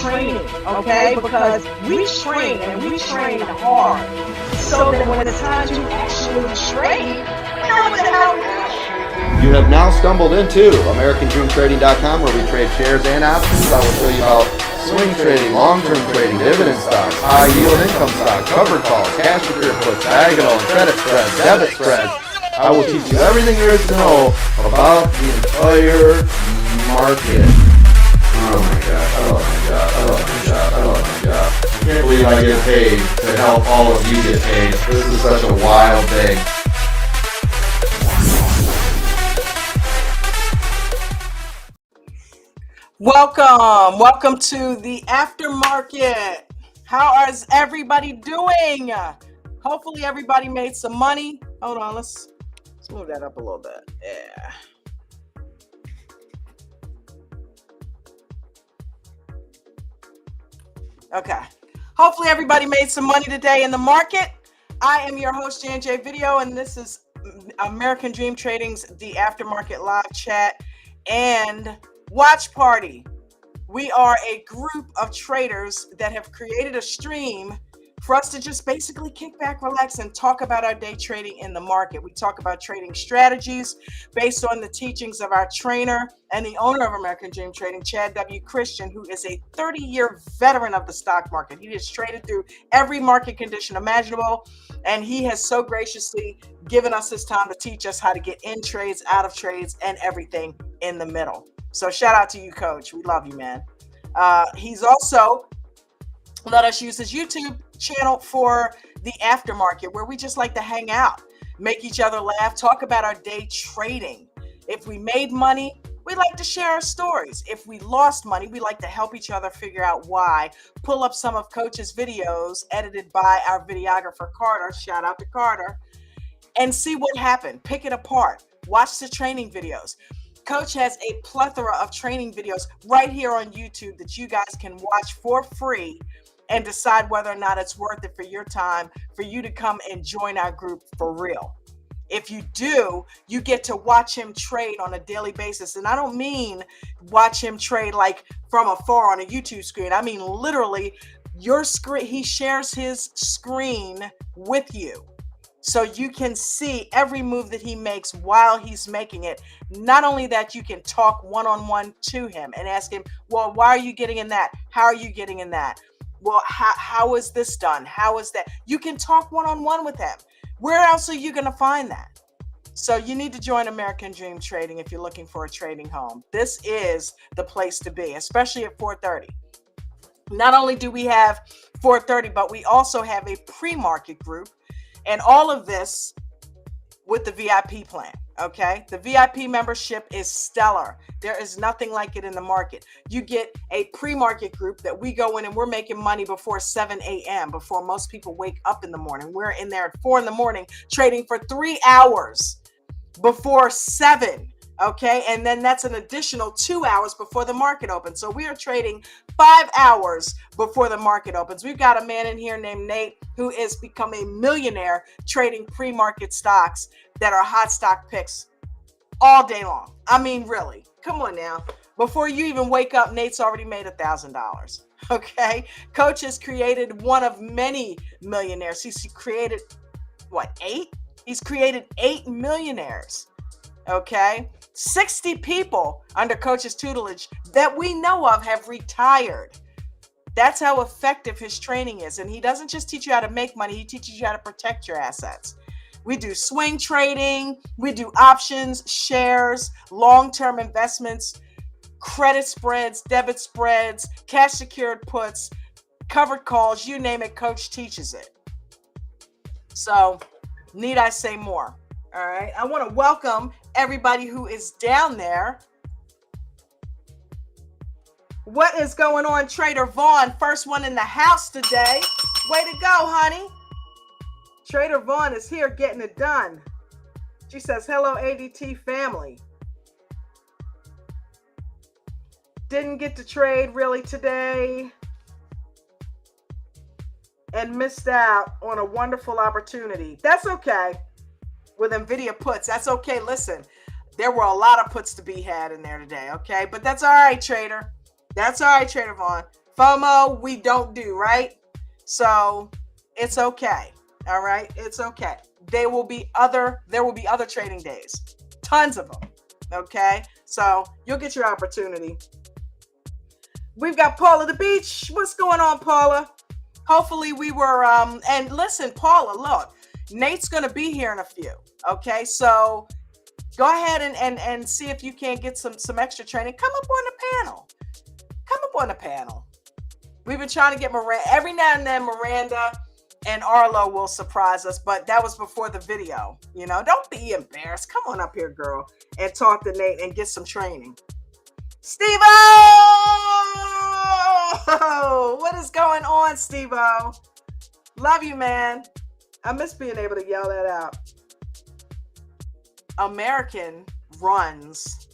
training, okay? Because we train and we train hard so that when it's time to actually trade, we know what the hell we're doing. You have now stumbled into AmericanDreamTrading.com, where we trade shares and options. I will show you about swing trading, long-term trading, dividend stocks, high-yield income stocks, covered calls, cash secured puts, diagonal and credit spreads, debit spreads. I will teach you everything there is to know about the entire market. Oh my God, oh my God, oh my God, oh my God. I can't believe I get paid to help all of you get paid. This is such a wild thing. Welcome to the Aftermarket. How is everybody doing? Hopefully everybody made some money. Hold on, let's move that up a little bit. Yeah. Okay. Hopefully everybody made some money today in the market. I am your host, J&J Video, and this is American Dream Trading's The Aftermarket Live Chat and Watch Party. We are a group of traders that have created a stream for us to just basically kick back, relax, and talk about our day trading in the market. We talk about trading strategies based on the teachings of our trainer and the owner of American Dream Trading, Chad W. Christian, who is a 30-year veteran of the stock market. He has traded through every market condition imaginable, and he has so graciously given us his time to teach us how to get in trades, out of trades, and everything in the middle. So shout out to you, Coach. We love you, man. He's also let us use his YouTube channel for the Aftermarket, where we just like to hang out, make each other laugh, talk about our day trading. If we made money, we like to share our stories. If we lost money, we like to help each other figure out why. Pull up some of Coach's videos edited by our videographer, Carter. Shout out to Carter. And see what happened. Pick it apart. Watch the training videos. Coach has a plethora of training videos right here on YouTube that you guys can watch for free and decide whether or not it's worth it for your time for you to come and join our group for real. If you do, you get to watch him trade on a daily basis. And I don't mean watch him trade like from afar on a YouTube screen. I mean, literally your screen, he shares his screen with you. So you can see every move that he makes while he's making it. Not only that, you can talk one-on-one to him and ask him, well, why are you getting in that? How are you getting in that? Well, how is this done? How is that? You can talk one-on-one with him. Where else are you going to find that? So you need to join American Dream Trading if you're looking for a trading home. This is the place to be, especially at 4:30. Not only do we have 4:30, but we also have a pre-market group. And all of this with the VIP plan, okay? The VIP membership is stellar. There is nothing like it in the market. You get a pre-market group that we go in and we're making money before 7 a.m., before most people wake up in the morning. We're in there at 4 in the morning trading for 3 hours before 7, okay? And then that's an additional 2 hours before the market opens. So we are trading 5 hours before the market opens. We've got a man in here named Nate who has become a millionaire trading pre-market stocks that are hot stock picks all day long. I mean, really, come on now. Before you even wake up, Nate's already made $1,000. Okay. Coach has created one of many millionaires. He's created what, 8? He's created 8 millionaires. Okay. 60 people under Coach's tutelage that we know of have retired. That's how effective his training is. And he doesn't just teach you how to make money, he teaches you how to protect your assets. We do swing trading, we do options, shares, long-term investments, credit spreads, debit spreads, cash secured puts, covered calls, you name it, Coach teaches it. So, need I say more? All right, I want to welcome everybody who is down there. What is going on, Trader Vaughn? First one in the house today. Way to go, honey. Trader Vaughn is here getting it done. She says, hello, ADT family. Didn't get to trade really today and missed out on a wonderful opportunity. That's okay. With NVIDIA puts, that's okay. Listen, there were a lot of puts to be had in there today, okay? But that's all right, Trader. That's all right, Trader Vaughn. FOMO, we don't do, right? So it's okay. All right. It's okay. There will be other trading days. Tons of them. Okay. So you'll get your opportunity. We've got Paula the Beach. What's going on, Paula? Hopefully we were and listen, Paula, look, Nate's gonna be here in a few. Okay, so go ahead and see if you can't get some extra training. Come up on the panel. Come up on the panel. We've been trying to get Miranda. Every now and then Miranda and Arlo will surprise us, but that was before the video. You know, don't be embarrassed. Come on up here, girl, and talk to Nate and get some training. Steve-O! What is going on, Steve-O? Love you, man. I miss being able to yell that out. American runs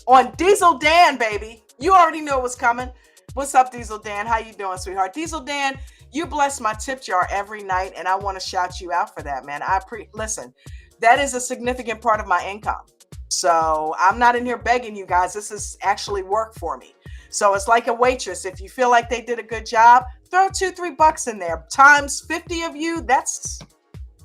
on Diesel Dan, baby. You already knew it was coming. What's up, Diesel Dan? How you doing, sweetheart? Diesel Dan, you bless my tip jar every night, and I want to shout you out for that, man. Listen, that is a significant part of my income. So I'm not in here begging you guys. This is actually work for me. So it's like a waitress. If you feel like they did a good job, throw $2-3 in there. Times 50 of you,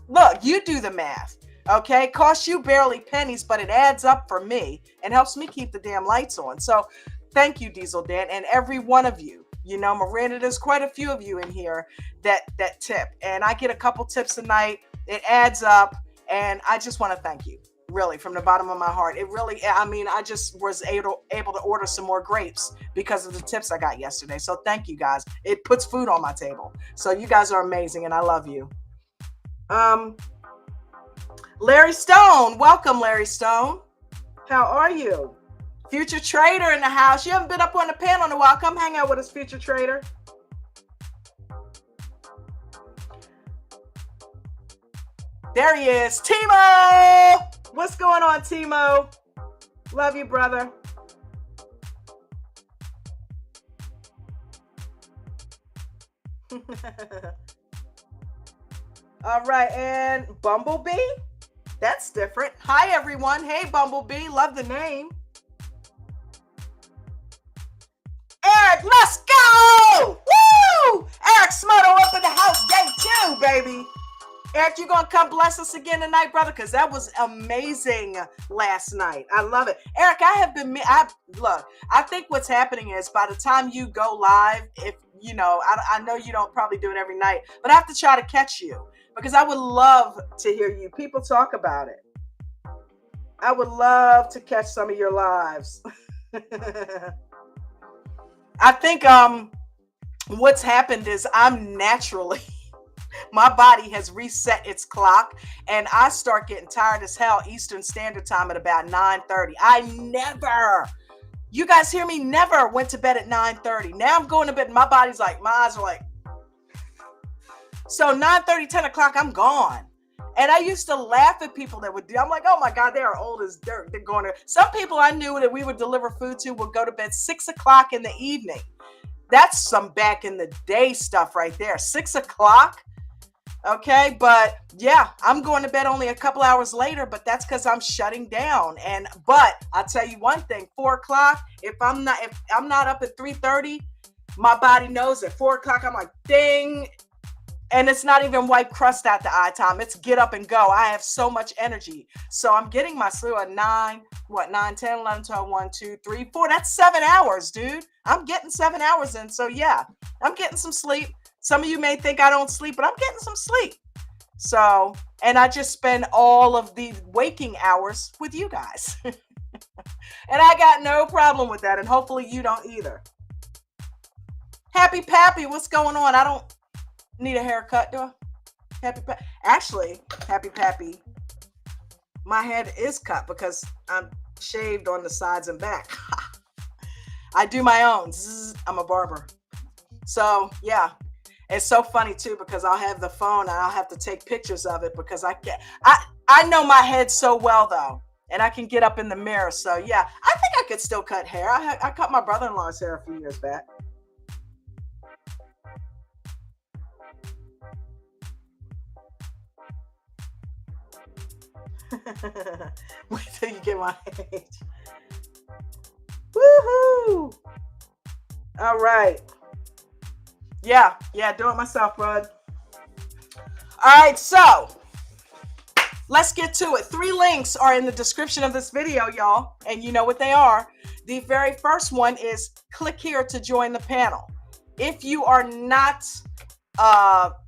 look, you do the math. Okay, costs you barely pennies, but it adds up for me and helps me keep the damn lights on. So thank you, Diesel Dan, and every one of you. You know, Miranda, there's quite a few of you in here that tip, and I get a couple tips a night. It adds up, and I just want to thank you, really, from the bottom of my heart. It really, I mean, I just was able to order some more grapes because of the tips I got yesterday. So thank you guys. It puts food on my table. So you guys are amazing, and I love you. Larry Stone, welcome, Larry Stone. How are you? Future Trader in the house. You haven't been up on the panel in a while. Come hang out with us, Future Trader. There he is. Timo! What's going on, Timo? Love you, brother. All right, and Bumblebee? That's different. Hi, everyone. Hey, Bumblebee. Love the name. Eric, let's go! Woo! Eric Smutto up in the house, day 2, baby. Eric, you gonna come bless us again tonight, brother? Because that was amazing last night. I love it. Eric, look, I think what's happening is by the time you go live, if you know, I know you don't probably do it every night, but I have to try to catch you because I would love to hear you. People talk about it. I would love to catch some of your lives. I think what's happened is I'm naturally, my body has reset its clock and I start getting tired as hell Eastern Standard Time at about 9:30. I never, you guys hear me, never went to bed at 9:30. Now I'm going to bed, my body's like, my eyes are like, so 9:30, 10 o'clock, I'm gone. And I used to laugh at people that would do, I'm like, oh my God, they are old as dirt. They're going to, some people I knew that we would deliver food to would go to bed 6 o'clock in the evening. That's some back in the day stuff right there. 6 o'clock. Okay. But yeah, I'm going to bed only a couple hours later, but that's because I'm shutting down. But I'll tell you one thing, 4 o'clock, if I'm not up at 3:30, my body knows at 4 o'clock, I'm like, ding. And it's not even wipe crust out the eye time. It's get up and go. I have so much energy. So I'm getting my sleep at 9, 10, 11, 12, 1, 2, 3, 4. That's 7 hours, dude. I'm getting 7 hours in. So yeah, I'm getting some sleep. Some of you may think I don't sleep, but I'm getting some sleep. So, and I just spend all of the waking hours with you guys. And I got no problem with that. And hopefully you don't either. Happy Pappy, what's going on? I don't need a haircut, do I? Happy Pappy, my head is cut because I'm shaved on the sides and back. I do my own. I'm a barber. So yeah, it's so funny too because I'll have the phone and I'll have to take pictures of it because I know my head so well though, and I can get up in the mirror. So yeah, I think I could still cut hair. I cut my brother-in-law's hair a few years back. Wait till you get my age. Woohoo! All right. Yeah, do it myself, bud. All right, so let's get to it. 3 links are in the description of this video, y'all, and you know what they are. The very first one is click here to join the panel. If you are not,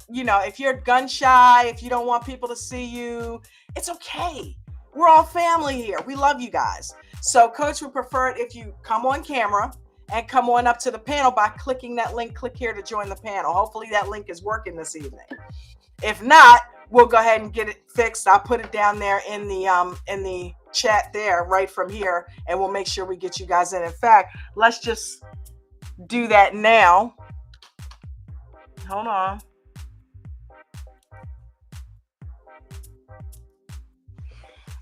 if you're gun shy, if you don't want people to see you, it's okay. We're all family here. We love you guys. So Coach would prefer it if you come on camera and come on up to the panel by clicking that link, click here to join the panel. Hopefully that link is working this evening. If not, we'll go ahead and get it fixed. I'll put it down there in the chat there right from here, and we'll make sure we get you guys in. In fact, let's just do that now. Hold on.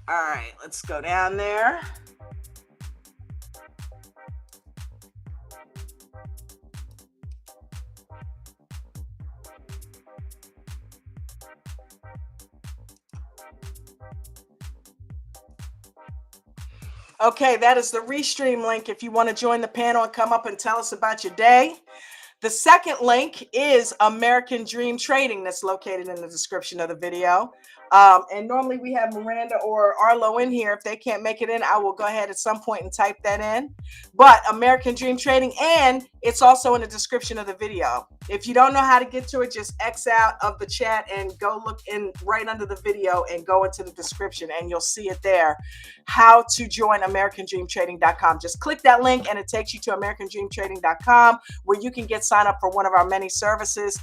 All right, let's go down there. Okay, that is the Restream link if you want to join the panel and come up and tell us about your day. The second link is American Dream Trading that's located in the description of the video. And normally we have Miranda or Arlo in here. If they can't make it in, I will go ahead at some point and type that in. But American Dream Trading, and it's also in the description of the video. If you don't know how to get to it, just X out of the chat and go look in right under the video and go into the description and you'll see it there. How to join AmericanDreamTrading.com. Just click that link and it takes you to AmericanDreamTrading.com where you can get signed up for one of our many services.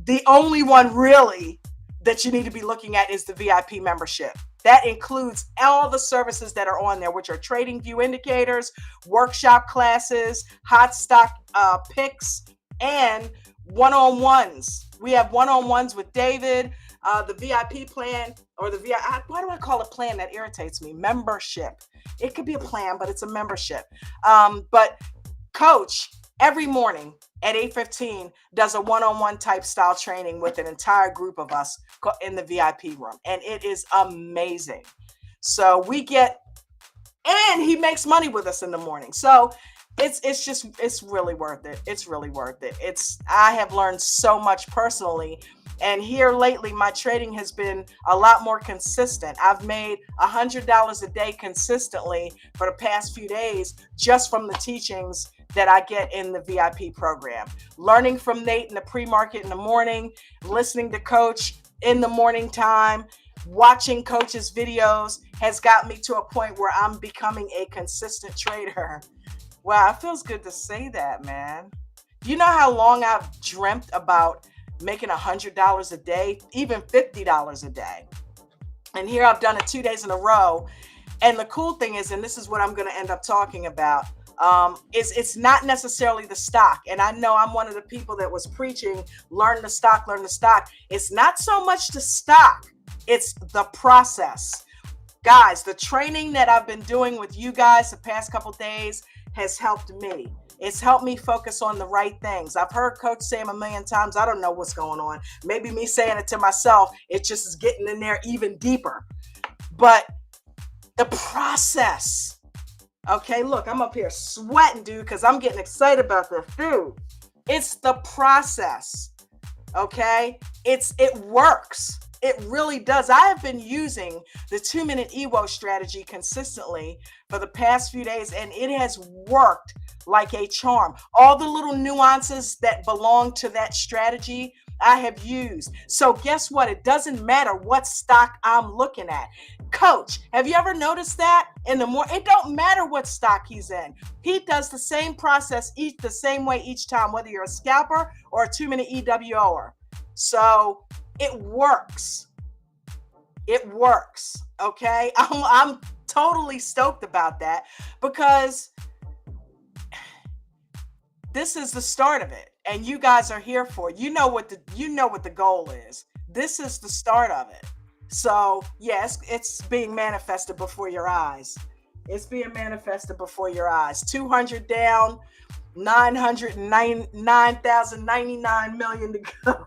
The only one really that you need to be looking at is the VIP membership. That includes all the services that are on there, which are trading view indicators, workshop classes, hot stock picks, and one-on-ones. We have one-on-ones with David, the VIP plan, or the VIP, why do I call it plan? That irritates me. Membership. It could be a plan, but it's a membership. But Coach, every morning at 8:15 does a one-on-one type style training with an entire group of us in the VIP room. And it is amazing. So we get, and he makes money with us in the morning. So it's really worth it. It's really worth it. I have learned so much personally. And here lately, my trading has been a lot more consistent. I've made $100 a day consistently for the past few days just from the teachings that I get in the VIP program. Learning from Nate in the pre-market in the morning, listening to Coach in the morning time, watching Coach's videos has got me to a point where I'm becoming a consistent trader. Wow, it feels good to say that, man. You know how long I've dreamt about making $100 a day, even $50 a day. And here I've done it 2 days in a row. And the cool thing is, and this is what I'm going to end up talking about, is it's not necessarily the stock. And I know I'm one of the people that was preaching, learn the stock, learn the stock. It's not so much the stock, it's the process. Guys, the training that I've been doing with you guys the past couple days has helped me. It's helped me focus on the right things. I've heard Coach say them a million times. I don't know what's going on. Maybe me saying it to myself, it just is getting in there even deeper. But the process. Okay, look, I'm up here sweating, dude, because I'm getting excited about this, dude. It's the process. Okay? It works. It really does. I have been using the 2-minute EWO strategy consistently for the past few days, and it has worked like a charm. All the little nuances that belong to that strategy, I have used. So guess what? It doesn't matter what stock I'm looking at. Coach, have you ever noticed that? It don't matter what stock he's in. He does the same process the same way each time, whether you're a scalper or a 2-minute EWOer. So it works. It works. Okay. I'm totally stoked about that because this is the start of it. And you guys are here for it. You know what the goal is. This is the start of it. So yes, it's being manifested before your eyes. It's being manifested before your eyes. 200 down, 999 million to go.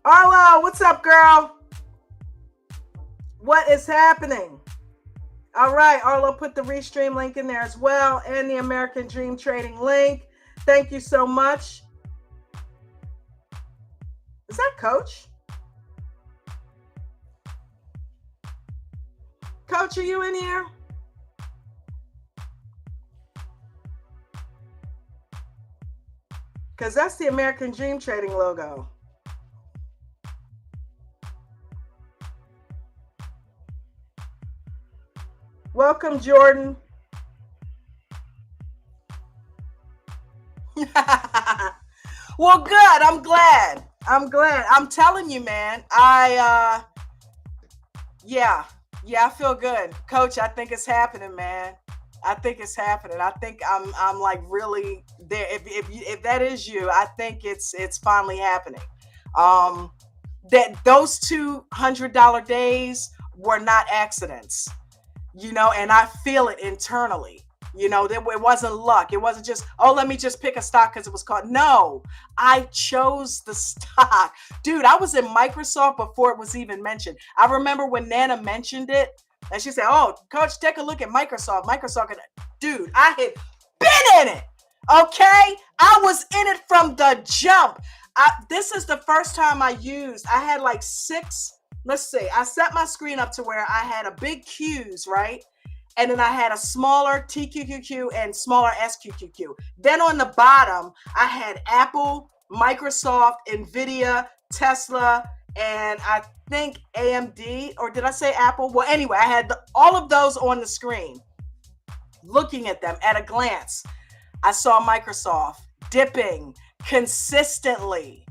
Arlo, what's up, girl? What is happening? All right, Arlo put the Restream link in there as well, and the American Dream Trading link. Thank you so much. Is that Coach? Coach, are you in here? Because that's the American Dream Trading logo. Welcome, Jordan. Well, good. I'm glad. I'm telling you, man. Yeah, I feel good, Coach. I think it's happening, man. I think it's happening. I think I'm like really there. If that is you, I think it's finally happening. That those $200 days were not accidents, and I feel it internally. It wasn't luck. It wasn't just, oh, let me just pick a stock because it was called. No, I chose the stock. Dude, I was in Microsoft before it was even mentioned. I remember when Nana mentioned it, and she said, oh, Coach, take a look at Microsoft. Dude, I had been in it, okay? I was in it from the jump. This is the first time I had like 6, let's see. I set my screen up to where I had a big Qs, right? And then I had a smaller TQQQ and smaller SQQQ. Then on the bottom, I had Apple, Microsoft, Nvidia, Tesla, and I think AMD, or did I say Apple? Well, anyway, I had all of those on the screen. Looking at them at a glance, I saw Microsoft dipping consistently.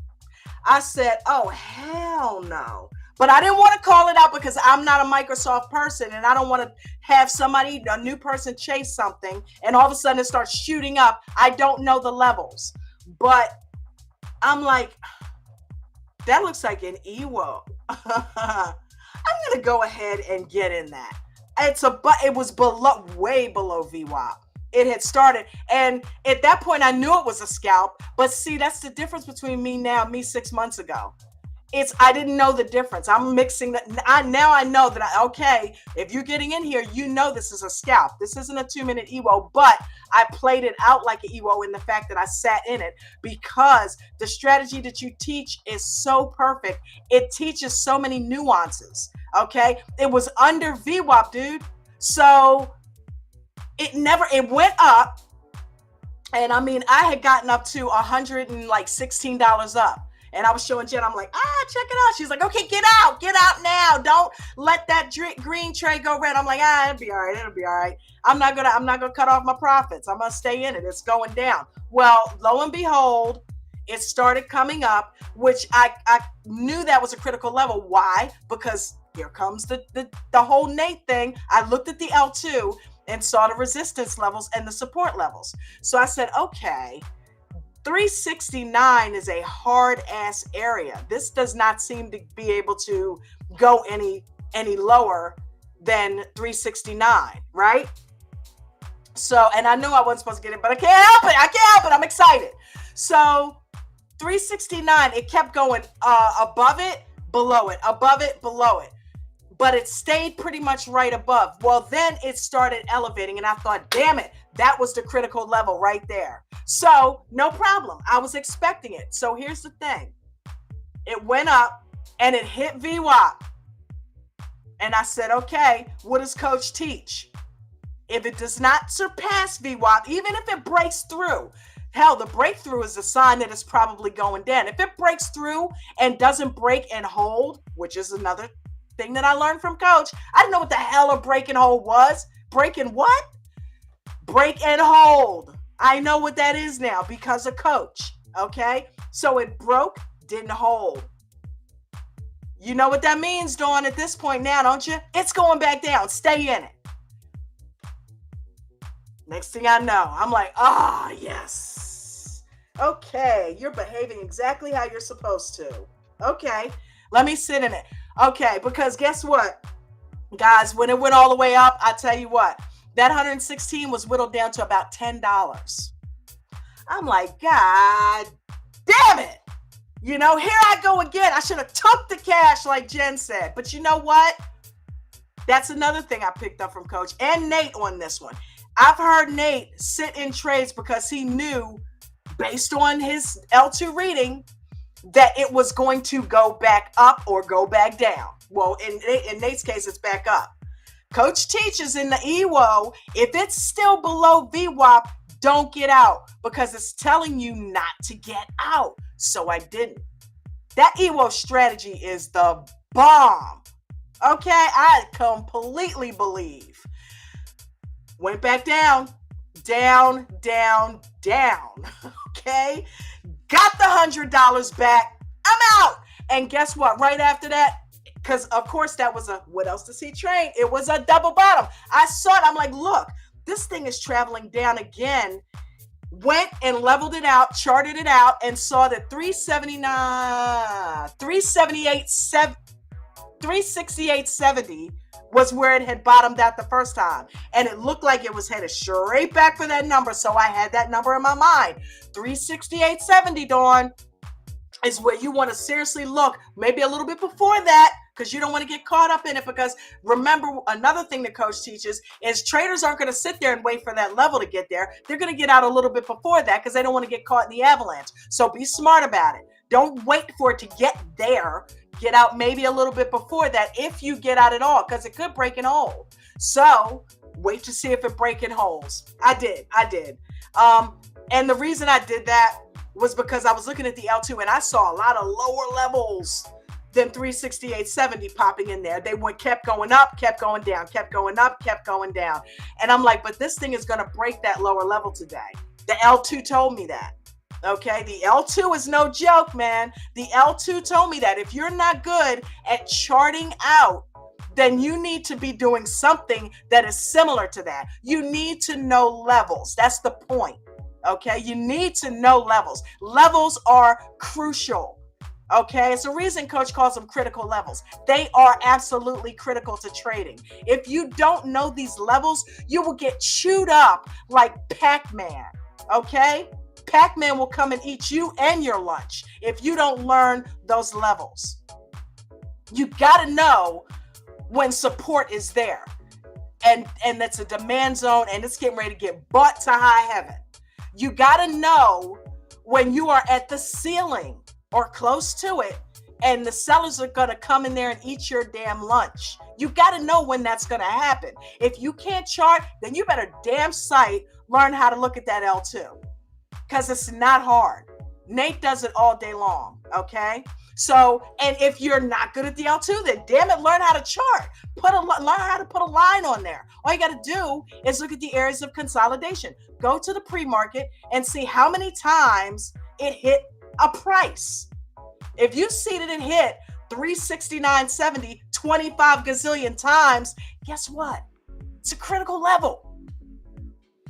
I said, oh, hell no. But I didn't want to call it out because I'm not a Microsoft person, and I don't want to have a new person chase something and all of a sudden it starts shooting up. I don't know the levels, but I'm like, that looks like an EWO. I'm going to go ahead and get in that. It was way below VWAP. It had started, and at that point I knew it was a scalp, but see, that's the difference between me 6 months ago. I didn't know the difference. I'm mixing that. Now I know that, okay, if you're getting in here, this is a scalp. This isn't a 2-minute EWO, but I played it out like an EWO in the fact that I sat in it because the strategy that you teach is so perfect. It teaches so many nuances, okay? It was under VWAP, dude. So it went up, and I mean, I had gotten up to $116 up. And I was showing Jen, I'm like, check it out. She's like, okay, get out now. Don't let that green tray go red. I'm like, it'll be all right. I'm not gonna cut off my profits. I'm gonna stay in it. It's going down. Well, lo and behold, it started coming up, which I knew that was a critical level. Why? Because here comes the whole Nate thing. I looked at the L2 and saw the resistance levels and the support levels. So I said, okay, 369 is a hard ass area. This does not seem to be able to go any lower than 369, right? So, and I knew I wasn't supposed to get it, but I can't help it. I'm excited. So 369, it kept going above it, below it, above it, below it. But it stayed pretty much right above. Well, then it started elevating, and I thought, damn it, that was the critical level right there. So no problem. I was expecting it. So here's the thing. It went up and it hit VWAP. And I said, okay, what does Coach teach? If it does not surpass VWAP, even if it breaks through, hell, the breakthrough is a sign that it's probably going down. If it breaks through and doesn't break and hold, which is another thing that I learned from Coach. I didn't know what the hell a break and hold was. Break and what? Break and hold. I know what that is now because of Coach. Okay? So it broke, didn't hold. You know what that means, Dawn, at this point now, don't you? It's going back down. Stay in it. Next thing I know, I'm like, yes. Okay, you're behaving exactly how you're supposed to. Okay, let me sit in it. Okay, because guess what, guys, when it went all the way up, I tell you what, that 116 was whittled down to about $10. I'm like, God damn it. You know, here I go again. I should have took the cash like Jen said. But you know what? That's another thing I picked up from Coach and Nate on this one. I've heard Nate sit in trades because he knew, based on his L2 reading, that it was going to go back up or go back down. Well, in Nate's case, it's back up. Coach teaches in the EWO, if it's still below VWAP, don't get out because it's telling you not to get out. So I didn't. That EWO strategy is the bomb. Okay, I completely believe. Went back down, down, down, down. Okay, got the $100 back. I'm out. And guess what? Right after that, because of course that was a, what else does he trade? It was a double bottom. I saw it. I'm like, look, this thing is traveling down again. Went and leveled it out, charted it out, and saw that 368.70 was where it had bottomed out the first time. And it looked like it was headed straight back for that number. So I had that number in my mind. 368.70, Dawn, is where you want to seriously look, maybe a little bit before that, because you don't want to get caught up in it. Because remember, another thing the coach teaches is traders aren't going to sit there and wait for that level to get there. They're going to get out a little bit before that because they don't want to get caught in the avalanche. So be smart about it. Don't wait for it to get there. Get out maybe a little bit before that if you get out at all, because it could break and hold. So wait to see if it breaks and holds. I did. And the reason I did that was because I was looking at the L2 and I saw a lot of lower levels than 368.70 popping in there. They kept going up, kept going down, kept going up, kept going down. And I'm like, but this thing is going to break that lower level today. The L2 told me that. Okay, the L2 is no joke, man. The L2 told me that if you're not good at charting out, then you need to be doing something that is similar to that. You need to know levels. That's the point. Okay, you need to know levels. Levels are crucial. Okay, it's the reason Coach calls them critical levels. They are absolutely critical to trading. If you don't know these levels, you will get chewed up like Pac-Man. Okay, Pac-Man will come and eat you and your lunch if you don't learn those levels. You got to know when support is there, and that's a demand zone, and it's getting ready to get butt to high heaven. You got to know when you are at the ceiling or close to it, and the sellers are going to come in there and eat your damn lunch. You got to know when that's going to happen. If you can't chart, then you better damn sight learn how to look at that L2, because it's not hard. Nate does it all day long, okay? So, and if you're not good at the L2, then damn it, learn how to chart. Learn how to put a line on there. All you got to do is look at the areas of consolidation. Go to the pre-market and see how many times it hit a price. If you see that it hit 369.70 25 gazillion times, guess what? It's a critical level.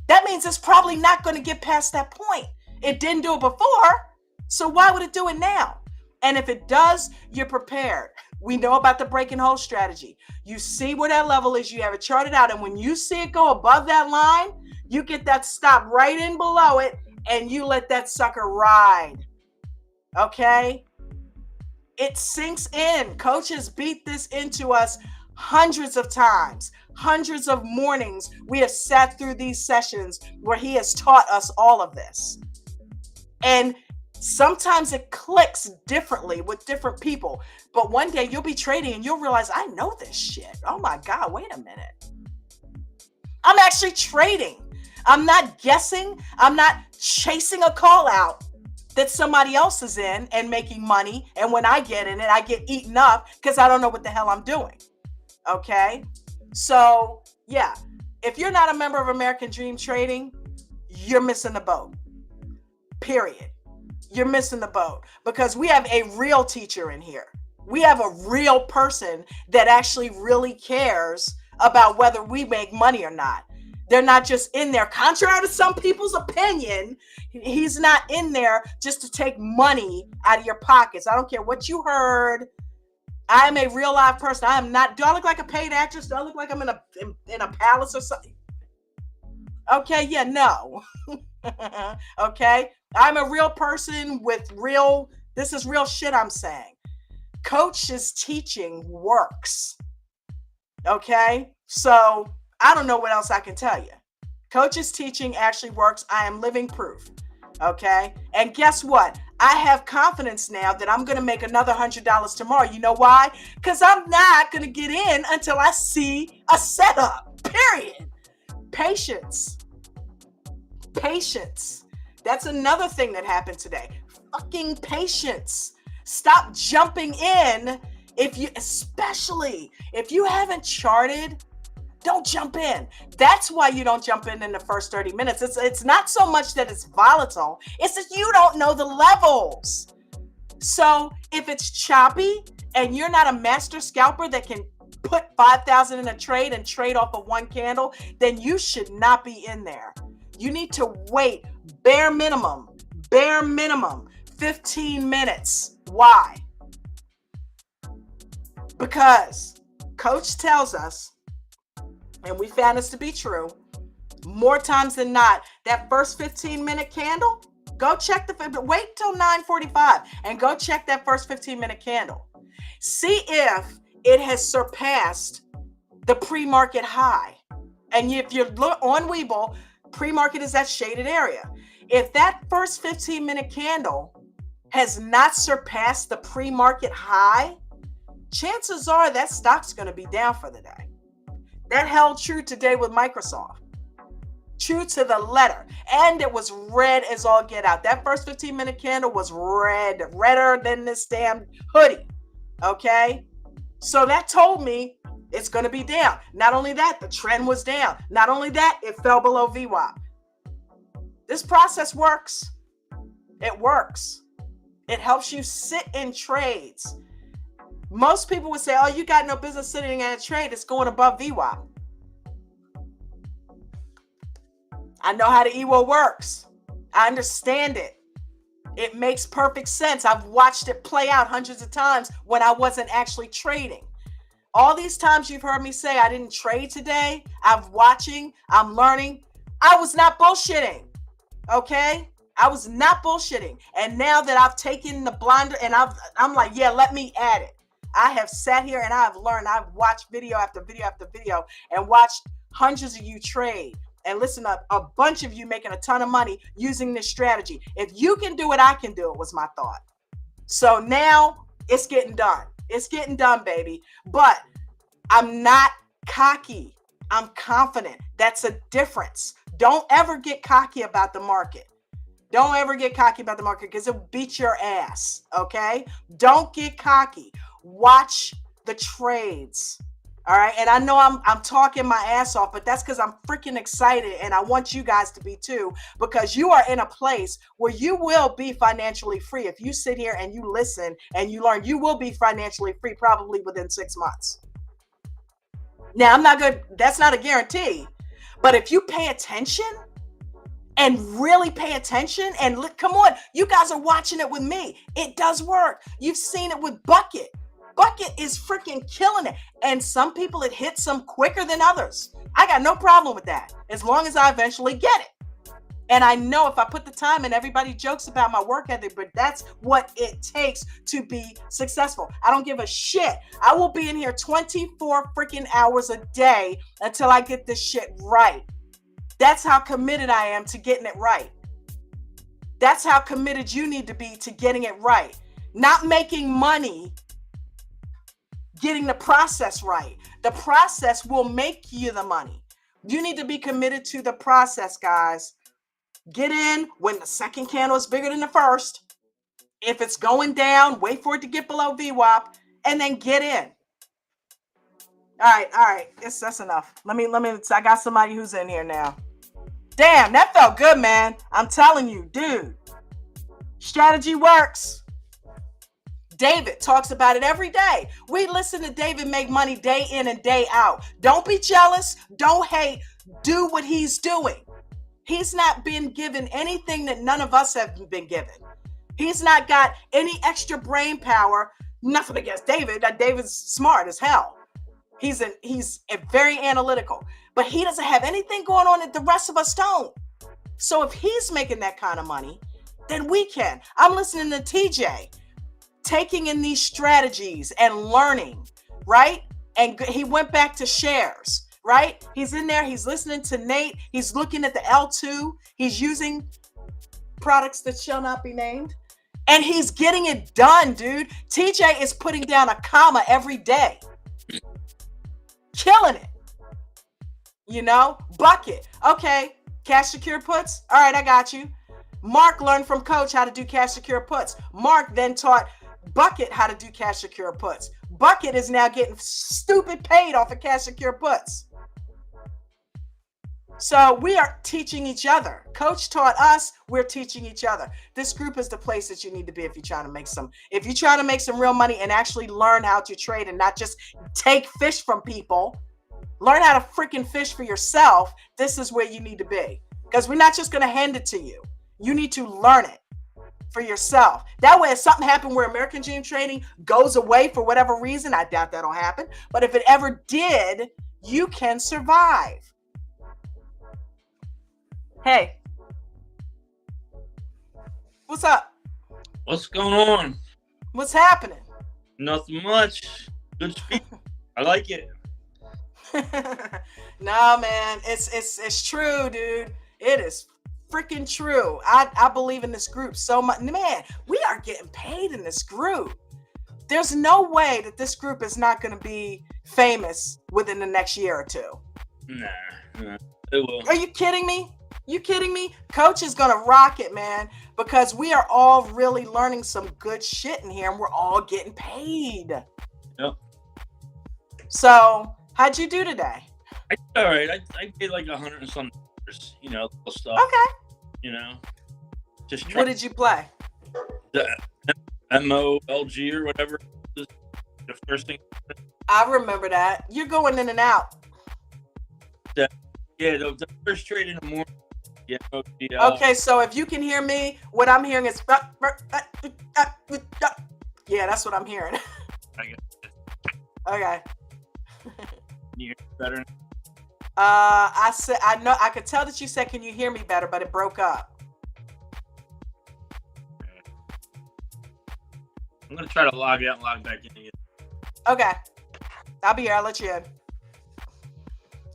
That means it's probably not going to get past that point. It didn't do it before, so why would it do it now? And if it does, you're prepared. We know about the break and hold strategy. You see where that level is, you have it charted out, and when you see it go above that line, you get that stop right in below it, and you let that sucker ride. Okay? It sinks in. Coaches beat this into us hundreds of times. Hundreds of mornings we have sat through these sessions where he has taught us all of this. And sometimes it clicks differently with different people. But one day you'll be trading and you'll realize, I know this shit. Oh my God, wait a minute. I'm actually trading. I'm not guessing. I'm not chasing a call out that somebody else is in and making money. And when I get in it, I get eaten up because I don't know what the hell I'm doing. Okay? So, yeah. If you're not a member of American Dream Trading, you're missing the boat. Period. You're missing the boat, because we have a real teacher in here. We have a real person that actually really cares about whether we make money or not. They're not just in there, contrary to some people's opinion, he's not in there just to take money out of your pockets. I don't care what you heard. I'm a real live person. I am not. Do I look like a paid actress? Do I look like I'm in a palace or something? Okay, yeah, no. Okay, I'm a real person with real, this is real shit I'm saying. Coach's teaching works. Okay. So I don't know what else I can tell you. Coach's teaching actually works. I am living proof. Okay. And guess what? I have confidence now that I'm going to make another $100 tomorrow. You know why? Because I'm not going to get in until I see a setup, period. Patience. Patience. That's another thing that happened today. Fucking patience. Stop jumping in. Especially if you haven't charted, don't jump in. That's why you don't jump in the first 30 minutes. It's not so much that it's volatile. It's that you don't know the levels. So if it's choppy and you're not a master scalper that can put 5,000 in a trade and trade off of one candle, then you should not be in there. You need to wait bare minimum, 15 minutes. Why? Because coach tells us, and we found this to be true, more times than not, that first 15-minute candle, go check wait till 9:45 and go check that first 15-minute candle. See if it has surpassed the pre-market high. And if you look on Webull, pre-market is that shaded area. If that first 15-minute candle has not surpassed the pre-market high, chances are that stock's going to be down for the day. That held true today with Microsoft. True to the letter. And it was red as all get out. That first 15-minute candle was red, redder than this damn hoodie. Okay? So that told me it's going to be down. Not only that, the trend was down. Not only that, it fell below VWAP. This process works. It works. It helps you sit in trades. Most people would say, oh, you got no business sitting in a trade. It's going above VWAP. I know how the EWO works. I understand it. It makes perfect sense. I've watched it play out hundreds of times when I wasn't actually trading. All these times you've heard me say I didn't trade today, I'm watching, I'm learning. I was not bullshitting. Okay? I was not bullshitting. And now that I've taken the blinder and I'm like, yeah, let me add it. I have sat here and I've learned. I've watched video after video after video and watched hundreds of you trade and listen to a bunch of you making a ton of money using this strategy. If you can do it, I can do it, was my thought. So now it's getting done. It's getting done, baby. But I'm not cocky. I'm confident. That's a difference. Don't ever get cocky about the market. Don't ever get cocky about the market because it'll beat your ass. Okay? Don't get cocky. Watch the trades. All right. And I know I'm talking my ass off, but that's because I'm freaking excited. And I want you guys to be too, because you are in a place where you will be financially free. If you sit here and you listen and you learn, you will be financially free probably within 6 months. Now, I'm not good. That's not a guarantee. But if you pay attention and really pay attention and look, come on, you guys are watching it with me. It does work. You've seen it with Bucket. Bucket is freaking killing it. And some people, it hits them quicker than others. I got no problem with that as long as I eventually get it. And I know if I put the time in, everybody jokes about my work ethic, but that's what it takes to be successful. I don't give a shit. I will be in here 24 freaking hours a day until I get this shit right. That's how committed I am to getting it right. That's how committed you need to be to getting it right. Not making money, getting the process right. The process will make you the money. You need to be committed to the process, guys. Get in when the second candle is bigger than the first. If it's going down, wait for it to get below VWAP and then get in. All right. That's enough. Let me. I got somebody who's in here now. Damn, that felt good, man. I'm telling you, dude. Strategy works. David talks about it every day. We listen to David make money day in and day out. Don't be jealous. Don't hate. Do what he's doing. He's not been given anything that none of us have been given. He's not got any extra brain power. Nothing against David. David's smart as hell. He's very analytical, but he doesn't have anything going on that the rest of us don't. So if he's making that kind of money, then we can. I'm listening to TJ taking in these strategies and learning, right? and he went back to shares, right? He's in there, he's listening to Nate, he's looking at the L2, he's using products that shall not be named, and he's getting it done, dude. TJ is putting down a comma every day, killing it. You know, bucket. Okay, cash secure puts. All right, I got you. Mark learned from Coach how to do cash secure puts. Mark then taught Bucket how to do cash secure puts. Bucket is now getting stupid paid off of cash secure puts. So we are teaching each other. Coach taught us, we're teaching each other. This group is the place that you need to be if you're trying to make some real money and actually learn how to trade and not just take fish from people. Learn how to freaking fish for yourself. This is where you need to be, because we're not just going to hand it to you. You need to learn it for yourself. That way, if something happened where American Dream Trading goes away for whatever reason, I doubt that'll happen. But if it ever did, you can survive. Hey, what's up? What's going on? What's happening? Nothing much. Good speak. I like it. No, man, it's true, dude. It is freaking true. I believe in this group so much. Man, we are getting paid in this group. There's no way that this group is not going to be famous within the next year or two. Nah, it will. Are you kidding me? You kidding me? Coach is going to rock it, man, because we are all really learning some good shit in here and we're all getting paid. Yep. So, how'd you do today? I did all right. I paid like $100 and some, you know, little stuff. Okay. You know, just what did you play? The MOLG or whatever. The first thing. I remember that. You're going in and out. Yeah, the first trade in the morning. Yeah. Okay, so if you can hear me, what I'm hearing is yeah, that's what I'm hearing. I guess. Okay. You hear better? I said I know I could tell that you said can you hear me better, but it broke up. I'm gonna try to log out and log back in again. Okay. I'll be here, I'll let you in.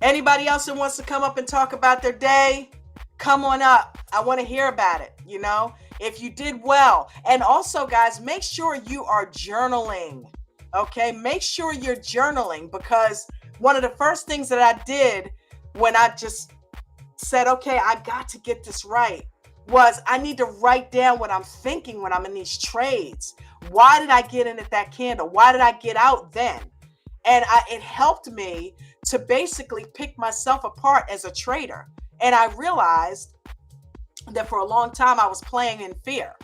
Anybody else that wants to come up and talk about their day, come on up. I want to hear about it, you know, if you did well. And also, guys, make sure you are journaling. Okay, make sure you're journaling, because one of the first things that I did when I just said, okay, I got to get this right, was I need to write down what I'm thinking when I'm in these trades. Why did I get in at that candle? Why did I get out then? And it helped me to basically pick myself apart as a trader. And I realized that for a long time I was playing in fear.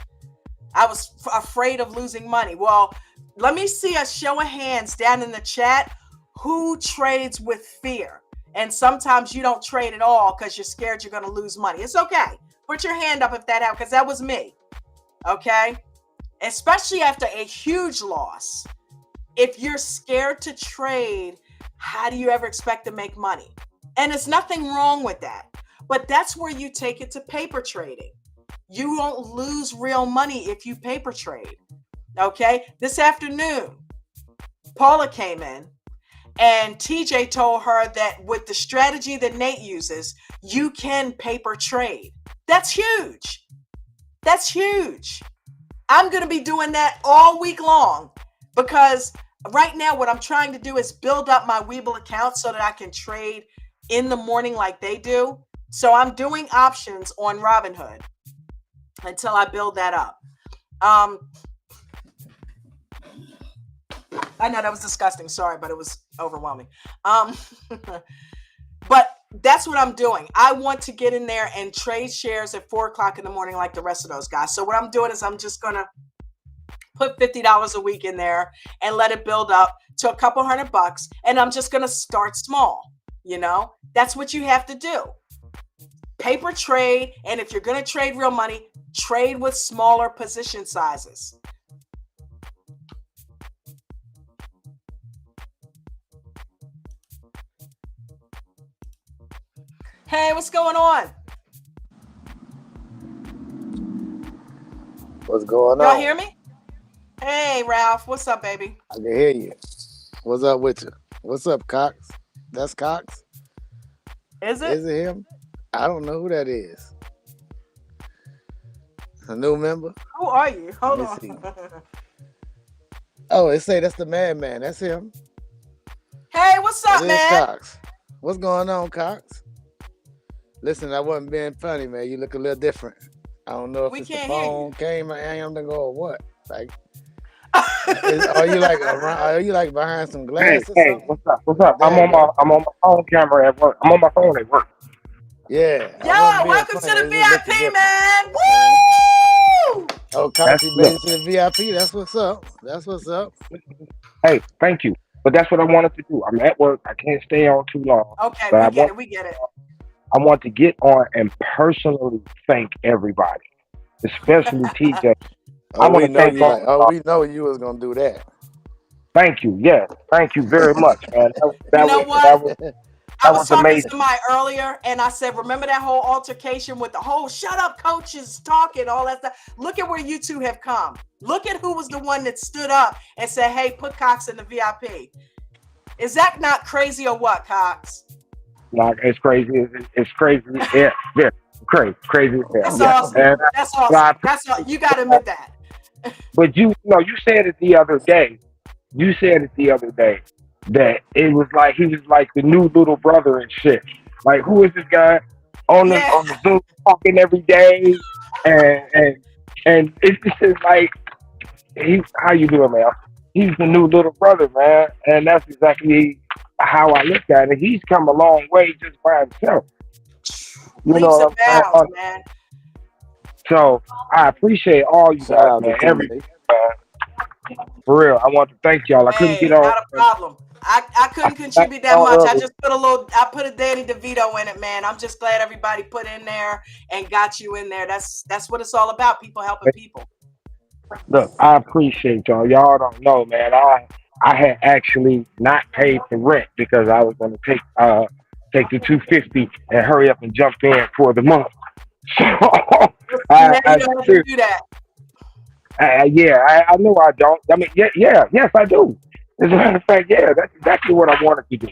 I was afraid of losing money. Well, let me see a show of hands down in the chat. Who trades with fear? And sometimes you don't trade at all because you're scared you're going to lose money. It's okay. Put your hand up if that happened, because that was me. Okay? Especially after a huge loss. If you're scared to trade, how do you ever expect to make money? And there's nothing wrong with that. But that's where you take it to paper trading. You won't lose real money if you paper trade. Okay? This afternoon, Paula came in and TJ told her that with the strategy that Nate uses, you can paper trade. That's huge. That's huge. I'm going to be doing that all week long, because right now what I'm trying to do is build up my Webull account so that I can trade in the morning like they do. So I'm doing options on Robinhood until I build that up. I know that was disgusting. Sorry, but it was overwhelming. But that's what I'm doing. I want to get in there and trade shares at 4:00 in the morning like the rest of those guys. So what I'm doing is I'm just going to put $50 a week in there and let it build up to a couple $100. And I'm just going to start small. You know, that's what you have to do. Paper trade. And if you're going to trade real money, trade with smaller position sizes. Hey, what's going on? What's going on? Y'all hear me? Hey, Ralph. What's up, baby? I can hear you. What's up with you? What's up, Cox? That's Cox. Is it? Is it him? I don't know who that is. A new member. Who are you? Let Hold me on. see. Oh, it say that's the madman. That's him. Hey, what's That up, is man? Cox. What's going on, Cox? Listen, I wasn't being funny, man. You look a little different. I don't know if We it's the can't hear you. phone came or am to go or what. Like, are you like around? Are you like behind some Hey, glass or hey, something? what's up? What's Oh, up? there you go. I'm on my phone camera at work. I'm on my phone at work. Yeah, I Yo, wasn't being welcome to funny. the It just looked VIP, different. man. Yeah. Woo! Oh, Cox, That's you made look. it to the VIP. That's what's up. That's what's up. Hey, thank you. But that's what I wanted to do. I'm at work. I can't stay on too long. Okay, But we get it. We get it. I want to get on and personally thank everybody, especially TJ. I Oh, want we to know thank you all like. of Oh, y'all. we know you was gonna do that. Thank you. Yes, thank you very much, man. You know what? I That was was talking to amazing. somebody earlier and I said, remember that whole altercation with the whole shut up coaches talking, all that stuff? Look at where you two have come. Look at who was the one that stood up and said, hey, put Cox in the VIP. Is that not crazy or what, Cox? Like it's crazy. It's crazy. Yeah, yeah, crazy. Yeah, That's yeah. awesome. And That's I awesome. That's all. appreciate You got to that. admit that. But you said it the other day. You said it the other day that it was like he was like the new little brother and shit. Like who is this guy Yeah. on the Zoom talking every day and it's just like he how you doing, man? He's the new little brother, man, and that's exactly how I look at it. He's come a long way just by himself. You know Leaps and what I'm bounds, saying? man. So I appreciate all you Shout guys, out to man. Every TJ. for real. I want to thank y'all. I couldn't get Hey, on. not a problem. I I couldn't got contribute that on much. I early. just put a Danny DeVito in it, man. I'm just glad everybody put in there and got you in there. That's what it's all about. People helping people. Look, I appreciate y'all. Y'all don't know, man. I had actually not paid for rent because I was going to take the 250 and hurry up and jump in for the month. So See, now you I don't have to seriously, do that. yeah, I know I don't. I mean, yeah, yeah, yes, I do. As a matter of fact, yeah, that's exactly what I wanted to do,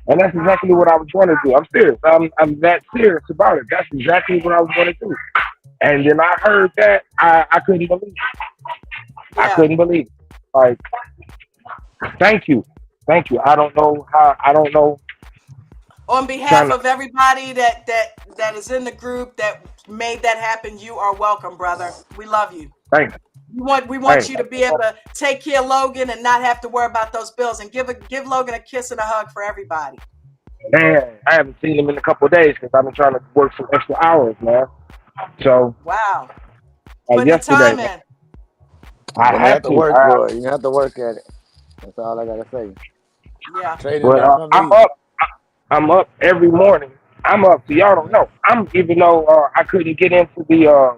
and that's exactly what I was going to do. I'm serious. I'm that serious about it. That's exactly what I was going to do. And then I heard that I couldn't believe it. I Yeah. couldn't believe it. Like, thank you, thank you. I don't know how. I don't know. On Trying behalf to of everybody that is in the group that made that happen, you are welcome, brother. We love you. thank, We want thank. you to be able to take care of Logan and not have to worry about those bills and give Logan a kiss and a hug for everybody. Man, I haven't seen him in a couple of days because I've been trying to work some extra hours, man. So Wow. Putting the yesterday, time man, in. I When you have had to to. work for it, you have to work at it. That's all I gotta say. Yeah. Trading But don't come I'm easy. up. I'm up every morning. I'm up. So y'all don't know. I'm even though I couldn't get into the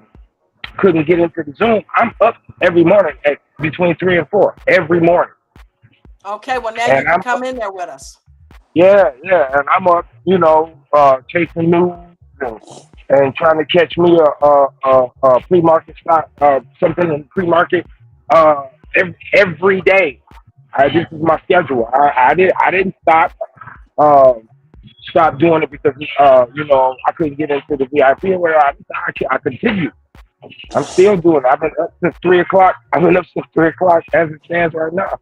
Zoom. I'm up every morning at between 3 and 4 every morning, Okay, well now you and can I'm come in there with us. yeah, yeah, and I'm up. Chasing news and, and trying to catch me a pre-market stock, something in pre-market, every day. This is my schedule. I didn't stop doing it because I couldn't get into the VIP where I continue. I'm still doing it. I've been up since 3 o'clock. I've been up since 3 o'clock as it stands right now.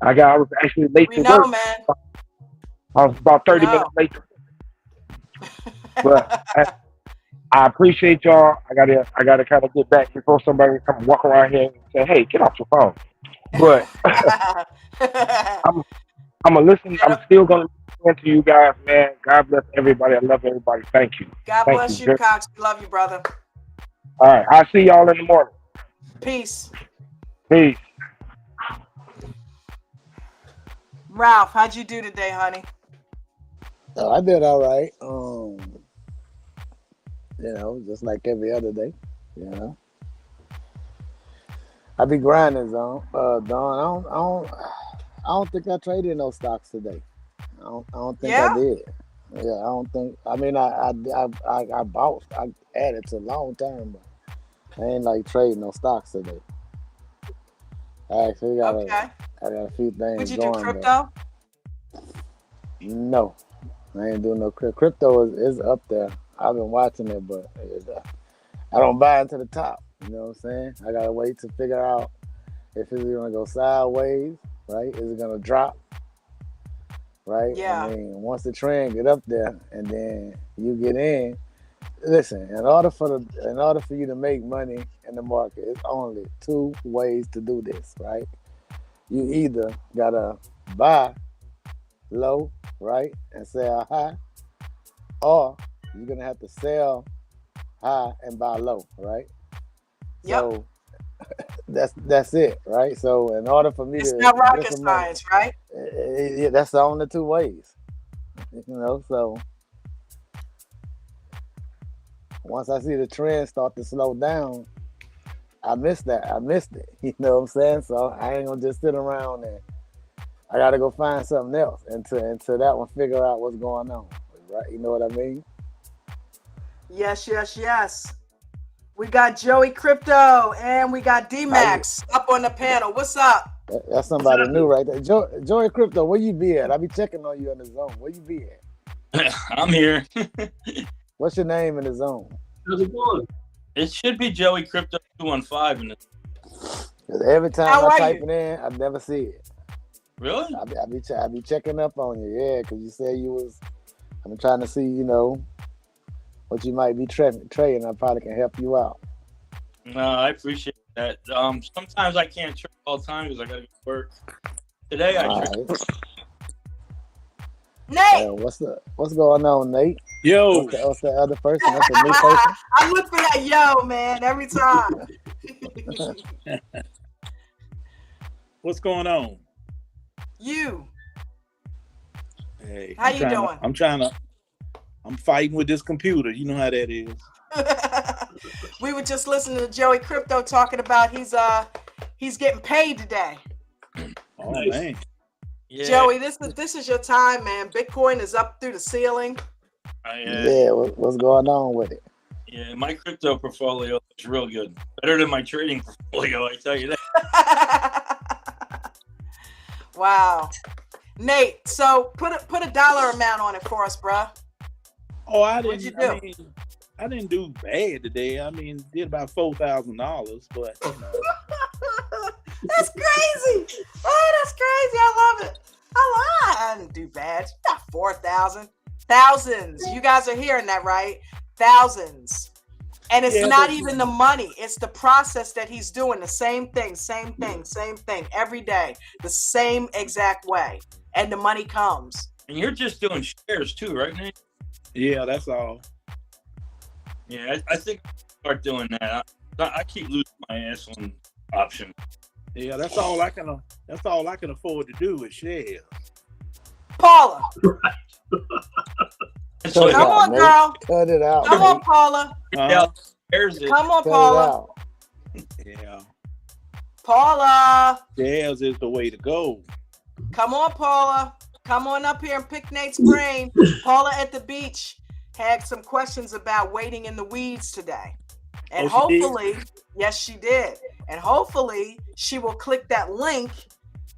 I was actually late We to know, work. man. I was about We 30 know. minutes late, but I appreciate y'all. I gotta kind of get back before somebody come walk around here and say, "Hey, get off your phone." But I'm I'm a listen. I'm still gonna listen to you guys, man. God bless everybody. I love everybody. God Thank bless you. you, Cox. We love you, brother. All right, I'll see y'all in the morning. Peace. Peace. Ralph, how'd you do today, honey? Oh, I did all right. Just like every other day. You know, I be grinding, Don. I don't think I traded no stocks today. I don't think I Yeah? did. Yeah, I don't think. I mean, I bought. I added to long term, but I ain't like trading no stocks today. I actually Okay. I got a few Would things you do going, but crypto? No, I ain't doing no crypto. Crypto is up there. I've been watching it, but I don't buy into the top. You know what I'm saying? I gotta wait to figure out if it's gonna go sideways, right? Is it gonna drop, right? I Yeah. mean, once the trend get up there and then you get in, listen. In order for you to make money in the market, it's only two ways to do this, right? You either gotta buy low, right, and sell high, or you're gonna have to sell high and buy low, right? Yep. So that's it, right? So in order for me It's to not get rocket some money, science, right? yeah, that's the only two ways, you know. So once I see the trend start to slow down, I missed that. I missed it. You know what I'm saying? So I ain't gonna just sit around and I gotta go find something else until that one figure out what's going on, right? You know what I mean? Yes, yes, yes. We got Joey Crypto and we got D How you? Max up on the panel. What's up? That's What's somebody new happening? right there. Joey Crypto, where you be at? I be checking on you in the zone. Where you be at? I'm here. What's your name in the zone? How's it going? It should be Joey Crypto 215 in it. 'Cause every time How I are type you? it in, I never see it. Really? I be checking up on you, yeah, because you said you was. I'm trying to see, what you might be trading. I probably can help you out. No, I appreciate that. Sometimes I can't trade all the time because I gotta go to work. Today I trade. All right. Nate. What's going on, Nate? Yo, What's the other person? That's a new person. I look for that yo, man, every time. what's going on? You, Hey, how you doing? I'm fighting with this computer. You know how that is. We were just listening to Joey Crypto talking about he's getting paid today. Oh Nice. man, Yeah, Joey, this is your time, man. Bitcoin is up through the ceiling. Yeah, what's going on with it? Yeah, my crypto portfolio is real good. Better than my trading portfolio, I tell you that. Wow. Nate, so put a dollar amount on it for us, bruh. oh I What'd you didn't. do? I didn't do bad today. I mean, did about $4,000, but That's crazy. Oh, that's crazy. I love it. I didn't do bad. Not 4,000. Thousands. You guys are hearing that, right? Thousands. And it's Yeah, not but- even the money. It's the process that he's doing. The same thing every day. The same exact way. And the money comes. And you're just doing shares too, right, Nate? yeah, that's all. Yeah, I think I'll start doing that. I keep losing my ass on option. Yeah, that's all I can. That's all I can afford to do is shares. Paula. It's Cut it like, Come out, on, Nate. girl. Cut it out, Come Nate. on, Paula. Huh? shares it. Come on, Cut it Paula. out. Yeah, Paula. shares is the way to go. Come on, Paula. Come on up here and pick Nate's brain. Paula at the beach had some questions about waiting in the weeds today. And Oh, she did? hopefully, yes, she did. And hopefully, she will click that link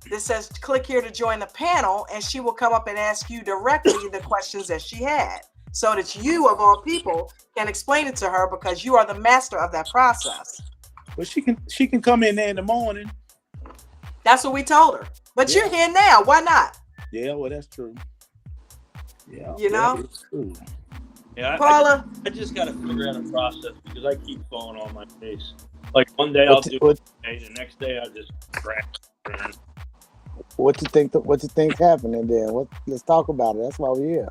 that says click here to join the panel, and she will come up and ask you directly the questions that she had, so that you, of all people, can explain it to her because you are the master of that process. But she can come in there in the morning. That's what we told her. But you're here now. Why not? Yeah, well, that's true. Yeah, You know? that is true. Yeah, Paula, I just got to figure out a process because I keep falling on my face. Like one day What I'll you- do what- it, the next day I'll just crash. What you think's happening then? Let's talk about it. That's why we're here.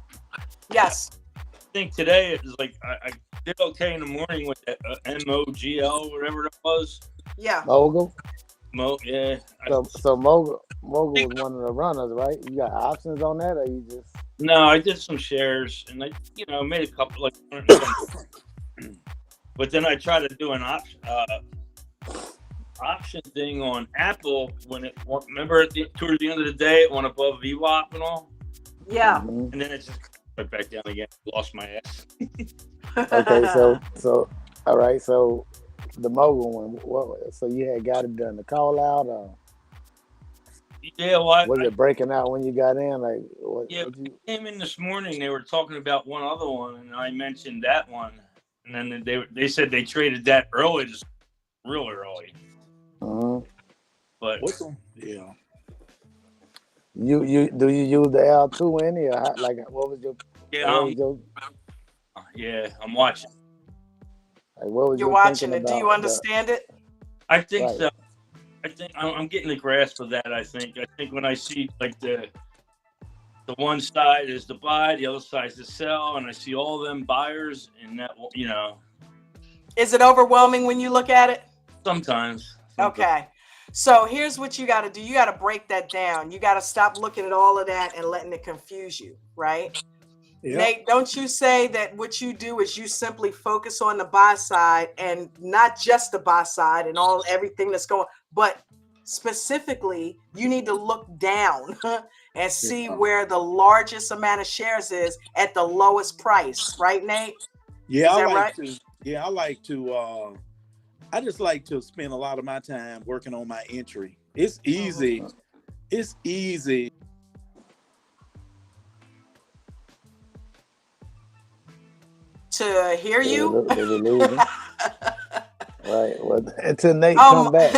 yes. I think today is like I did okay in the morning with that MOGL, whatever it was. Yeah. Mogul. Yeah. So Mogul was one of the runners, right? You got options on that, or you just? No, I did some shares and I, made a couple like. But then I tried to do an option thing on Apple when remember towards the end of the day it went above VWAP and all, Yeah. Mhm. and then it just went back down again. Lost my ass. Okay, so all right, so the Mogul one. So you had got it done. The call out, or Yeah, well, Was it breaking out when you got in? Like, what? yeah, What I you? came in this morning. They were talking about one other one, and I mentioned that one, and then they said they traded that early, just real early. Uh-huh. But What's on? Yeah. You do you use the L2 in it, or like what was your yeah, what was your I'm watching. like what was You're your thinking watching it. Do you about the understand it? I think right? so. I think I'm getting the grasp of that. I think when I see like the one side is to buy, the other side is to sell, and I see all them buyers, and that Is it overwhelming when you look at it? sometimes. Okay. So here's what you got to do. You got to break that down. You got to stop looking at all of that and letting it confuse you, right? Yeah. Nate, don't you say that what you do is you simply focus on the buy side and not just the buy side and everything that's going, but specifically you need to look down and see where the largest amount of shares is at the lowest price, right, Nate? Yeah, Is I that like right? to. Yeah, I like to. I just like to spend a lot of my time working on my entry. It's easy. It's easy. To hear you. Did we lose him? Right. Well, until Nate come back,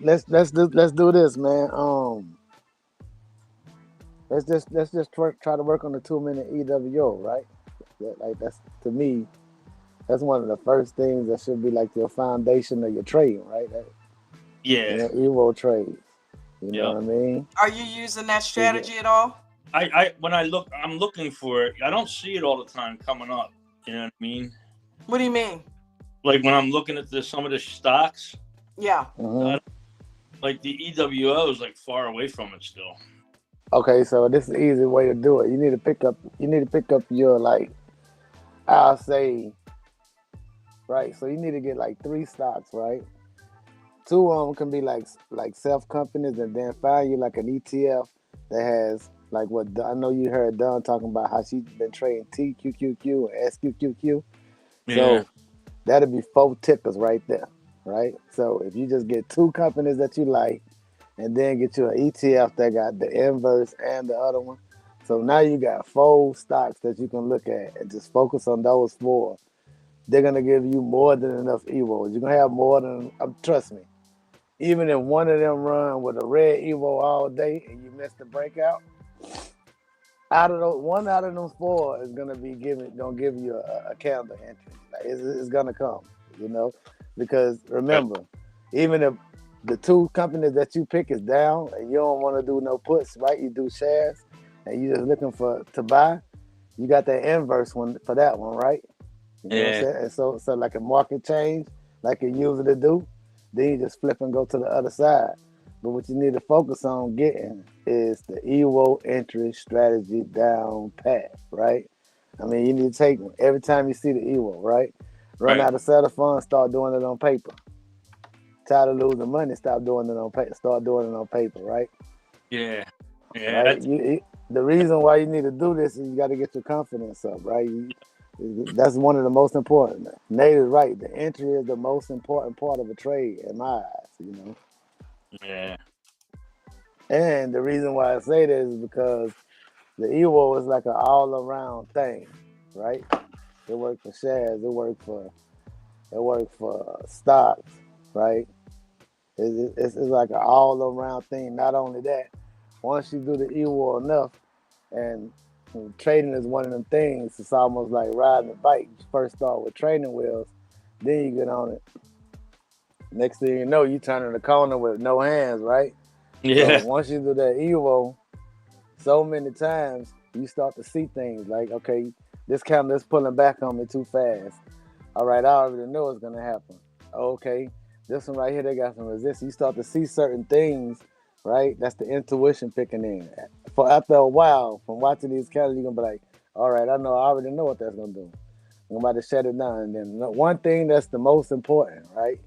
let's do this, man. Let's just try to work on the 2-minute EWO, right? Like that's to me, that's one of the first things that should be like your foundation of your trading, right? Yeah. Evo trades. You know what I mean? Are you using that strategy at all? When I'm looking for it. I don't see it all the time coming up. You know what I mean? What do you mean? Like when I'm looking at some of the stocks. Yeah. Like the EWO is like far away from it still. Okay, so this is the easy way to do it. You need to pick up your, like, I'll say, right? So you need to get like 3 stocks, right? 2 of them can be like self companies, and then find you like an ETF that has like what I know you heard Dawn talking about, how she's been trading TQQQ and SQQQ. Yeah. So that'll be 4 tickers right there, right? So if you just get 2 companies that you like, and then get you an ETF that got the inverse and the other one, so now you got 4 stocks that you can look at and just focus on those 4. They're gonna give you more than enough EVOs. You're gonna have more than, trust me. Even if one of them run with a red EVO all day and you miss the breakout, one out of those 4 is gonna give you a candle entry. Like it's gonna come, because remember, even if the 2 companies that you pick is down and you don't want to do no puts, right? You do shares and you're just looking to buy. You got that inverse one for that one, right? You know what I'm saying? And so like a market change, like you usually do, then you just flip and go to the other side. But what you need to focus on getting is the EVO entry strategy down pat, right? I mean, you need to take every time you see the EVO, right? Run out of seller funds, start doing it on paper. Tired of losing money, stop doing it on paper. Start doing it on paper, right? Yeah. Right. The reason why you need to do this is you got to get your confidence up, right? That's one of the most important. Nate is right. The entry is the most important part of a trade in my eyes, Yeah. And the reason why I say this is because the EVO is like an all-around thing, right? It works for shares. It works for stocks, right? It's like an all-around thing. Not only that, once you do the EVO enough, and trading is one of them things, it's almost like riding a bike. You first start with training wheels, then you get on it. Next thing you know, you turning the corner with no hands, right? Yeah. So once you do that EVO so many times, you start to see things like, okay, this candle is pulling back on me too fast. All right, I already know it's gonna happen. Okay, this one right here, they got some resistance. You start to see certain things, right? That's the intuition picking in. For after a while, from watching these candles, you're gonna be like, all right, I already know what that's gonna do. I'm about to shut it down. And then one thing that's the most important, right?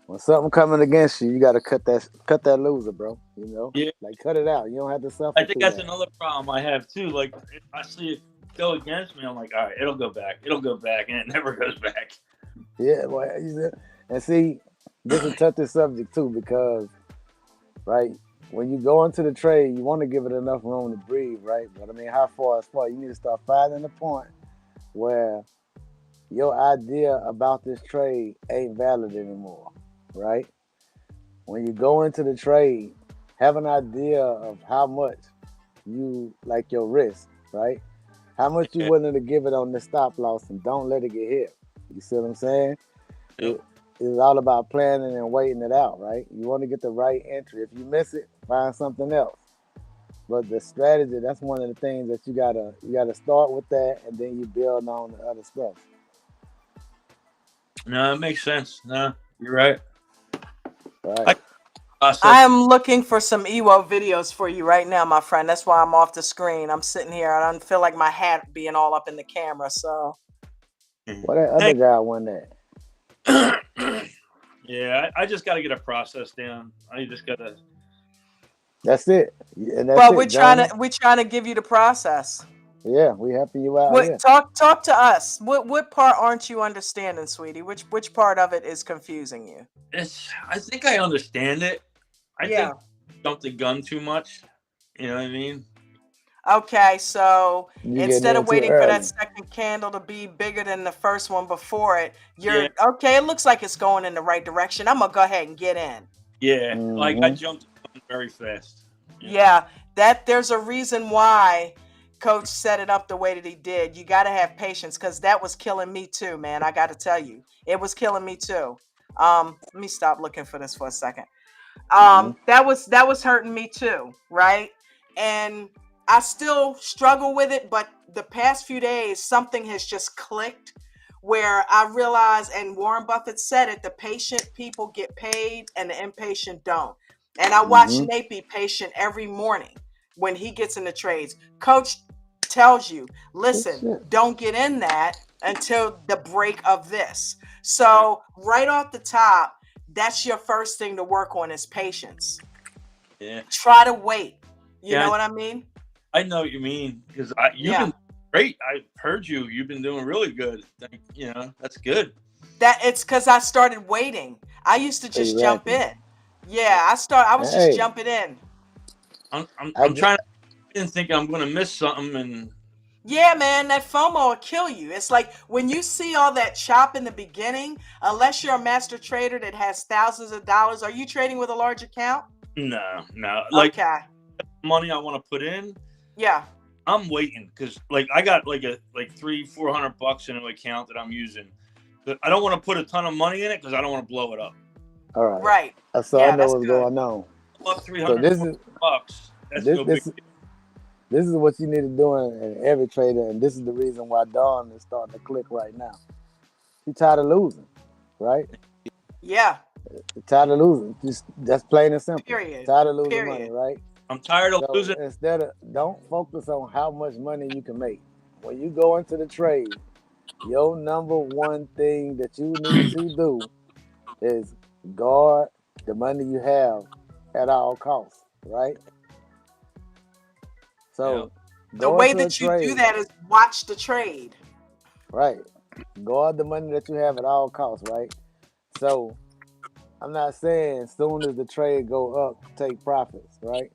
When something coming against you, you gotta cut that loser, bro. Yeah. Like cut it out. You don't have to suffer. I think that's another problem I have too. Like if I see it go against me, I'm like, all right, it'll go back, and it never goes back. Yeah, well, and see, this is a touchy subject too, because, right, when you go into the trade, you want to give it enough room to breathe, right? But I mean, how far is far? You need to start finding a point where your idea about this trade ain't valid anymore, right? When you go into the trade, have an idea of how much you like your risk, right? How much you Yeah. willing to give it on the stop loss and don't let it get hit. You see what I'm saying? Yep. It's all about planning and waiting it out, right? You want to get the right entry. If you miss it, find something else. But the strategy, that's one of the things that you gotta start with that, and then you build on the other stuff. No, it makes sense. No, you're right. Right. I process. I am looking for some EWO videos for you right now, my friend. That's why I'm off the screen. I'm sitting here. I don't feel like my hat being all up in the camera. So What that other guy won that? Yeah, I just got to get a process down. I just got to. That's it. And that's well, it, we're Johnny. trying to give you the process. Yeah, we helping you out What here. talk to us. What part aren't you understanding, sweetie? Which part of it is confusing you? I think I understand it. I Yeah. think I jumped the gun too much. You know what I mean? Okay, so You getting instead in of too waiting for that early. second candle to be bigger than the first one before it, Yeah. you're okay. It looks like it's going in the right direction. I'm gonna go ahead and get in. Yeah. Like I Mm-hmm. jumped the gun very fast. Yeah, that there's a reason why Coach set it up the way that he did. You got to have patience because that was killing me too, man. I got to tell you, it was killing me too. Let me stop looking for this for a second. Mm-hmm. That was hurting me too, right? And I still struggle with it, but the past few days something has just clicked where I realize, and Warren Buffett said it, the patient people get paid and the impatient don't. And I watch Mm-hmm. Nate be patient every morning when he gets in the trades. Coach tells you, Good listen, shit. don't get in that until the break of this. So right off the top, that's your first thing to work on is patience. Yeah. Try to wait. You Yeah. know what I mean? I know what you mean because you've Yeah. been great. I've heard you. You've been doing really good. That's good. That it's because I started waiting. I used to just jump Exactly. in. Yeah, I was just Hey, jumping in. I I'm trying to. I didn't think I'm going to miss something, and Yeah, man, that FOMO will kill you. It's like when you see all that chop in the beginning, unless you're a master trader that has thousands of dollars. Are you trading with a large account? no. Like Okay. money I want to put in, Yeah. I'm waiting because like I got like $300-400 in an account that I'm using. But I don't want to put a ton of money in it because I don't want to blow it up. all right. Right. So I Yeah, know that's what's good. going on. Up So this is $300. That's this no big this deal. this is what you need to do in every trader, and this is the reason why Dawn is starting to click right now. She's tired of losing, right? Yeah. Tired of losing. Just that's plain and simple. Period. Tired of losing money, Period. right? I'm tired of So losing. instead of don't focus on how much money you can make. When you go into the trade, your number one thing that you need to do is guard the money you have at all costs, right? Yeah. So The go way into a that you do trade, that is watch the trade. right? Guard the money that you have at all costs, right? So I'm not saying as soon as the trade go up, take profits, right?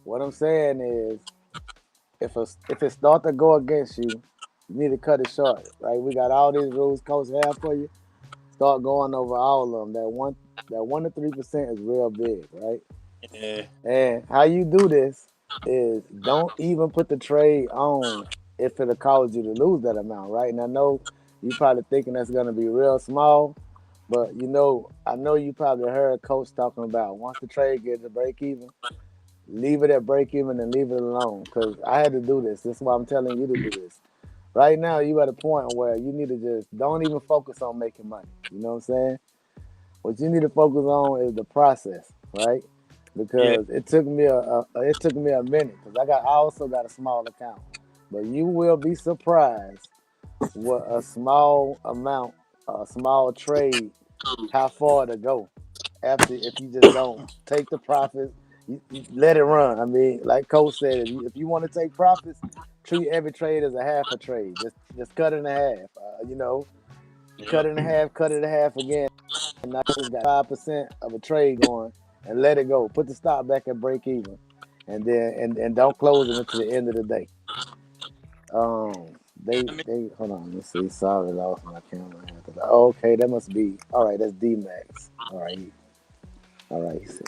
What I'm saying is if it start to go against you, you need to cut it short, right? We got all these rules coach have for you. Start going over all of them. That 1 to 3% is real big, right? Yeah. And how you do this is don't even put the trade on if it'll cause you to lose that amount, right? And I know you probably thinking that's gonna be real small, but I know you probably heard coach talking about once the trade gets to break even, leave it at break even and leave it alone. Cause I had to do this. This is why I'm telling you to do this. Right now, you at a point where you need to just don't even focus on making money. You know what I'm saying? What you need to focus on is the process, right? Yeah. Because it took me a minute because I also got a small account, but you will be surprised what a small amount, a small trade, how far to go after if you just don't take the profits, you let it run. I mean, like Coach said, if you want to take profits, treat every trade as a half a trade. Just cut it in half. Yeah. Cut it in half, cut it in half again. And I just got 5% of a trade going, and let it go. Put the stop back at break even, and then and don't close it until the end of the day. They hold on. Let's see. Sorry, I lost my camera. Oh, okay, that must be all right. That's D Max. All right.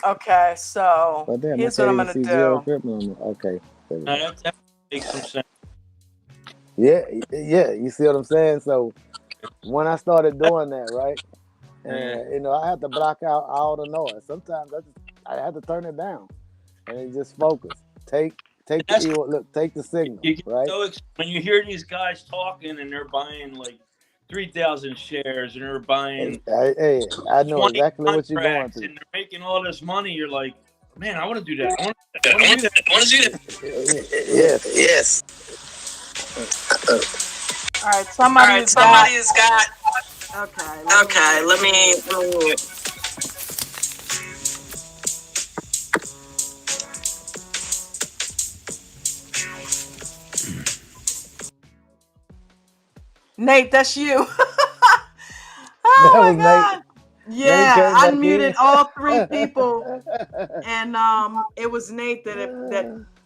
Okay, so But damn, I here's what can't I'm even gonna see zero do. equipment. Okay. There we Now, go. that makes some sense. Yeah. You see what I'm saying? So when I started doing that, right, Yeah. and I had to block out all the noise. Sometimes I had to turn it down and just focus. Take the That's look. Take the signal, you get right? so when you hear these guys talking and they're buying like 3,000 shares and they're buying I know 20 exactly what you're going contracts through. and they're making all this money. You're like, man, I want to do that. I want to do that. Yes. All right, somebody has got. Okay, Let me. Nate, that's you. That Oh my was Nate. God. Nate Yeah, came I back muted in. all three people, and it was Nate that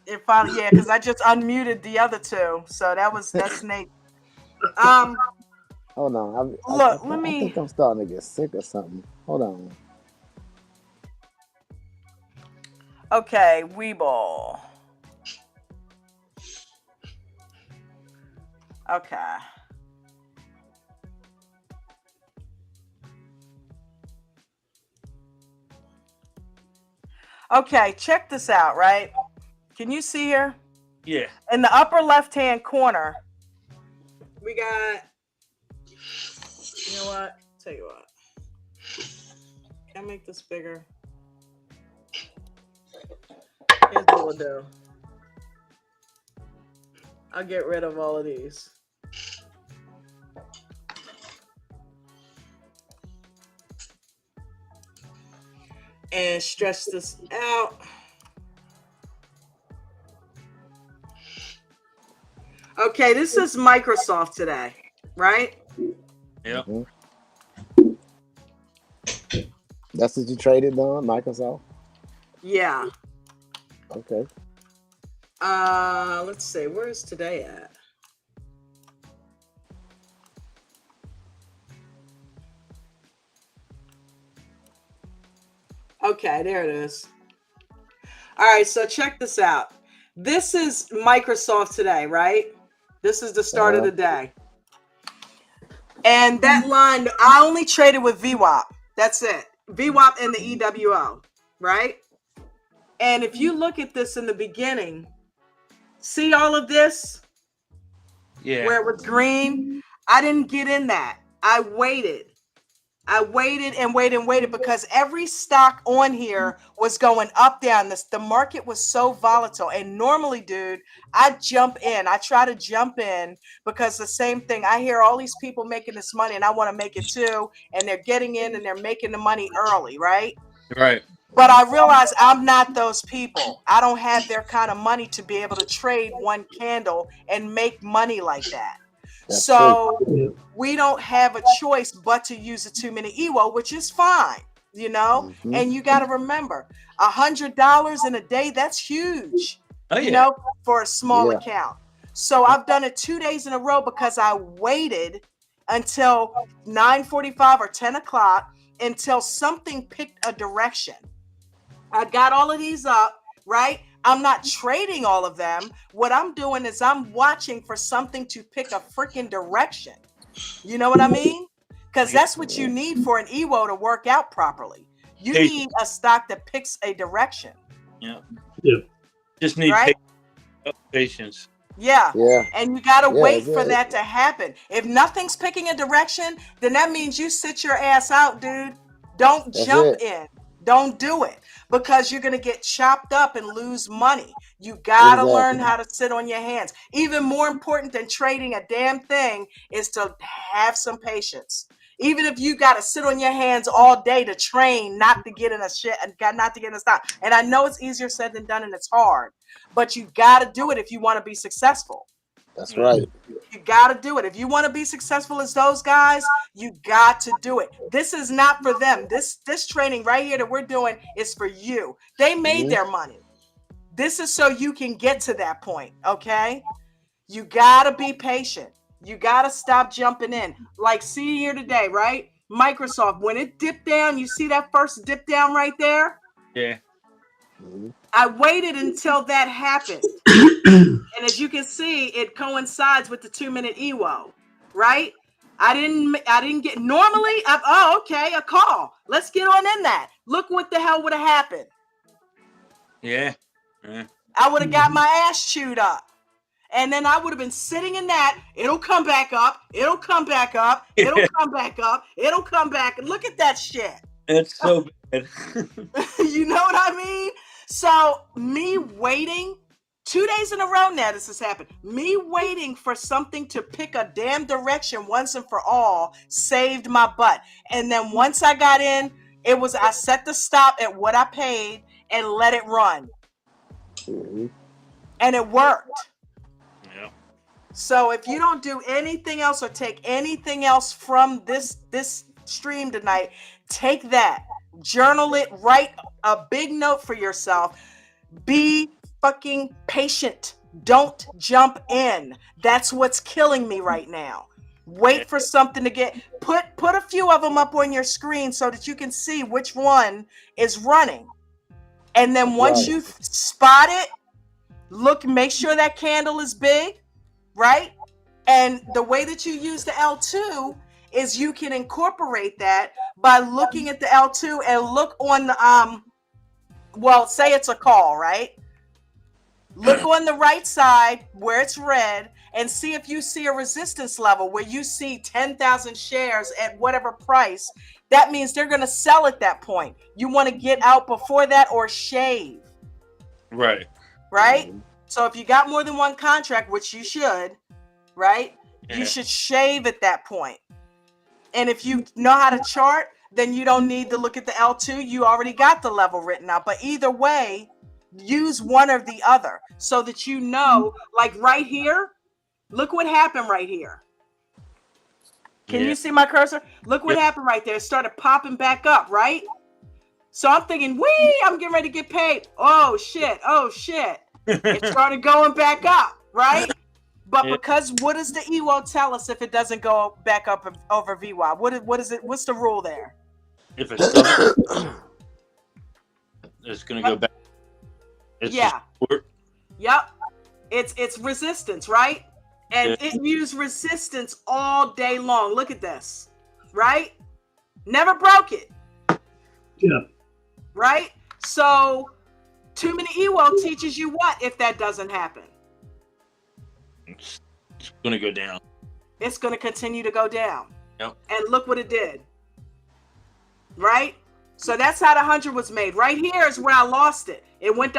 it finally, yeah, because I just unmuted the other two, so that's Nate. Hold on. Look, let I me. think I'm starting to get sick or something. Hold on. Okay, Weeble. Okay. Okay, check this out, right? Can you see here? Yeah. In the upper left-hand corner, we got, you know what? Tell you what. Can I make this bigger? Here's what we'll do. I'll get rid of all of these. And stretch this out. Okay, this is Microsoft today, right? Yep. Mm-hmm. That's what you traded on, Microsoft? Yeah. Okay. Let's see. Where is today at? Okay, there it is. All right, so check this out. This is Microsoft today, right? This is the start of the day. And that line, I only traded with VWAP. That's it. VWAP and the EWO, right? And if you look at this in the beginning, see all of this? Yeah. Where it was green? I didn't get in that. I waited and waited because every stock on here was going up, down. The market was so volatile. And normally, dude, I jump in. I try to jump in because the same thing. I hear all these people making this money and I want to make it too. And they're getting in and they're making the money early, right? Right. But I realize I'm not those people. I don't have their kind of money to be able to trade one candle and make money like that. That's so true. we don't have a choice but to use a 2-minute EWO, which is fine, you know. Mm-hmm. And you got to remember, $100 in a day, that's huge, Oh, you yeah. know, for a small Yeah. account. So I've done it 2 days in a row because I waited until 9:45 or 10 o'clock until something picked a direction. I got all of these up, right? I'm not trading all of them. What I'm doing is I'm watching for something to pick a freaking direction. You know what I mean? Because that's what you need for an EWO to work out properly. You Patience. need a stock that picks a direction. Yeah. Yeah. Just need Right? patience. Yeah. Yeah. And you got to Yeah, wait yeah. for that to happen. If nothing's picking a direction, then that means you sit your ass out, dude. Don't That's jump it. in. Don't do it because you're going to get chopped up and lose money. You got to learn Exactly. how to sit on your hands. Even more important than trading a damn thing is to have some patience. Even if you got to sit on your hands all day to train not to get in a shit and not to get in a stop. And I know it's easier said than done and it's hard, but you got to do it if you want to be successful. That's right. You got to do it. If you want to be successful as those guys, you got to do it. This is not for them. This training right here that we're doing is for you. They made their money. This is so you can get to that point, okay? You got to be patient. You got to stop jumping in. Like, see here today, right? Microsoft, when it dipped down, you see that first dip down right there? Yeah. I waited until that happened. And as you can see, it coincides with the 2-minute EWO, right? I didn't get normally. Okay, a call. Let's get on in that. Look what the hell would have happened. Yeah. I would have got my ass chewed up. And then I would have been sitting in that. It'll come back up. It'll come back up. It'll come back up. It'll come back. Look at that shit. It's so bad. You know what I mean? So me waiting 2 days in a row now, this has happened. Me waiting for something to pick a damn direction once and for all saved my butt. And then once I got in, I set the stop at what I paid and let it run. And it worked. Yeah. So if you don't do anything else or take anything else from this stream tonight, take that, journal it, write a big note for yourself. Be fucking patient. Don't jump in. That's what's killing me right now. Wait for something to put a few of them up on your screen so that you can see which one is running. And then once you spot it, make sure that candle is big, right? And the way that you use the L2 is you can incorporate that by looking at the L2 and look on the, say it's a call, right? Look on the right side where it's red and see if you see a resistance level where you see 10,000 shares at whatever price. That means they're going to sell at that point. You want to get out before that or shave. Right. Right? So if you got more than one contract, which you should, right? Yeah. You should shave at that point. And if you know how to chart, then you don't need to look at the L2. You already got the level written out. But either way, use one or the other so that you know, like right here, look what happened right here. Can you see my cursor? Look what happened right there. It started popping back up, right? So I'm thinking, I'm getting ready to get paid. Oh, shit. It started going back up, right? But because what does the EWO tell us if it doesn't go back up over VWAP? What is it? What's the rule there? If it's doesn't, it's going to go back. It's Yep. It's resistance, right? And it used resistance all day long. Look at this, right? Never broke it. Yeah. Right? So 2-minute EWO teaches you what if that doesn't happen? It's going to go down. It's going to continue to go down. Yep. And look what it did. Right? So that's how the 100 was made. Right here is where I lost it. It went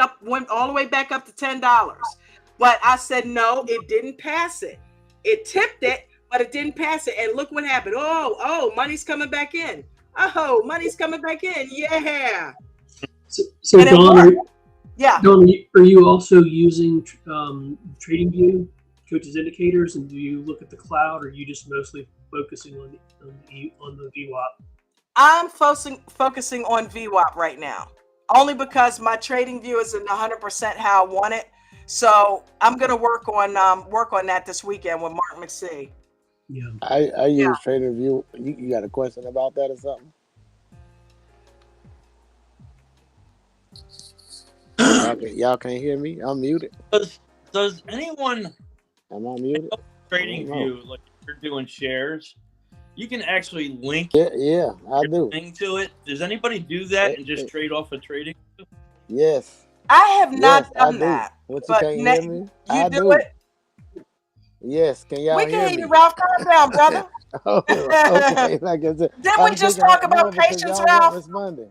all the way back up to $10. But I said, no, it didn't pass it. It tipped it, but it didn't pass it. And look what happened. Oh, money's coming back in. Oh, money's coming back in. Yeah. So Dawn, Dawn, are you also using TradingView, Coach's Indicators, and do you look at the cloud, or are you just mostly focusing on the VWAP? I'm focusing on VWAP right now, only because my TradingView isn't 100% how I want it. So I'm gonna work on that this weekend with Mark McSee. Yeah, I use TradingView. You got a question about that or something? Y'all can't hear me? I'm muted. Does anyone? Am I muted? TradingView, like if you're doing shares, you can actually link. Yeah, I do. Thing to it. Does anybody do that and just trade off of trading? Yes. I have not done that. What, you can't hear me? You do it? Yes. Can y'all hear me? We can hear you, Ralph. Calm down, brother. Okay. Like I said, Didn't we just talk about patience, Ralph? It's Monday.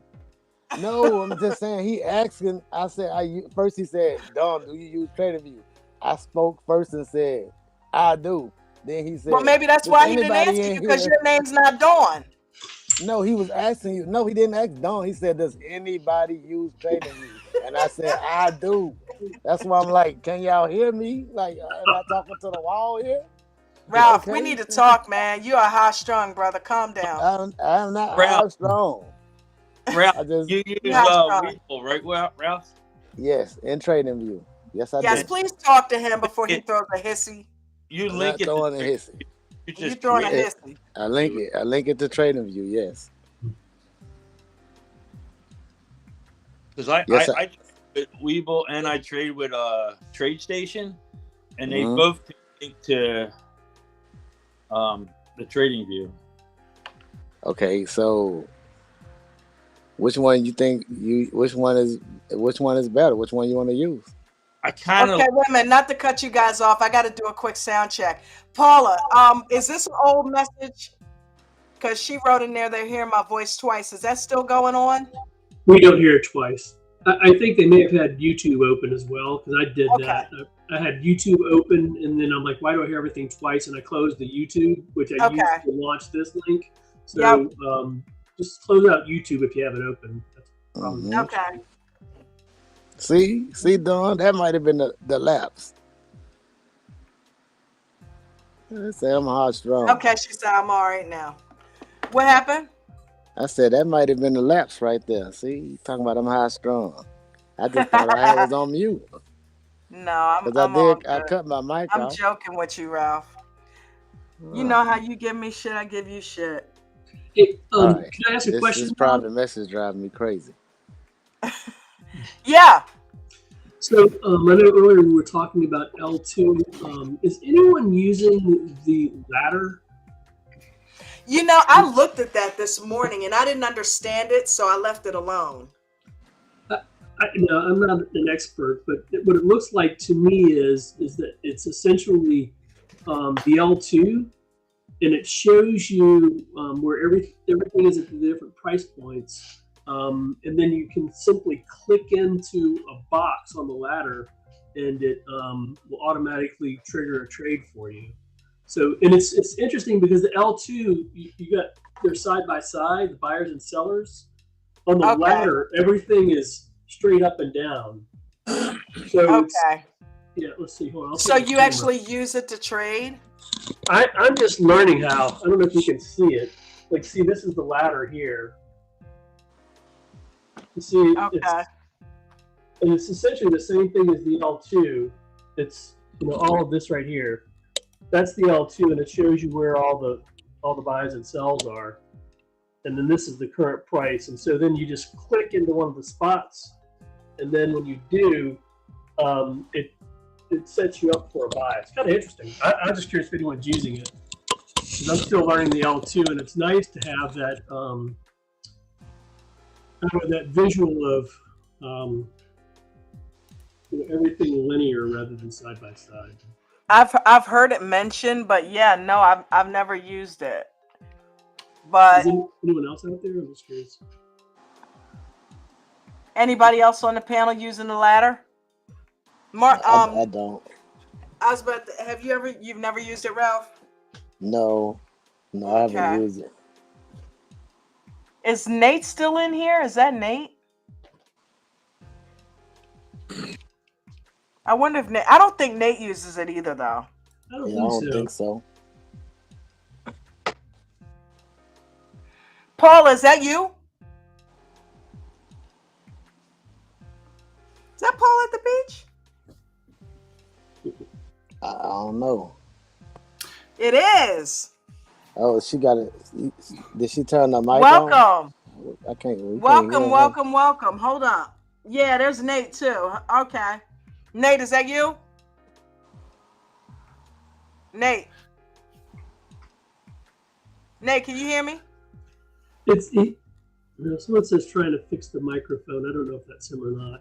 No, I'm just saying. He asking. I said. First he said, "Dawn, do you use TradingView?" I spoke first and said, "I do." Then he said, "Well, maybe that's why he didn't answer you because your name's not Dawn." No, he was asking you. No, he didn't ask Dawn. He said, "Does anybody use TradingView?" And I said, "I do." That's why I'm like, "Can y'all hear me? Like, am I talking to the wall here?" Ralph, we Okay. need to talk, man. You are high strung, brother. Calm down. I'm not Ralph, high strong. Ralph, I just you You use high strung. Weeble, right, Ralph? yes, in trading view. Yes, I Yes, do. please talk to him before he It, throws a hissy. you I'm link not it to throwing a hissy. you You just throwing a create hissy. I link it. I link it to trading view. Yes. because I Yes. I trade with Weeble and I trade with TradeStation, and they Mhm. both link to the trading view. Okay. So, which one you think you? Which one is better? Which one you want to use? I kind of Okay, wait a minute. Not to cut you guys off. I got to do a quick sound check. Paula, is this an old message? Because she wrote in there, they're hearing my voice twice. Is that still going on? We don't hear it twice. I think they may have had YouTube open as well, because I did Okay. that. I had YouTube open, and then I'm like, why do I hear everything twice? And I closed the YouTube, which I used Okay. to launch this link. So Yep. just close out YouTube if you have it open. That's probably Mhm. Okay. See, Don, that might have been the lapse. I said I'm high strong. Okay, she said I'm all right now. What happened? I said that might have been the lapse right there. See, you talking about I'm high strong. I just thought I was on mute No, I'm because all I good. cut my mic I'm off. joking with you, Ralph. You Oh, know how you give me shit, I give you shit. Hey, all right. can I ask a question? This private message driving me crazy. Yeah. So I know earlier we were talking about L2. Is anyone using the ladder? You know, I looked at that this morning and I didn't understand it, so I left it alone. I'm not an expert, but what it looks like to me is that it's essentially the L2, and it shows you where everything is at the different price points. And then you can simply click into a box on the ladder, and it will automatically trigger a trade for you. So, and it's interesting because the L2, you got they're side by side, the buyers and sellers. On the ladder, everything is straight up and down. So yeah, let's see. Hold on. So you actually use it to trade? I'm just learning how. I don't know if you can see it. Like, see, this is the ladder here. You see, it's essentially the same thing as the L2. It's all of this right here. That's the L2, and it shows you where all the buys and sells are. And then this is the current price. And so then you just click into one of the spots, and then when you do, it sets you up for a buy. It's kind of interesting. I'm just curious if anyone's using it, because I'm still learning the L2, and it's nice to have that that visual of everything linear rather than side by side. I've heard it mentioned, but yeah, no, I've never used it. But is anyone else out there? I'm just curious. Anybody else on the panel using the ladder? Mark, I don't. I was about to, you've never used it, Ralph? No, I haven't used it. Is Nate still in here? Is that Nate? I wonder if Nate, I don't think Nate uses it either, though. I don't think so. Paul, is that you? Is that Paul at the beach? I don't know. It is. Oh, she got it. Did she turn the mic Welcome. on? I can't. Welcome. Hold on. Yeah, there's Nate too. Okay. Nate, is that you? Nate, can you hear me? Someone says trying to fix the microphone. I don't know if that's him or not.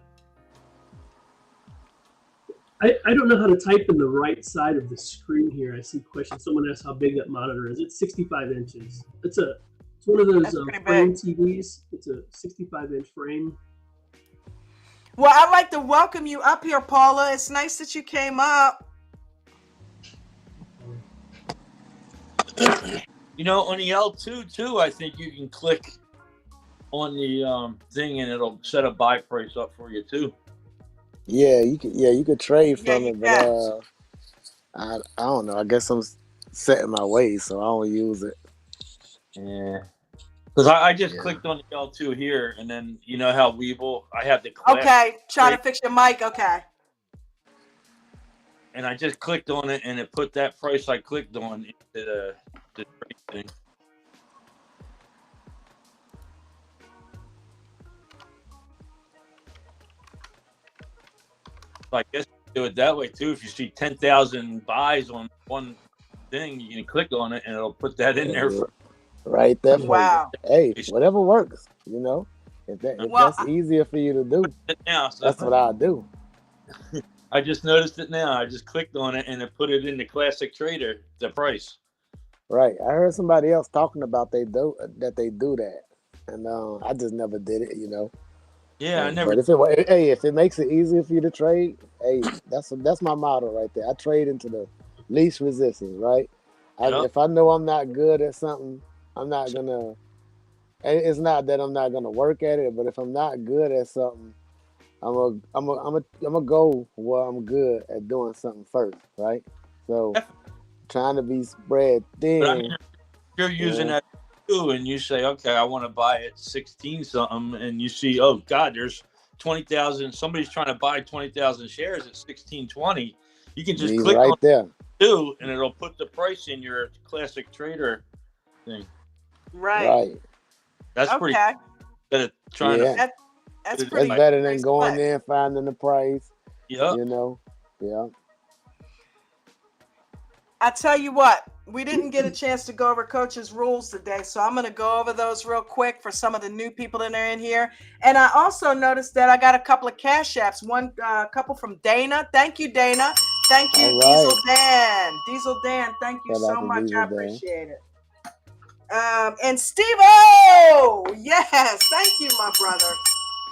I don't know how to type in the right side of the screen here. I see questions. Someone asked how big that monitor is. It's 65 inches. It's one of those frame TVs. It's a 65-inch frame. Well, I'd like to welcome you up here, Paula. It's nice that you came up. On the L2 too, I think you can click on the thing and it'll set a buy price up for you too. Yeah, you could trade from it, but I don't know. I guess set in my ways, so I don't use it. Yeah. Because I just Yeah. clicked on the L2 here, and then you know how Weeble, I have the class. Okay, trying to fix your mic. Okay. And I just clicked on it, and it put that price I clicked on into the trade thing. So I guess you do it that way too. If you see 10,000 buys on one thing, you can click on it, and it'll put that in there. Right there for Wow. you. Hey, whatever works, you know. If that's easier for you to do, now, so that's what I do. I just noticed it now. I just clicked on it, and it put it in the Classic Trader, the price. Right. I heard somebody else talking about they do that, and I just never did it, you know. Yeah, I never. But if it makes it easier for you to trade, hey, that's my motto right there. I trade into the least resistance, right? Yep. If I know I'm not good at something, I'm not gonna. It's not that I'm not gonna work at it, but if I'm not good at something, I'm a go where I'm good at doing something first, right? So trying to be spread thin. But I mean, you're using that too, and you say, okay, I want to buy it 16 something, and you see, oh God, there's 20,000. Somebody's trying to buy 20,000 shares at 16.20. You can just click right on there, too, and it'll put the price in your Classic Trader thing. Right. That's pretty good at trying to. That's pretty. That's better than going there and finding the price. Yeah. You know. Yeah. I tell you what, we didn't get a chance to go over Coach's rules today, so I'm going to go over those real quick for some of the new people that are in here. And I also noticed that I got a couple of cash apps. One couple from Dana. Thank you, Dana. Thank you, Diesel Dan. Diesel Dan, thank you so much. I appreciate it. And Steve-O! Yes, thank you, my brother.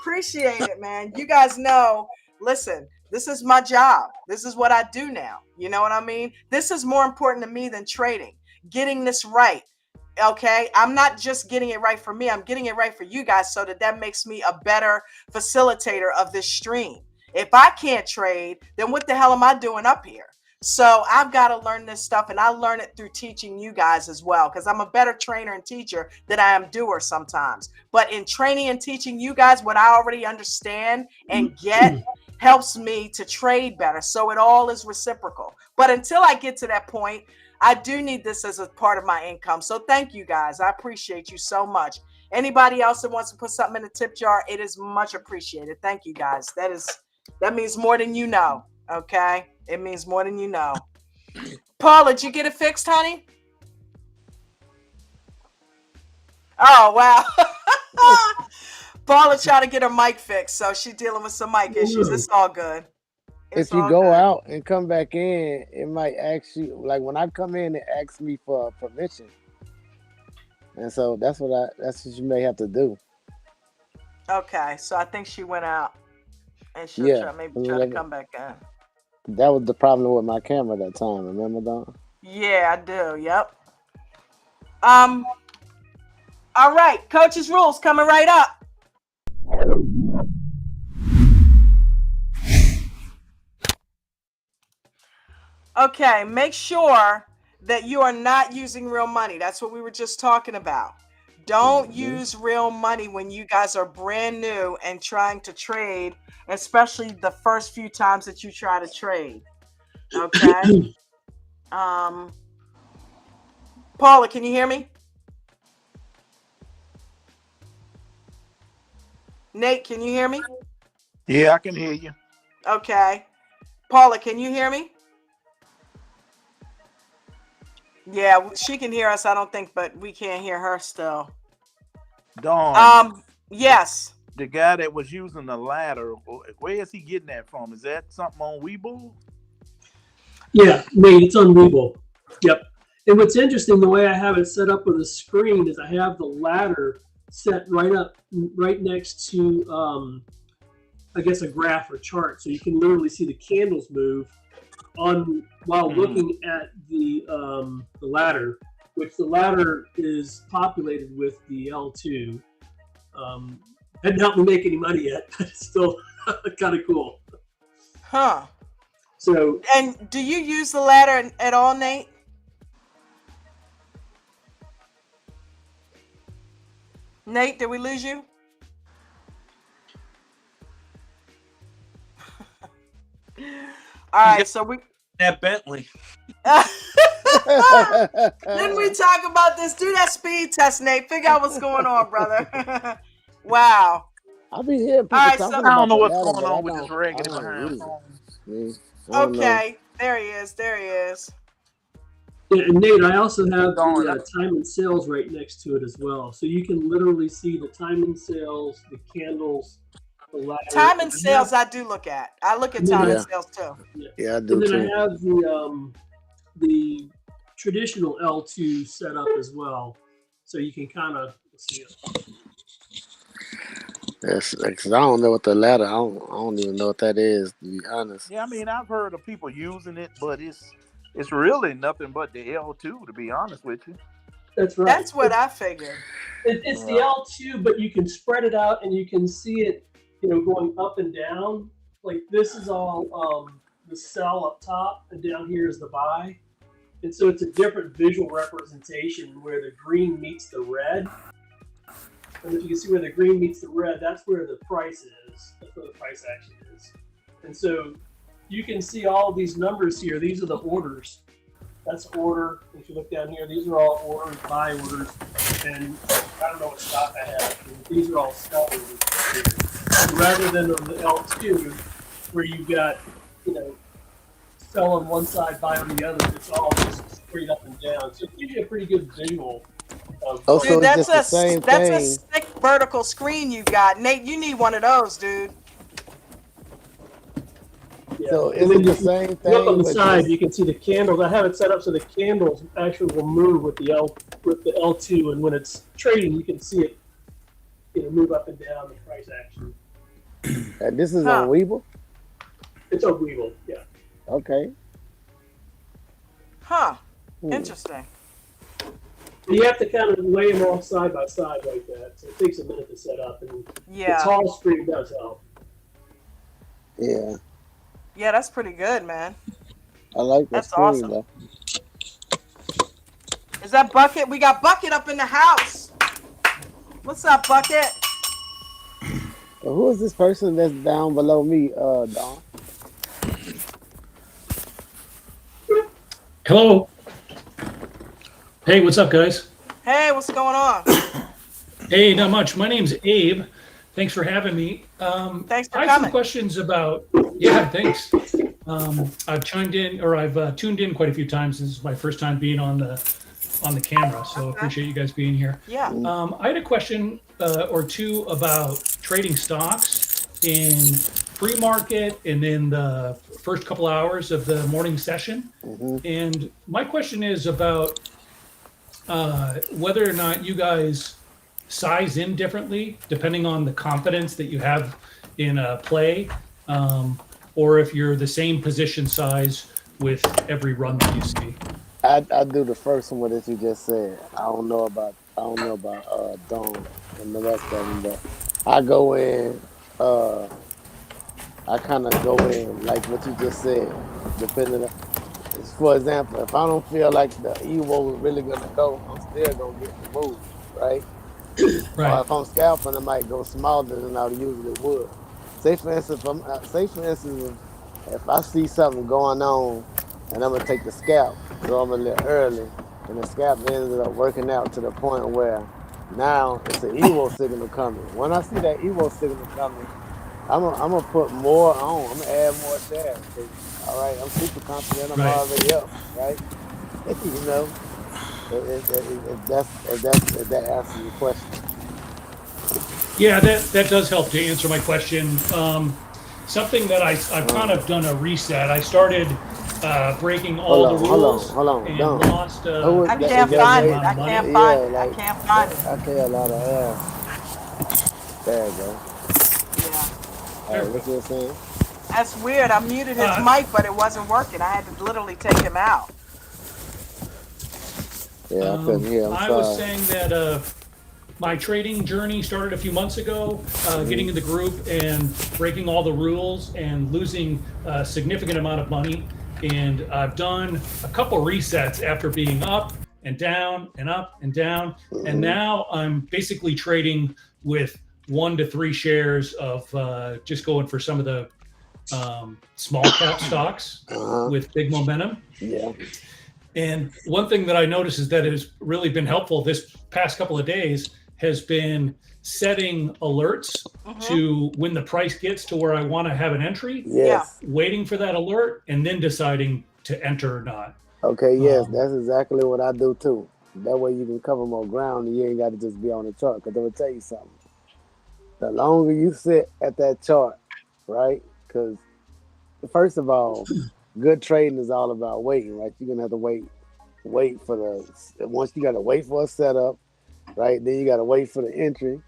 Appreciate it, man. You guys know, listen, this is my job. This is what I do now. You know what I mean? This is more important to me than trading. Getting this right. Okay? I'm not just getting it right for me. I'm getting it right for you guys so that makes me a better facilitator of this stream. If I can't trade, then what the hell am I doing up here? So I've got to learn this stuff, and I learn it through teaching you guys as well, because I'm a better trainer and teacher than I am doer sometimes. But in training and teaching you guys what I already understand and get helps me to trade better. So it all is reciprocal. But until I get to that point, I do need this as a part of my income. So thank you guys. I appreciate you so much. Anybody else that wants to put something in the tip jar, it is much appreciated. Thank you guys. That means more than you know. Okay? It means more than you know. Paula, did you get it fixed, honey? Oh, wow. Paula trying to get her mic fixed, so she's dealing with some mic issues. It's all good. If you go out and come back in, it might ask you, like when I come in, it asks me for permission. And so that's what you may have to do. Okay, so I think she went out. And she'll try to come back in. That was the problem with my camera that time. Remember, Don? Yeah, I do. Yep. All right. Coach's rules coming right up. Okay. Make sure that you are not using real money. That's what we were just talking about. Don't use real money when you guys are brand new and trying to trade, especially the first few times that you try to trade. Okay. Paula, can you hear me? Nate, can you hear me? Yeah, I can hear you. Okay. Paula, can you hear me? Yeah, she can hear us, I don't think, but we can't hear her still. Dawn. Yes. The guy that was using the ladder, where is he getting that from? Is that something on Weeble? Yeah, Nate, it's on Weeble. Yep. And what's interesting, the way I have it set up with a screen is I have the ladder set right next to, I guess, a graph or chart, so you can literally see the candles move while looking at the ladder, which the ladder is populated with the L2. Hadn't helped me make any money yet, but it's still kind of cool. Huh. So. And do you use the ladder at all, Nate? Nate, did we lose you? All right, so we that Bentley. Didn't we talk about this? Do that speed test, Nate. Figure out what's going on, brother. Wow. I be hearing people All right, talking so I about don't know the what's ladder, going but I on with this raggedy don't behind use phone. it. I don't know. okay, there he is. There he is. Yeah, and Nate, I also have Darn, the time and sales right next to it as well. So you can literally see the time and sales, the candles, the ladder. Time and sales, I do look at. I look at time and sales too. Yeah, I do and then too. I have the traditional L2 set up as well, so you can kind of see it. That's because I don't know what the ladder. I don't even know what that is, to be honest. Yeah, I mean, I've heard of people using it, but it's really nothing but the L2, to be honest with you. That's right. That's what I figured. It's the L2, but you can spread it out and you can see it, going up and down. Like this is all the sell up top, and down here is the buy. And so it's a different visual representation where the green meets the red. And if you can see where the green meets the red, that's where the price is. That's where the price action is. And so you can see all of these numbers here. These are the orders. That's order. If you look down here, these are all orders, buy orders. And I don't know what stock I have. These are all sell orders. Rather than on the L2, where you've got, sell on one side, buy on the other. It's all just straight up and down. So it gives you a pretty good visual. So Dude, it's just the same that's thing. a sick vertical screen you got. Nate, you need one of those, dude. Yeah. So is it the same thing? Look on the but side, just- you can see the candles. I have it set up so the candles actually will move with the L2, and when it's trading, you can see it, move up and down the price action. And this is on Weeble? It's a Weeble, yeah. Okay. Huh. Interesting. You have to kind of lay them all side by side like that. So it takes a minute to set up, and the tall screen does help. Yeah. Yeah, that's pretty good, man. I like the That's screen, awesome. though. Is that Bucket? We got Bucket up in the house. What's up, Bucket? Well, who is this person that's down below me, Dawn? Hello. Hey, what's up, guys? Hey, what's going on? Hey, not much. My name's Abe. Thanks for having me. Thanks for I have coming. some questions about. Yeah, thanks. I've chimed in, or I've tuned in quite a few times. This is my first time being on the camera, so appreciate you guys being here. Yeah. I had a question or two about trading stocks in pre-market and in the first couple hours of the morning session. And my question is about whether or not you guys size in differently depending on the confidence that you have in a play, or if you're the same position size with every run that you see. I do the first one that you just said. I don't know about Dawn and the rest of them, but I go in. I kind of go in like what you just said, depending on. For example, if I don't feel like the Evo is really gonna go, I'm still gonna get the move, right? Right. Or if I'm scalping, I might go smaller than I usually would. Say for instance, if I see something going on and I'm gonna take the scalp, so I'm a little early, and the scalp ended up working out to the point where now it's an Evo signal coming. When I see that Evo signal coming, I'm gonna put more on. I'm gonna add more shares. All right, I'm super confident. I'm already up, right? You know, if that answers your question. Yeah, that does help to answer my question. Something that I've kind of done a reset. I started breaking all the rules hold on, and Don. lost. I can't find it. I can't find it. I can't find it. I pay a lot of ass. There you go. Yeah. All right, what you were saying? That's weird. I muted his mic, but it wasn't working. I had to literally take him out. Yeah, I couldn't hear. I'm sorry. I was saying that my trading journey started a few months ago, getting in the group and breaking all the rules and losing a significant amount of money. And I've done a couple resets after being up and down and up and down. And now I'm basically trading with 1 to 3 shares of just going for some of the small cap stocks with big momentum. Yeah. And one thing that I noticed is that has really been helpful this past couple of days has been setting alerts to when the price gets to where I want to have an entry. Yes. Waiting for that alert and then deciding to enter or not. Okay, yes, that's exactly what I do too. That way you can cover more ground and you ain't got to just be on the chart. Because I'm going to tell you something. The longer you sit at that chart, right? Because first of all, good trading is all about waiting, right? You're going to have to wait for once you got to wait for a setup, right? Then you got to wait for the entry,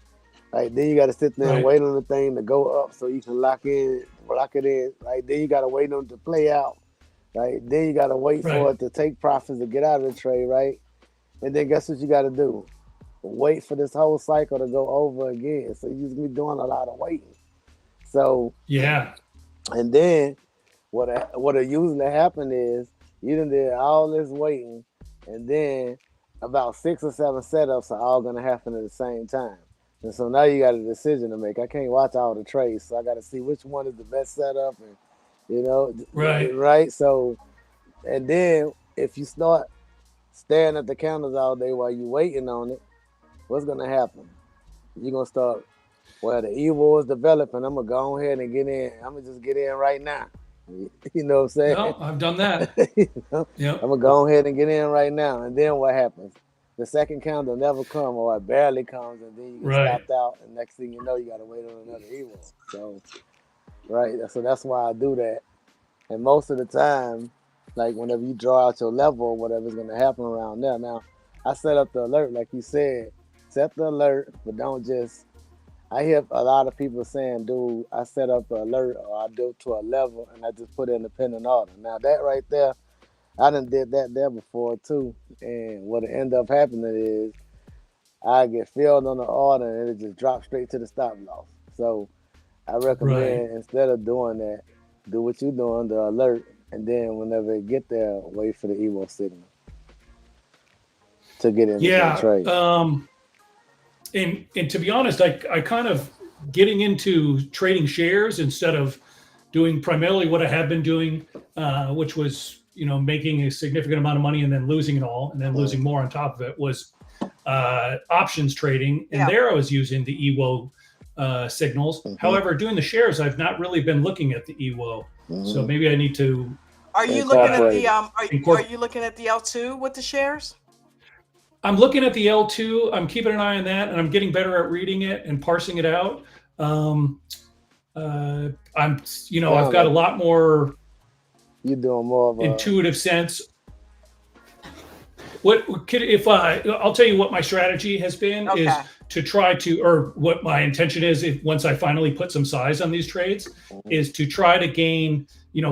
right? Then you got to sit there and wait on the thing to go up so you can lock it in, right? Then you got to wait on it to play out. Right, then you gotta wait for it to take profits to get out of the trade, right? And then guess what you gotta do? Wait for this whole cycle to go over again. So you're just gonna be doing a lot of waiting. So and then what usually happen is you done did all this waiting, and then about 6 or 7 setups are all gonna happen at the same time. And so now you got a decision to make. I can't watch all the trades, so I gotta see which one is the best setup and right. So, and then if you start staring at the candles all day while you're waiting on it, what's gonna happen? You're gonna start. Well, the evil is developing. I'm gonna go ahead and get in. I'm gonna just get in right now. You know what I'm saying? No, I've done that. I'm gonna go ahead and get in right now. And then what happens? The second candle never come, or it barely comes, and then you get stopped out. And next thing you know, you gotta wait on another evil. So. Right, so that's why I do that. And most of the time, like whenever you draw out your level or whatever's going to happen around there. Now, I set up the alert, like you said. Set the alert, but don't just. I hear a lot of people saying, dude, I set up the alert or I do it to a level and I just put in the pending order. Now, that right there, I done did that there before too. And what end up happening is I get filled on the order and it just drops straight to the stop loss. So, I recommend instead of doing that, do what you're doing, the alert, and then whenever it get there, wait for the EVO signal to get in the trade. And to be honest, I kind of getting into trading shares instead of doing primarily what I have been doing, which was making a significant amount of money and then losing it all, and then losing more on top of it, was options trading. And there I was using the EVO signals. However, doing the shares, I've not really been looking at the EVO. So maybe I need to. Are you looking at the are you looking at the L2 with the shares? I'm looking at the L2. I'm keeping an eye on that, and I'm getting better at reading it and parsing it out. I've got a lot more. You're doing more of intuitive sense. I'll tell you what my strategy has been is to try to, or what my intention is, once I finally put some size on these trades, is to try to gain,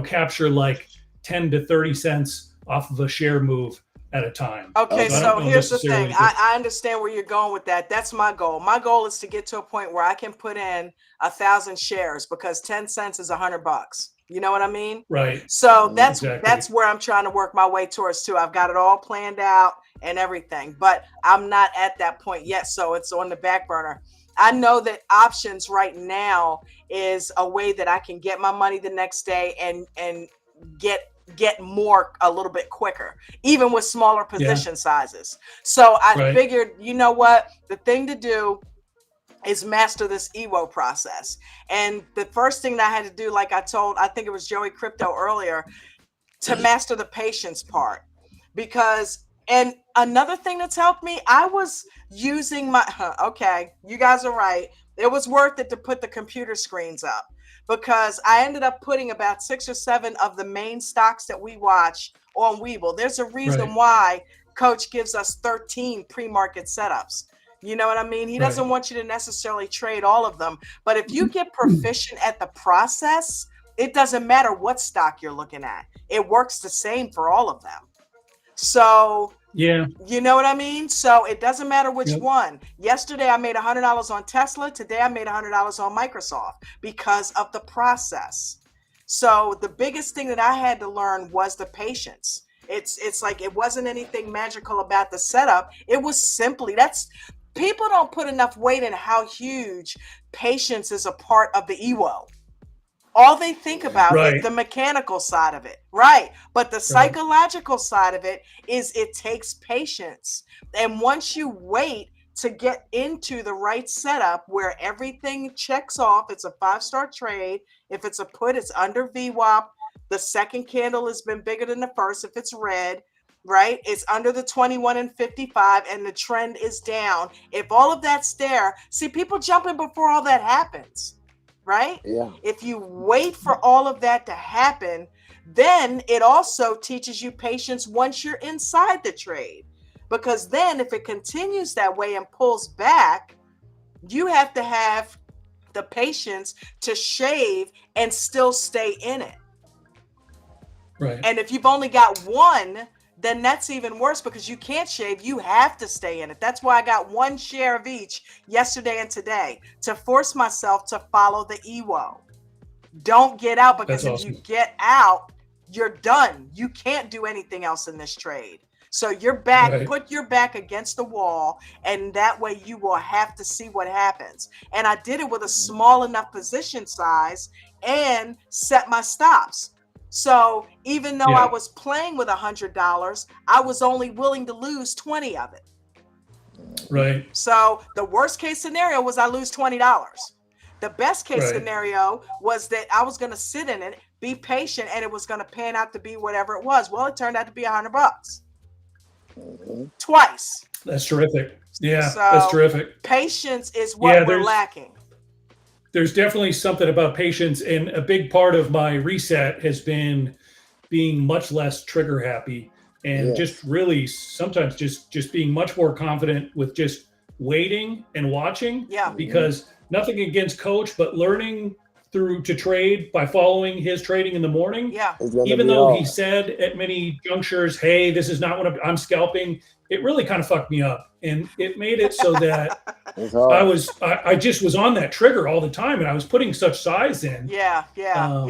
capture like 10 to 30 cents off of a share move at a time. Okay, so here's the thing. I understand where you're going with that. That's my goal. My goal is to get to a point where I can put in 1,000 shares because 10 cents is $100. You know what I mean? Right. So that's where I'm trying to work my way towards too. I've got it all planned out and everything, but I'm not at that point yet. So it's on the back burner. I know that options right now is a way that I can get my money the next day and get more a little bit quicker, even with smaller position sizes. So I figured, you know what, the thing to do is master this EVO process. And the first thing that I had to do, like I think it was Joey Crypto earlier, to master the patience part. And another thing that's helped me, I was using you guys are right. It was worth it to put the computer screens up because I ended up putting about 6 or 7 of the main stocks that we watch on Webull. There's a reason why Coach gives us 13 pre-market setups. You know what I mean? He doesn't want you to necessarily trade all of them. But if you get proficient at the process, it doesn't matter what stock you're looking at. It works the same for all of them. So, you know what I mean? So it doesn't matter which one. Yesterday, I made $100 on Tesla. Today, I made $100 on Microsoft because of the process. So the biggest thing that I had to learn was the patience. It's like it wasn't anything magical about the setup. It was simply people don't put enough weight in how huge patience is a part of the EWO. All they think about is the mechanical side of it, right? But the psychological side of it is it takes patience. And once you wait to get into the right setup where everything checks off, it's a 5-star trade. If it's a put, it's under VWAP. The second candle has been bigger than the first. If it's red, right, it's under the 21 and 55, and the trend is down. If all of that's there, see, people jumping before all that happens. Right? Yeah. If you wait for all of that to happen, then it also teaches you patience once you're inside the trade. Because then if it continues that way and pulls back, you have to have the patience to shave and still stay in it. Right. And if you've only got one, then that's even worse because you can't shave. You have to stay in it. That's why I got 1 share of each yesterday and today to force myself to follow the EWO. Don't get out, because if you get out, you're done. You can't do anything else in this trade. So you're back, put your back against the wall, and that way you will have to see what happens. And I did it with a small enough position size and set my stops. So even though I was playing with $100, I was only willing to lose 20 of it. Right. So the worst case scenario was I lose $20. The best case scenario was that I was going to sit in it, be patient, and it was going to pan out to be whatever it was. Well, it turned out to be $100. Twice. That's terrific. Yeah, so that's terrific. Patience is what we're lacking. There's definitely something about patience, and a big part of my reset has been being much less trigger happy, and just really sometimes just being much more confident with just waiting and watching. Yeah. Because nothing against Coach, but learning to trade by following his trading in the morning. Yeah. Even though he said at many junctures, "Hey, this is not what I'm scalping," it really kind of fucked me up, and it made it so that I just was on that trigger all the time, and I was putting such size in. Yeah. Well,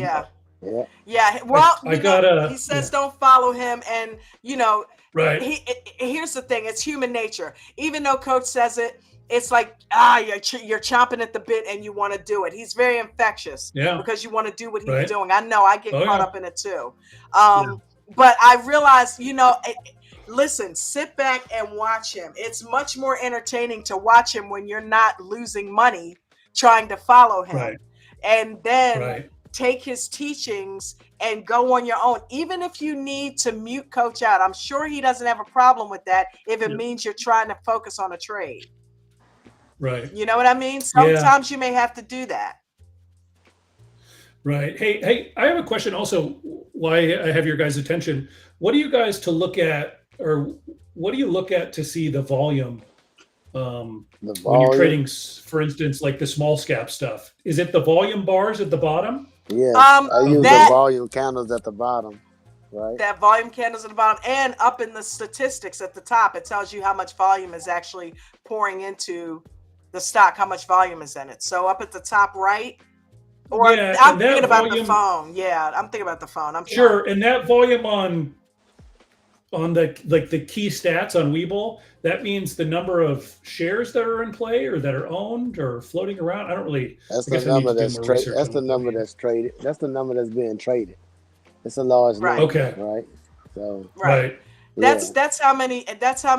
he says don't follow him, and here's the thing: it's human nature. Even though Coach says it, it's like you're chomping at the bit and you want to do it. He's very infectious, because you want to do what he's doing. I know I get caught up in it too, but I realize, listen, sit back and watch him. It's much more entertaining to watch him when you're not losing money trying to follow him, and then take his teachings and go on your own. Even if you need to mute Coach out, I'm sure he doesn't have a problem with that if it means you're trying to focus on a trade. Right. You know what I mean? Sometimes you may have to do that. Right. Hey, I have a question also, why I have your guys' attention. What do you guys to look at, or what do you look at to see the volume? When you're trading, for instance, like the small scap stuff? Is it the volume bars at the bottom? Yeah. I use the volume candles at the bottom. Right. That volume candles at the bottom, and up in the statistics at the top, it tells you how much volume is actually pouring into the stock, how much volume is in it. So up at the top right, or I'm thinking about the phone. Yeah, I'm thinking about the phone. I'm sure. And that volume on the key stats on Webull, that means the number of shares that are in play or that are owned or floating around. I don't really. That's the number that's traded. That's the number that's traded. That's the number that's being traded. It's a large number. Okay. Right. So. Right. That's how many. That's how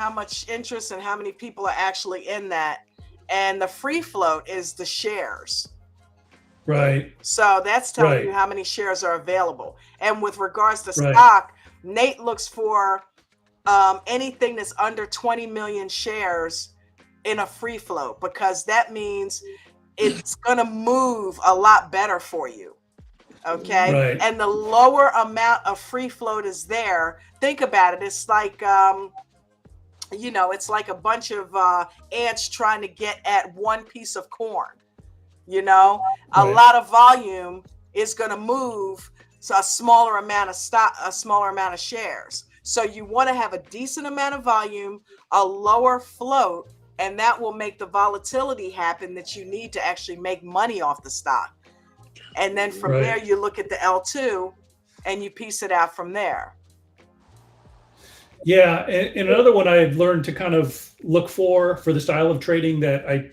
much interest and how many people are actually in that. And the free float is the shares. Right. So that's telling you how many shares are available. And with regards to stock, Nate looks for anything that's under 20 million shares in a free float, because that means it's going to move a lot better for you. Okay. Right. And the lower amount of free float is there. Think about it. It's like, it's like a bunch of ants trying to get at one piece of corn. A lot of volume is going to move a smaller amount of stock, a smaller amount of shares. So you want to have a decent amount of volume, a lower float, and that will make the volatility happen that you need to actually make money off the stock. And then from there, you look at the L2, and you piece it out from there. Yeah, and another one I've learned to kind of look for the style of trading that I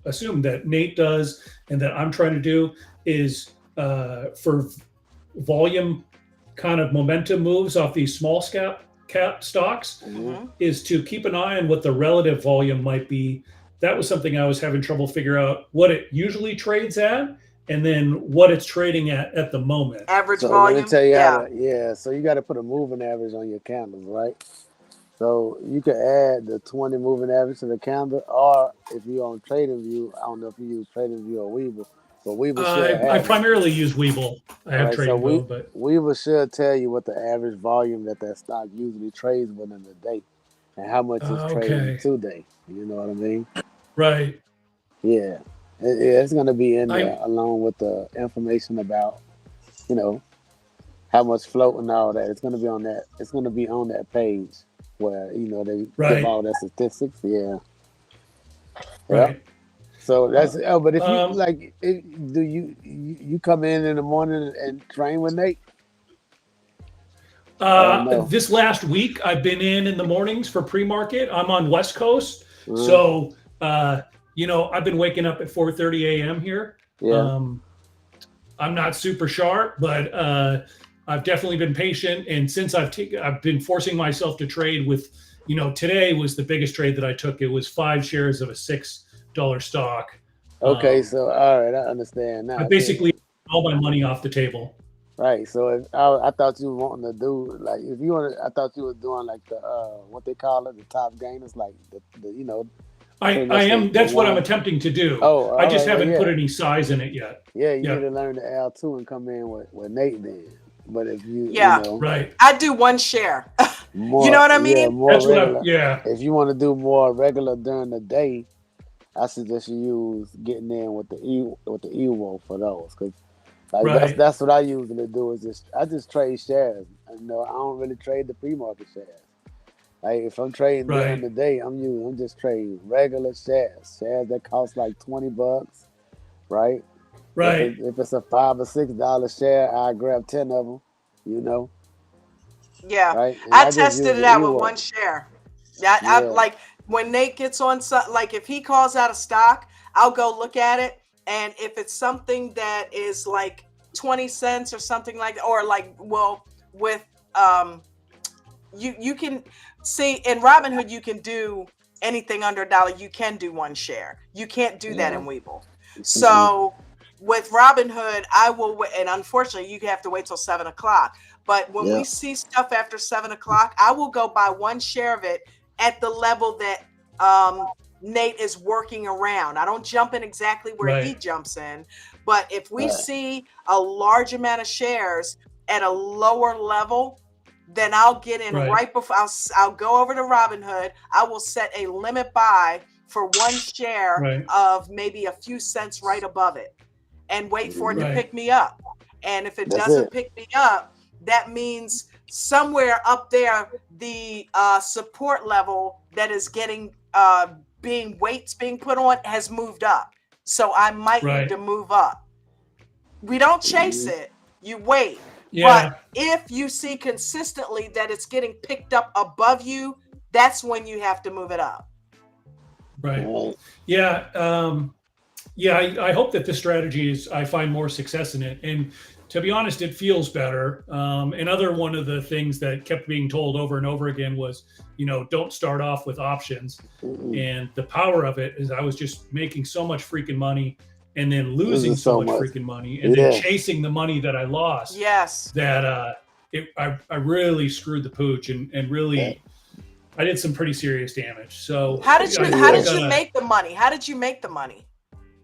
assume that Nate does and that I'm trying to do is for volume kind of momentum moves off these small cap stocks is to keep an eye on what the relative volume might be. That was something I was having trouble figure out what it usually trades at and then what it's trading at the moment. Average So volume. let me tell you how to, so you got to put a moving average on your candles, right? So you can add the 20 moving average to the candle, or if you're on TradingView, I don't know if you use TradingView or Webull, but Webull should have I primarily use Webull. I have TradingView, but Webull should tell you what the average volume that stock usually trades within the day, and how much it's trading today. You know what I mean? Right. Yeah, it's going to be in there along with the information about, how much float and all that. It's going to be on that. It's going to be on that page where they give all that statistics. Yeah. Right. So that's but if you do you come in the morning and train with Nate? This last week I've been in the mornings for pre-market. I'm on West Coast, so I've been waking up at 4:30 a.m. here. Yeah. I'm not super sharp, but I've definitely been patient, and since I've been forcing myself to trade with, today was the biggest trade that I took. It was 5 shares of a $6 stock. Okay, so all right, I understand now. I basically all my money off the table. Right. So I thought you were wanting to do I thought you were doing like the what they call it, the top gainers, like the I am. That's what I'm attempting to do. Oh, I just haven't put any size in it yet. Yeah, you need to learn the L2 and come in with Nate then. But if you, right, I do 1 share. More, you know what I mean? Yeah, more that's regular. What yeah. If you want to do more regular during the day, I suggest you use getting in with the EWO for those, because that's what I usually do. I just trade shares. I don't really trade the pre-market shares. Like if I'm trading during the day, I'm just trading regular shares that cost like $20, right? Right. If it's a $5 or $6 share, I grab 10 of them. Yeah. Right? I tested it out with 1 share. I like when Nate gets on, like if he calls out a stock, I'll go look at it, and if it's something that is like 20 cents or something like that, or like with you can see in Robinhood you can do anything under $1. You can do 1 share. You can't do that in Webull. So with Robinhood, I will, and unfortunately you have to wait till 7 o'clock. But when we see stuff after 7 o'clock, I will go buy 1 share of it at the level that Nate is working around. I don't jump in exactly where he jumps in, but if we see a large amount of shares at a lower level, then I'll get in right before I'll go over to Robinhood. I will set a limit buy for 1 share of maybe a few cents right above it, and wait for it to pick me up. And if it doesn't pick me up, that means somewhere up there, the support level that is getting weights being put on has moved up. So I might need to move up. We don't chase it. You wait. Yeah. But if you see consistently that it's getting picked up above you, that's when you have to move it up. Right. Yeah. I hope that this strategy I find more success in it. And to be honest, it feels better. Another one of the things that kept being told over and over again was, don't start off with options. And the power of it is I was just making so much freaking money and then losing so much freaking money and then chasing the money that I lost. Yes. That I really screwed the pooch and really I did some pretty serious damage. So how did you make the money? How did you make the money?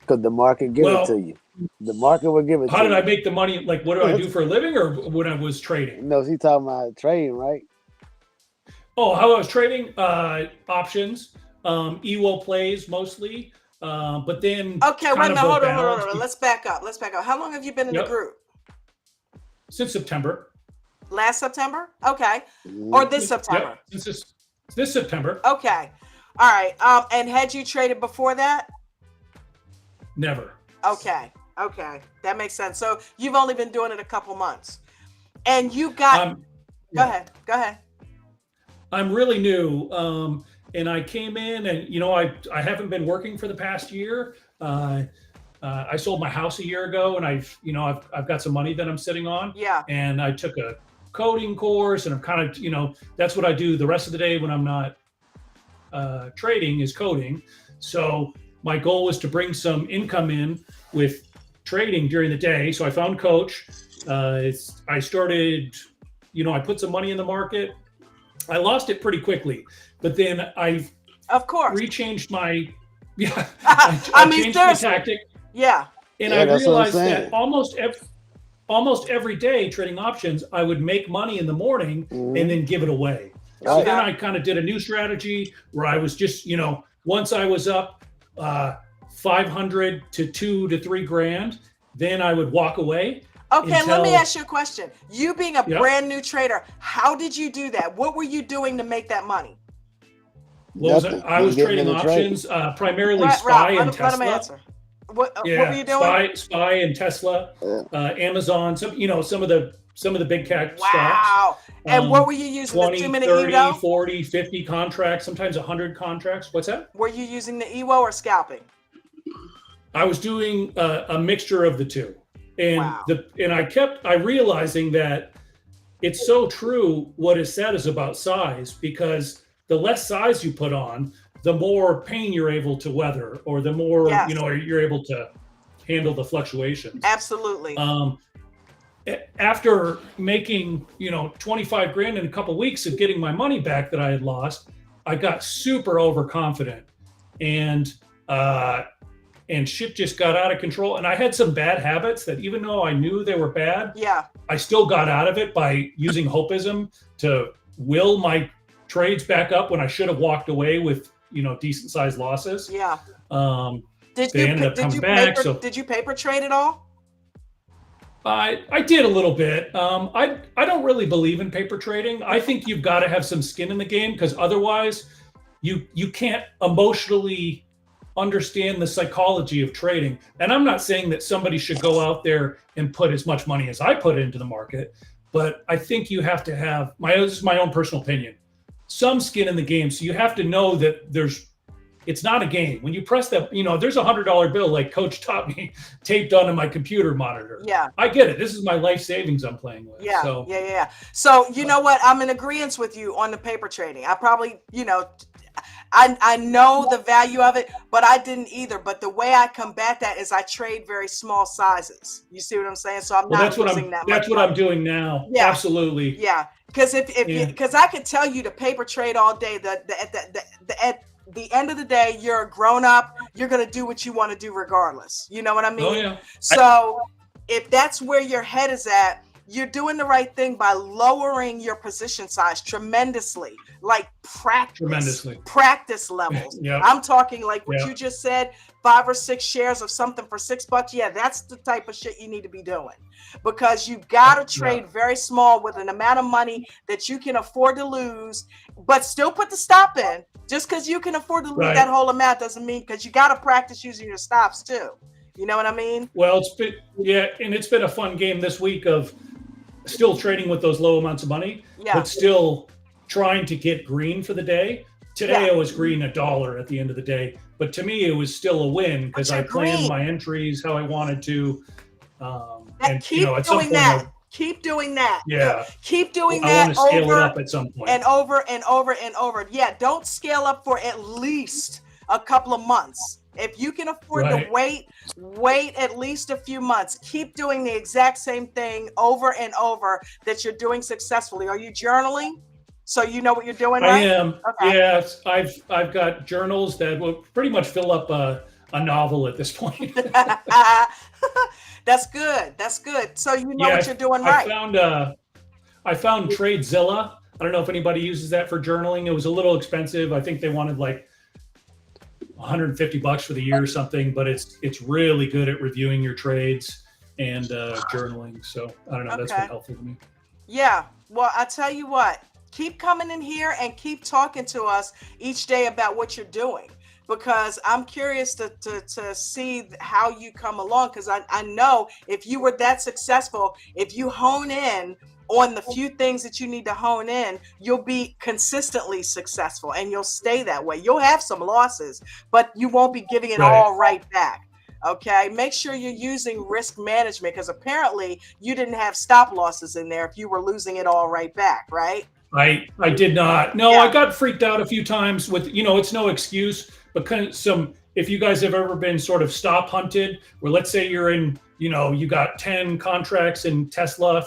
Because the market give it to you. The market will give it to you. How did I make the money? Like, what do I do for a living, or when I was trading? No, she's talking about trading, right? Oh, how I was trading? Options, EWO plays mostly, but then. Okay, wait a minute. Hold on. Let's back up. How long have you been in the group? Since September. Last September? Okay. Or this September? Yep. Since this September. Okay. All right. And had you traded before that? Never. Okay. That makes sense. So you've only been doing it a couple months. And you got, go Yeah. ahead. I'm really new, and I came in, and I haven't been working for the past year. I sold my house a year ago, and I've got some money that I'm sitting on. Yeah. And I took a coding course, and I'm kind of that's what I do the rest of the day when I'm not trading is coding. So my goal was to bring some income in with trading during the day. So I found Coach. I started, I put some money in the market. I lost it pretty quickly, but then I've of course rechanged my I mean, changed my tactic. Yeah. And I realized that almost every day trading options, I would make money in the morning and then give it away. So then I kind of did a new strategy where I was just, once I was up 500 to 2 to 3 grand, then I would walk away. Okay, let me ask you a question. You being a brand new trader, how did you do that? What were you doing to make that money? I was trading options, primarily SPY and Tesla. Let him answer. What were you doing? SPY and Tesla, Amazon, some of the big cap stocks. Wow. And what were you using? 20, the 2-minute 30, EWO? 40, 50 contracts, sometimes 100 contracts. What's that? Were you using the EWO or scalping? I was doing a mixture of the two. And wow. I realizing that it's so true what is said is about size, because the less size you put on, the more pain you're able to weather, or the more you're able to handle the fluctuations. Absolutely. After making 25 grand in a couple of weeks of getting my money back that I had lost, I got super overconfident, and shit just got out of control. And I had some bad habits that, even though I knew they were bad, I still got out of it by using hopism to will my trades back up when I should have walked away with decent sized losses. Yeah. Did you paper trade at all? I did a little bit. I don't really believe in paper trading. I think you've got to have some skin in the game, because otherwise you can't emotionally understand the psychology of trading. And I'm not saying that somebody should go out there and put as much money as I put into the market, but I think you have to have this is my own personal opinion, some skin in the game. So you have to know that it's not a game. When you press that, there's a $100 bill, like Coach taught me, taped onto my computer monitor. Yeah. I get it. This is my life savings I'm playing with. Yeah. So. Yeah. So you know what? I'm in agreement with you on the paper trading. I probably, I know the value of it, but I didn't either. But the way I combat that is I trade very small sizes. You see what I'm saying? So I'm not losing that much. That's what I'm doing now. Yeah. Absolutely. Yeah. Because because I could tell you to paper trade all day. At the end of the day, you're a grown up. You're going to do what you want to do regardless. You know what I mean? Oh, yeah. So if that's where your head is at, you're doing the right thing by lowering your position size tremendously, like practice levels. Yep. I'm talking like what you just said, 5 or 6 shares of something for $6. Yeah, that's the type of shit you need to be doing, because you got to trade very small with an amount of money that you can afford to lose, but still put the stop in. Just because you can afford to lose that whole amount doesn't mean, because you got to practice using your stops too. You know what I mean? Well, it's been a fun game this week of still trading with those low amounts of money, but still trying to get green for the day. Today I was green $1 at the end of the day, but to me it was still a win, because I planned my entries how I wanted to. Keep doing that. Yeah. Keep doing that. I want to scale it up at some point. And over and over and over. Yeah, don't scale up for at least a couple of months. If you can afford to wait at least a few months. Keep doing the exact same thing over and over that you're doing successfully. Are you journaling? So you know what you're doing, right? I am. Okay. Yes, I've got journals that will pretty much fill up a novel at this point. That's good. That's good. So you know what you're doing right. I found TradeZilla. I don't know if anybody uses that for journaling. It was a little expensive. I think they wanted like $150 for the year or something, but it's really good at reviewing your trades and journaling. So I don't know. That's been helpful to me. Yeah. Well, I tell you what, keep coming in here and keep talking to us each day about what you're doing, because I'm curious to see how you come along. Because I know if you were that successful, if you hone in on the few things that you need to hone in, you'll be consistently successful and you'll stay that way. You'll have some losses, but you won't be giving it all right back. Okay, make sure you're using risk management, because apparently you didn't have stop losses in there if you were losing it all right back, right? I did not. No, I got freaked out a few times with, it's no excuse, but if you guys have ever been sort of stop hunted, where let's say you're in, you got 10 contracts in Tesla,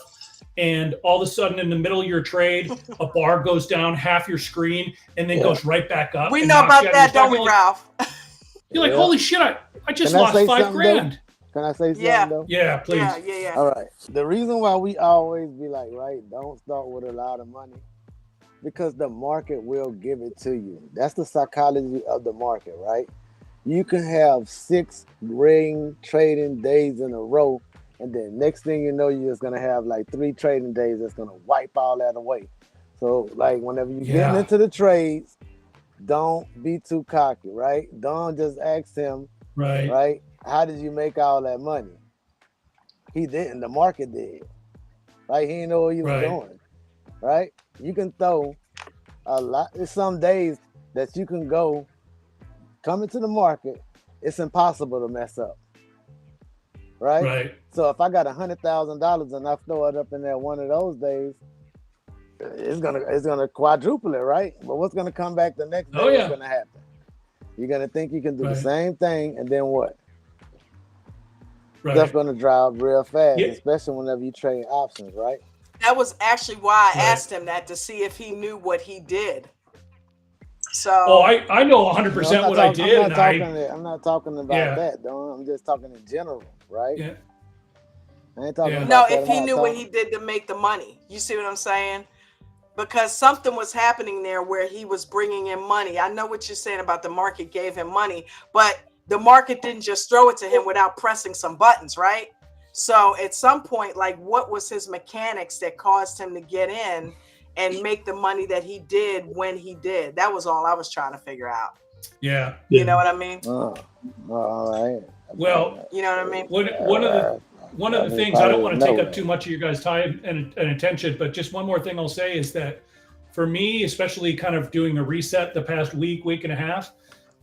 and all of a sudden in the middle of your trade, a bar goes down half your screen and then goes right back up. We know about that, don't we, Ralph? You're like, holy shit, I just lost $5,000. Can I say something though? Yeah, please. Yeah. All right. The reason why we always be like, right, don't start with a lot of money, because the market will give it to you. That's the psychology of the market, right? You can have 6 ring trading days in a row, and then next thing you know, you're just gonna have like 3 trading days that's gonna wipe all that away. So like whenever you get into the trades, don't be too cocky, right? Don't just ask him, right? How did you make all that money? He didn't. The market did, right? He didn't know what he was doing, right? You can throw a lot. There's some days that you can go come into the market. It's impossible to mess up, right? So if I got $100,000 and I throw it up in there one of those days, it's gonna quadruple it, right? But what's gonna come back the next day? What's gonna happen? You're gonna think you can do the same thing, and then what? That's gonna drive real fast, especially whenever you trade options, right? That was actually why I asked him that, to see if he knew what he did. So I know 100% what I did. I'm not talking about that, though. I'm just talking in general, right? Yeah. I ain't talking about no, that. if he knew what he did to make the money. You see what I'm saying? Because something was happening there where he was bringing in money. I know what you're saying about the market gave him money, but the market didn't just throw it to him without pressing some buttons, right? So at some point, like, what was his mechanics that caused him to get in and make the money that he did when he did? That was all I was trying to figure out. Yeah. You know what I mean? All right. Well, you know what I mean? One of the things, I don't want to take up too much of your guys' time and attention, but just one more thing I'll say is that for me, especially kind of doing a reset the past week and a half,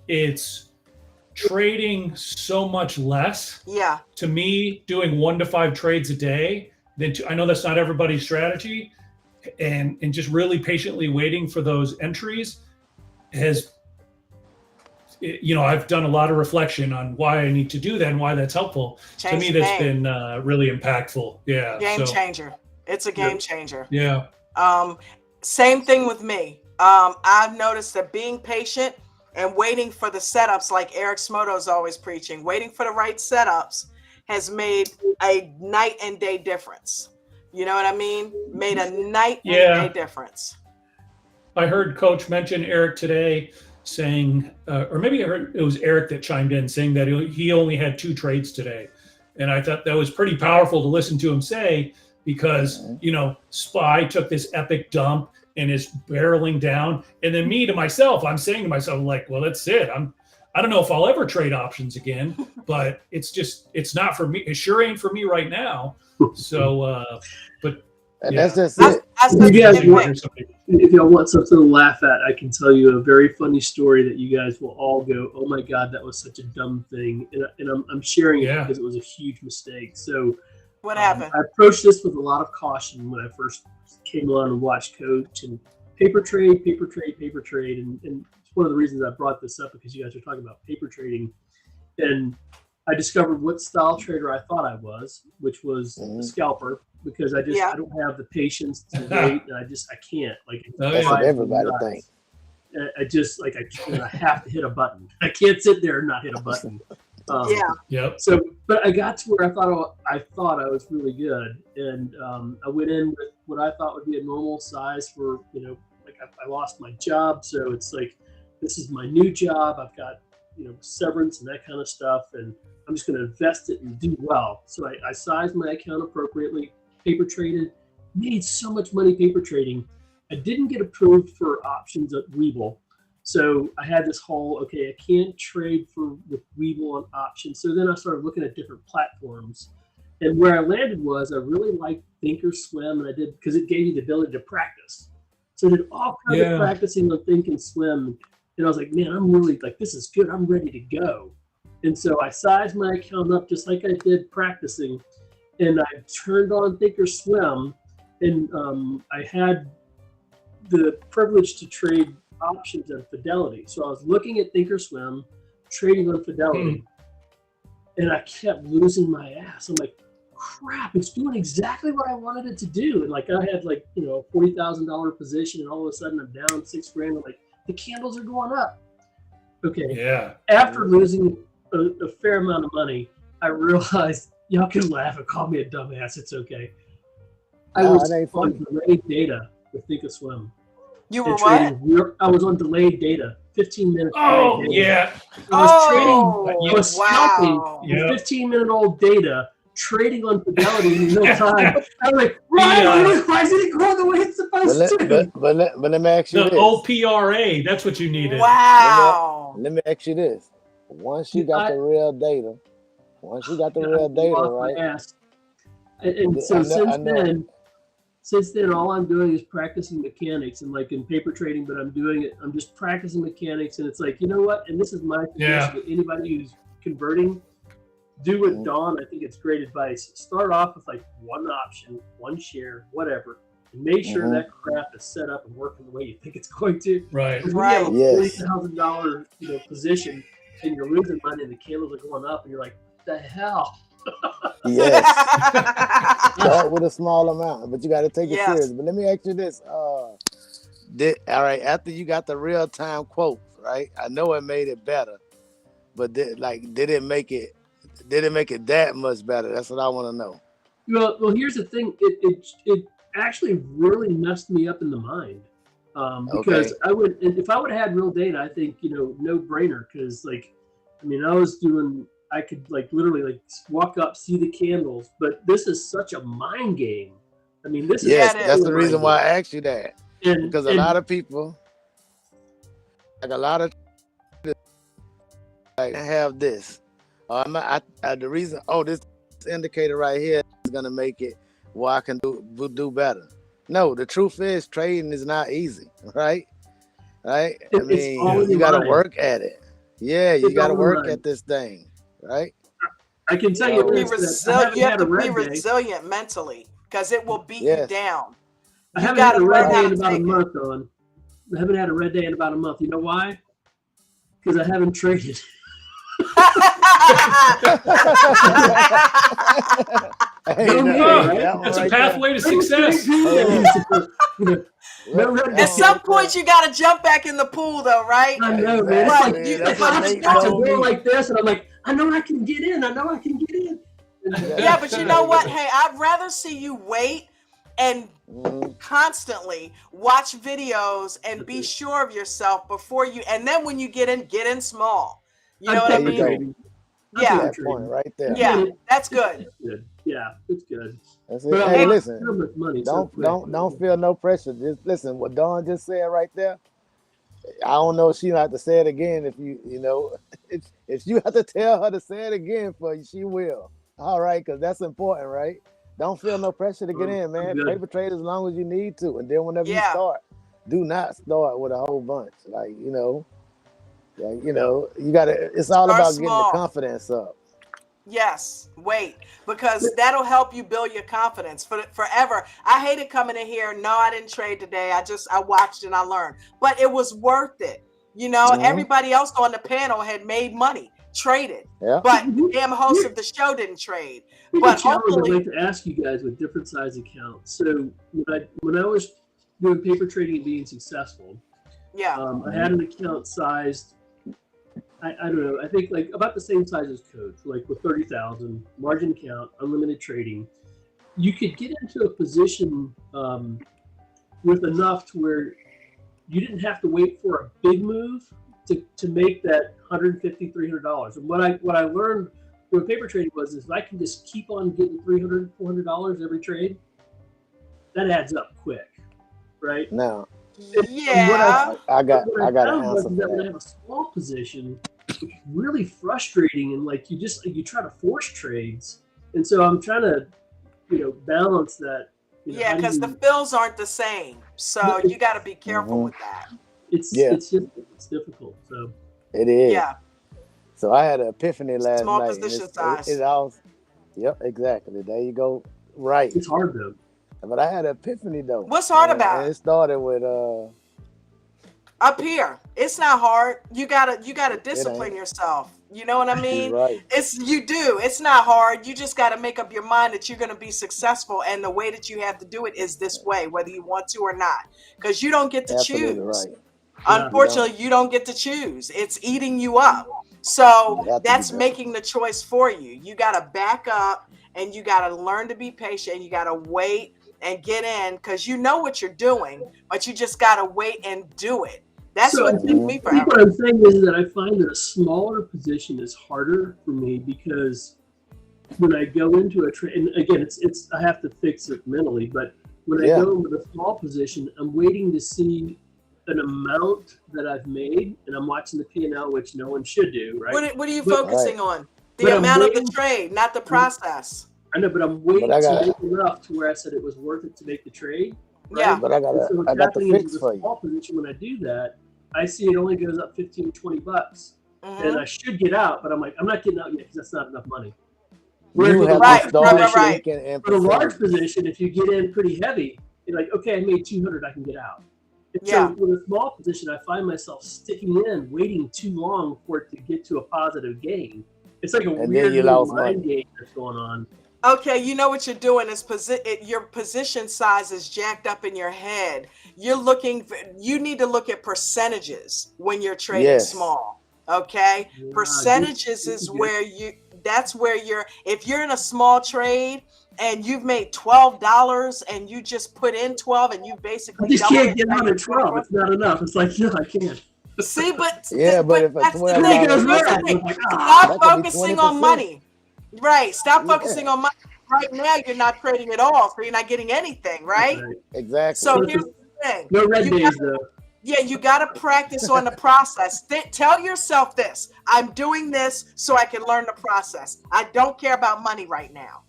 it's trading so much less. Yeah. To me, doing 1 to 5 trades a day, I know that's not everybody's strategy, and just really patiently waiting for those entries has, I've done a lot of reflection on why I need to do that and why that's helpful. To me, that's been really impactful. Yeah. Game changer. It's a game changer. Yeah. Same thing with me. I've noticed that being patient and waiting for the setups, like Eric Smoto is always preaching, waiting for the right setups has made a night and day difference. You know what I mean? Made a night and day difference. I heard Coach mention Eric today saying, or maybe I heard it was Eric that chimed in saying that he only had 2 trades today. And I thought that was pretty powerful to listen to him say, because, SPY took this epic dump and is barreling down. And then me to myself, I'm saying to myself, like, well, that's it. I don't know if I'll ever trade options again, but it's not for me. It sure ain't for me right now. So, that's just it. If y'all want something to laugh at, I can tell you a very funny story that you guys will all go, "Oh my God, that was such a dumb thing," and I'm sharing it because it was a huge mistake. So, what happened? I approached this with a lot of caution when I first came on and watched Coach, and paper trade, and it's one of the reasons I brought this up, because you guys are talking about paper trading, and I discovered what style trader I thought I was, which was a scalper, because I don't have the patience to wait, and I can't. Like, that's what everybody thinks. I have to hit a button. I can't sit there and not hit a button. So, but I got to where I thought I was really good, and I went in with what I thought would be a normal size for, I lost my job, so it's like, this is my new job. I've got severance and that kind of stuff, and I'm just going to invest it and do well. So I sized my account appropriately, paper traded, made so much money paper trading. I didn't get approved for options at Webull. So I had this whole, I can't trade with Webull on options. So then I started looking at different platforms, And where I landed was I really liked Thinkorswim, and I did because it gave you the ability to practice. So I did all kinds of practicing on Thinkorswim, and I was like, man, I'm really like, this is good. I'm ready to go. And so I sized my account up just like I did practicing, and I turned on Thinkorswim, and I had the privilege to trade options on Fidelity. So I was looking at Thinkorswim, trading on Fidelity, and I kept losing my ass. I'm like, crap, it's doing exactly what I wanted it to do. And like I had like, you know, $40,000 position, and all of a sudden I'm down $6,000. I'm like, the candles are going up. Okay. Yeah. After losing a fair amount of money, I realized, y'all can laugh and call me a dumbass. It's okay. I was on delayed data with Thinkorswim. You were what? I was on delayed data, 15 minutes. Oh, yeah. I was scalping wow. 15-minute-old data, trading on Fidelity in real time. I'm like, Ryan, why is it going the way it's supposed to? But let me ask you the this. OPRA, that's what you needed. Wow. Let me ask you this. Once you got the real data, right? And so since then, all I'm doing is practicing mechanics, and like in paper trading, but I'm just practicing mechanics, and it's like, you know what? And this is my suggestion to anybody who's converting. Do what Don, I think it's great advice. Start off with like one option, one share, whatever, and make sure that crap is set up and working the way you think it's going to. Right. Because when you have a $40,000 position and you're losing money and the candles are going up, and you're like, what the hell? Yes. Start with a small amount, but you got to take it serious. But let me ask you this: all right, after you got the real time quotes, right? I know it made it better, but did it make it that much better? That's what I want to know. Well, here's the thing: it actually really messed me up in the mind, because if I would have had real data, I think, you know, no brainer. Because like, I mean, I could like literally like walk up, see the candles, but this is such a mind game. I mean, this is that's the reason why I asked you that, because a lot of people, like a lot of, like, have this. The reason, this indicator right here is gonna make it where I can do better. No, the truth is trading is not easy, right? I mean, you got to work at it. Yeah, you got to work at this thing. Right. I can tell you you have to be resilient mentally, because it will beat you down. I haven't had a red day in about a month, Don. I haven't had a red day in about a month. You know why? Because I haven't traded. That's a pathway to success. At some point, you got to jump back in the pool, though, right? I know, man. Like, if I start to go like this, and I'm like, I know I can get in. Yeah, but you know what? Hey, I'd rather see you wait and constantly watch videos and be sure of yourself before you. And then when you get in small. You know what I mean? Yeah. That point right there. Yeah, that's good. Yeah, it's good. That's it. Hey, listen, don't feel no pressure. Just listen what Dawn just said right there. I don't know if she have to say it again. If if you have to tell her to say it again for you, she will. All right, because that's important, right? Don't feel no pressure to get in, man. Paper trade as long as you need to, and then whenever you start, do not start with a whole bunch. You gotta. It's all about getting the confidence up. Yes, wait, because that'll help you build your confidence forever. I hated coming in here. No, I didn't trade today. I watched and I learned, but it was worth it. You know, everybody else on the panel had made money, traded, but damn host of the show didn't trade. But hopefully, I'd like to ask you guys with different size accounts. So when I was doing paper trading and being successful, I had an account sized. I don't know. I think like about the same size as Coach, like with 30,000 margin account, unlimited trading. You could get into a position with enough to where you didn't have to wait for a big move to make that $150, $300. And what I learned with paper trading was if I can just keep on getting $300, $400 every trade, that adds up quick, right? Now. Yeah, I got an answer for that. When I have a small position, it's really frustrating, and like you try to force trades, And so I'm trying to, balance that. Yeah, because the fills aren't the same, so you got to be careful with that. It's difficult. So it is. Yeah. So I had an epiphany last Small night. position size. It all. Yep, exactly. There you go. Right. It's hard though. But I had an epiphany though. What's hard about it? It started with up here. It's not hard. You gotta discipline yourself. You know what I mean? Right. You do. It's not hard. You just got to make up your mind that you're going to be successful, and the way that you have to do it is this way, whether you want to or not, because you don't get to Absolutely choose. right. Unfortunately, you don't get to choose. It's eating you up. So that's making the choice for you. You got to back up, and you got to learn to be patient. You got to wait and get in, because you know what you're doing, but you just got to wait and do it. That's what took me forever. What I'm saying is that I find that a smaller position is harder for me, because when I go into a trade, and again, it's I have to fix it mentally, but when I go into a small position, I'm waiting to see an amount that I've made, and I'm watching the P&L, which no one should do, right? What are you focusing on? The amount of the trade, not the process. I know, but I'm waiting to make enough to where I said it was worth it to make the trade. Right? Yeah. But I got the fix for you. Small position, when I do that, I see it only goes up $15 to $20, and I should get out, but I'm like, I'm not getting out yet because that's not enough money. You have right. But a large position, if you get in pretty heavy, you're like, okay, I made 200, I can get out. And so with a small position, I find myself sticking in, waiting too long for it to get to a positive gain. It's like a weird mind game that's going on. Okay, you know what you're doing is your position size is jacked up in your head. You need to look at percentages when you're trading small. Okay, percentages is where if you're in a small trade and you've made $12 and you just put in 12 and you basically I just can't get out at 12. It's not enough. It's like, no, I can't. See, but but if that's it's the thing. Stop focusing on money. Right. Stop focusing on money. Right now, you're not trading at all, so you're not getting anything, right? Exactly. So here's the thing. No red days, though. Yeah, you got to practice on the process. Tell yourself this. I'm doing this so I can learn the process. I don't care about money right now.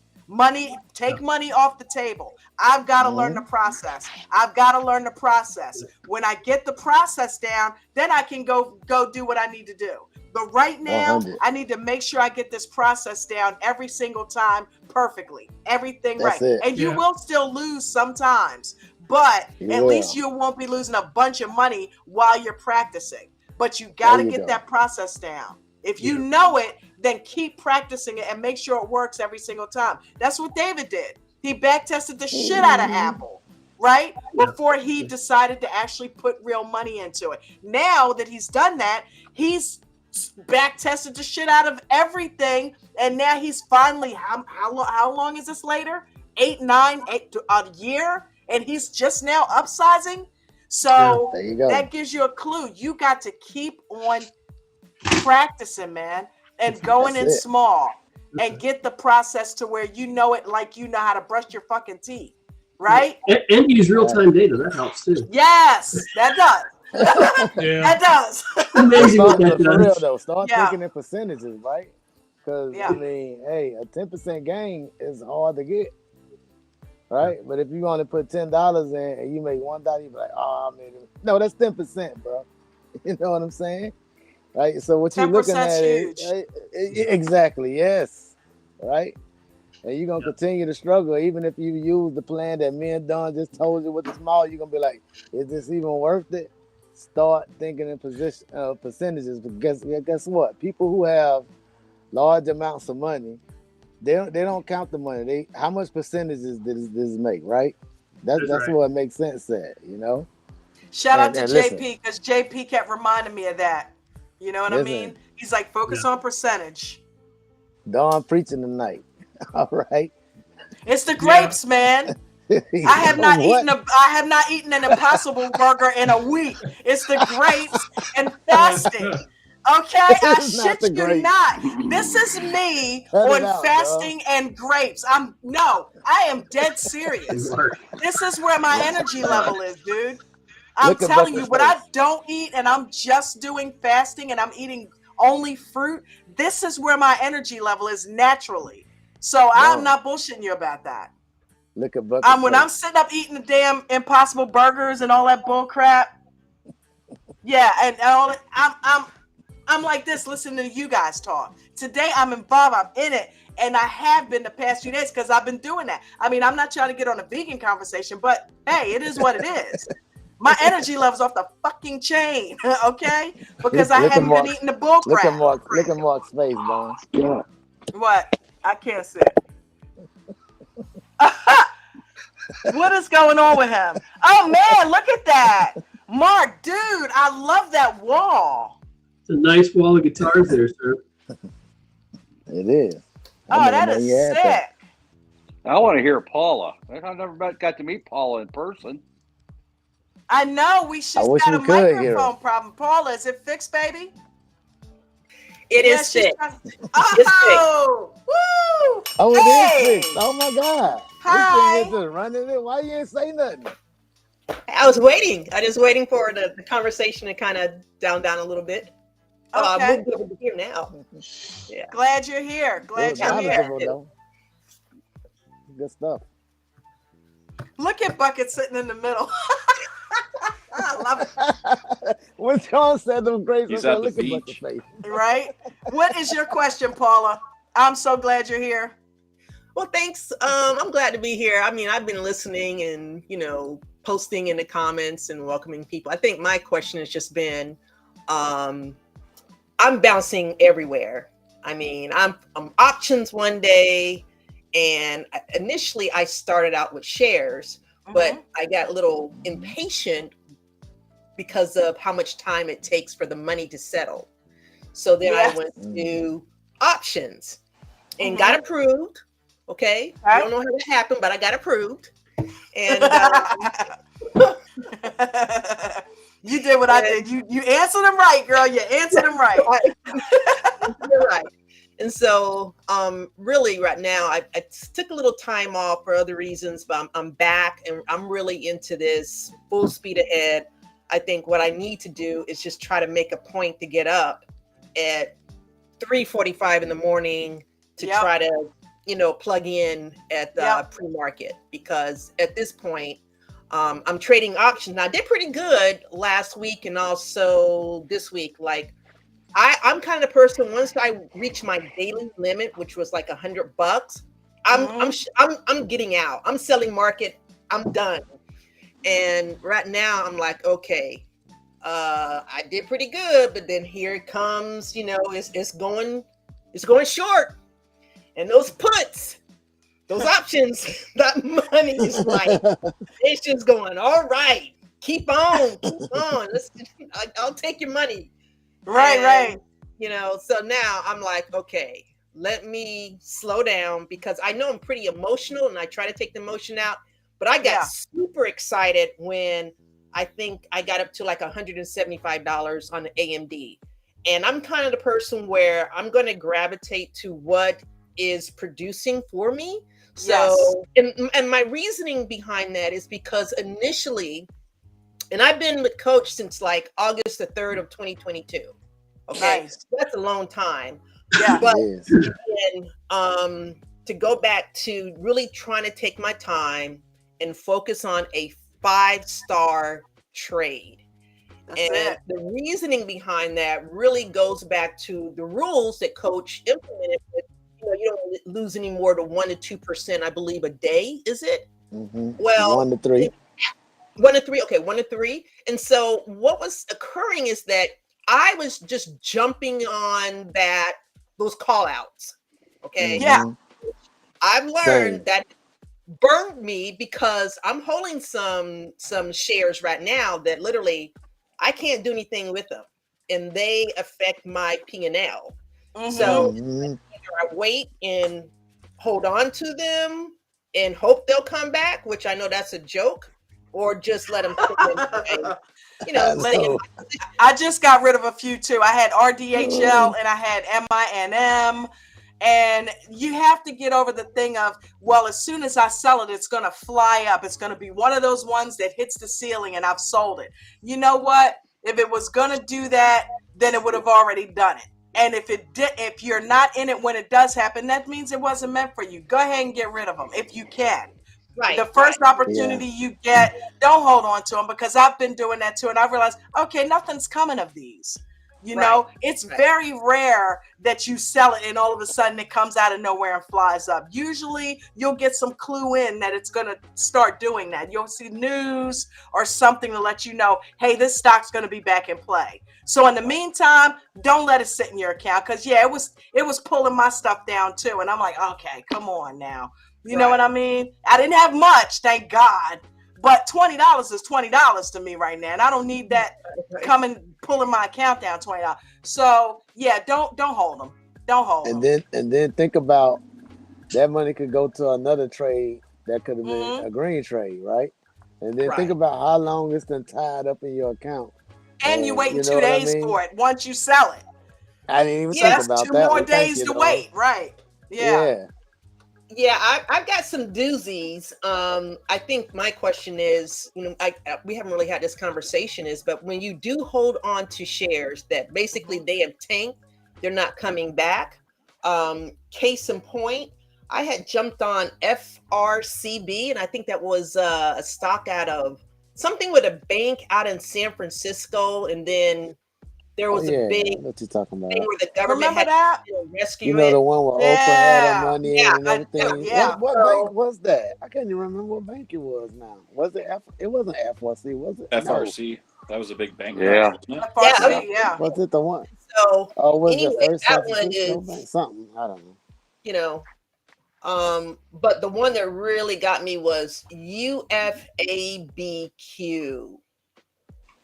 Take money off the table. I've got to learn the process. I've got to learn the process. When I get the process down, then I can go do what I need to do. But right now, 100. I need to make sure I get this process down every single time perfectly. Everything That's right. it. And you will still lose sometimes, but at least you won't be losing a bunch of money while you're practicing. But you got to get that process down. If you know it, then keep practicing it and make sure it works every single time. That's what David did. He back tested the shit out of Apple, right? Before he decided to actually put real money into it. Now that he's done that, he's back tested the shit out of everything, and now he's finally how long is this later? 8 a year, and he's just now upsizing. So that gives you a clue. You got to keep on practicing, man, and going in small and get the process to where you know it, like you know how to brush your fucking teeth, right? And use real-time data. That helps too. Yes, that does. That does. Amazing what that For real does. though, start thinking in percentages, right? Because I mean, hey, a 10% gain is hard to get, right? But if you only put $10 in and you make $1, you be like, oh, man, no, that's 10%, bro. You know what I'm saying? Right. So what you're looking at is exactly right. And you're gonna continue to struggle, even if you use the plan that me and Don just told you with the small. You're gonna be like, is this even worth it? Start thinking in percentages. But guess what? People who have large amounts of money, they don't count the money. How much percentages does this make? Right. That's what makes sense. You know. Shout out to JP, because JP kept reminding me of that. You know what I mean? He's like, focus on percentage. Don preaching tonight. All right. It's the grapes, man. I have not eaten an Impossible Burger in a week. It's the grapes and fasting. Okay, I shit you not. This is me on fasting and grapes. I am dead serious. This is where my energy level is, dude. I'm telling you, what I don't eat, and I'm just doing fasting, and I'm eating only fruit. This is where my energy level is naturally. So I'm not bullshitting you about that. Look at Bucket. When I'm sitting up eating the damn Impossible burgers and all that bull crap. Yeah, and all I'm like this, listening to you guys talk. Today I'm involved, I'm in it, and I have been the past few days because I've been doing that. I mean, I'm not trying to get on a vegan conversation, but hey, it is what it is. My energy level's off the fucking chain, okay? Because I haven't been eating the bull crap. Look at Mark's face, Don. Yeah. What? I can't see. What is going on with him? Oh man, look at that. Mark, dude, I love that wall. It's a nice wall of guitars there, sir. It is. That is sick. I want to hear Paula. I've never got to meet Paula in person. I know we should got a microphone problem. Paula, is it fixed, baby? It is fixed. Oh, woo! Oh, it is fixed. Oh my God. Hi. This thing is just running it. Why you ain't say nothing? I was waiting. I was waiting for the conversation to kind of down a little bit. Okay. Moved over to here now. Yeah. Glad you're here. Glad you're here. Good stuff. Look at Bucket sitting in the middle. I love it. When Sean said them great, He's look at the at Bucket's face. Right? What is your question, Paula? I'm so glad you're here. Well, thanks. I'm glad to be here. I mean, I've been listening and, posting in the comments and welcoming people. I think my question has just been, I'm bouncing everywhere. I mean, I'm options one day, and initially I started out with shares, but I got a little impatient because of how much time it takes for the money to settle. So then I went to options and got approved. Okay. I don't know how that happened, but I got approved. And you did what I did. You answered them right, girl. You answered them right. You're right. And so really right now, I took a little time off for other reasons, but I'm back and I'm really into this full speed ahead. I think what I need to do is just try to make a point to get up at 3:45 in the morning to try to, plug in at the pre-market, because at this point, I'm trading options. Now, I did pretty good last week and also this week. Like, I'm kind of the person, once I reach my daily limit, which was like $100, I'm getting out. I'm selling market. I'm done. And right now I'm like, okay, I did pretty good, but then here it comes, it's going short. And those puts, those options, that money is like, it's just going, all right, keep on. I'll take your money. Right. So now I'm like, okay, let me slow down, because I know I'm pretty emotional and I try to take the emotion out, but I got super excited when I think I got up to like $175 on the AMD. And I'm kind of the person where I'm going to gravitate to what is producing for me. So, and my reasoning behind that is because initially, and I've been with Coach since like August the 3rd of 2022. Okay. Nice. That's a long time. Yeah. But then, to go back to really trying to take my time and focus on a 5-star trade. The reasoning behind that really goes back to the rules that Coach implemented. You don't lose any more than 1 to 2%, I believe, a day, is it? Well, 1 to 3. 1 to 3. Okay, 1 to 3. And so what was occurring is that I was just jumping on those call outs. Okay. Yeah. I've learned that burned me, because I'm holding some shares right now that literally I can't do anything with them, and they affect my P&L. So either I wait and hold on to them and hope they'll come back, which I know that's a joke, or just let them I just got rid of a few too. I had RDHL and I had MINM. And you have to get over the thing of, well, as soon as I sell it, it's going to fly up. It's going to be one of those ones that hits the ceiling and I've sold it. You know what? If it was going to do that, then it would have already done it. And if you're not in it when it does happen, that means it wasn't meant for you. Go ahead and get rid of them if you can. Right. The first opportunity you get, don't hold on to them, because I've been doing that too. And I realized, okay, nothing's coming of these. You know, it's very rare that you sell it and all of a sudden it comes out of nowhere and flies up. Usually you'll get some clue in that it's going to start doing that. You'll see news or something to let you know, hey, this stock's going to be back in play. So in the meantime, don't let it sit in your account, because it was pulling my stuff down too. And I'm like, okay, come on now. You know what I mean? I didn't have much, thank God. But $20 is $20 to me right now, and I don't need that pulling my account down $20. So yeah, don't hold them. Don't hold them. And then think about that money could go to another trade that could have been a green trade, right? And then think about how long it's been tied up in your account. And you waiting 2 days for it once you sell it. I didn't even think about that. 2 more days to wait, right? Yeah. Yeah, I've got some doozies. I think my question is, we haven't really had this conversation but when you do hold on to shares that basically they have tanked, they're not coming back. Case in point, I had jumped on FRCB, and I think that was a stock out of something with a bank out in San Francisco, and then there was a big what you talking about? thing where the government had to rescue You know, it. the one where Oprah had her money in and everything. What So, bank was that? I can't even remember what bank it was now. Was it it wasn't FRC, was it? FRC. No. That was a big bank. Yeah. FRC, yeah. Was it the one? So was anyway, it First that San one Francisco is Bank? Something. I don't know. You know, but the one that really got me was UFABQ.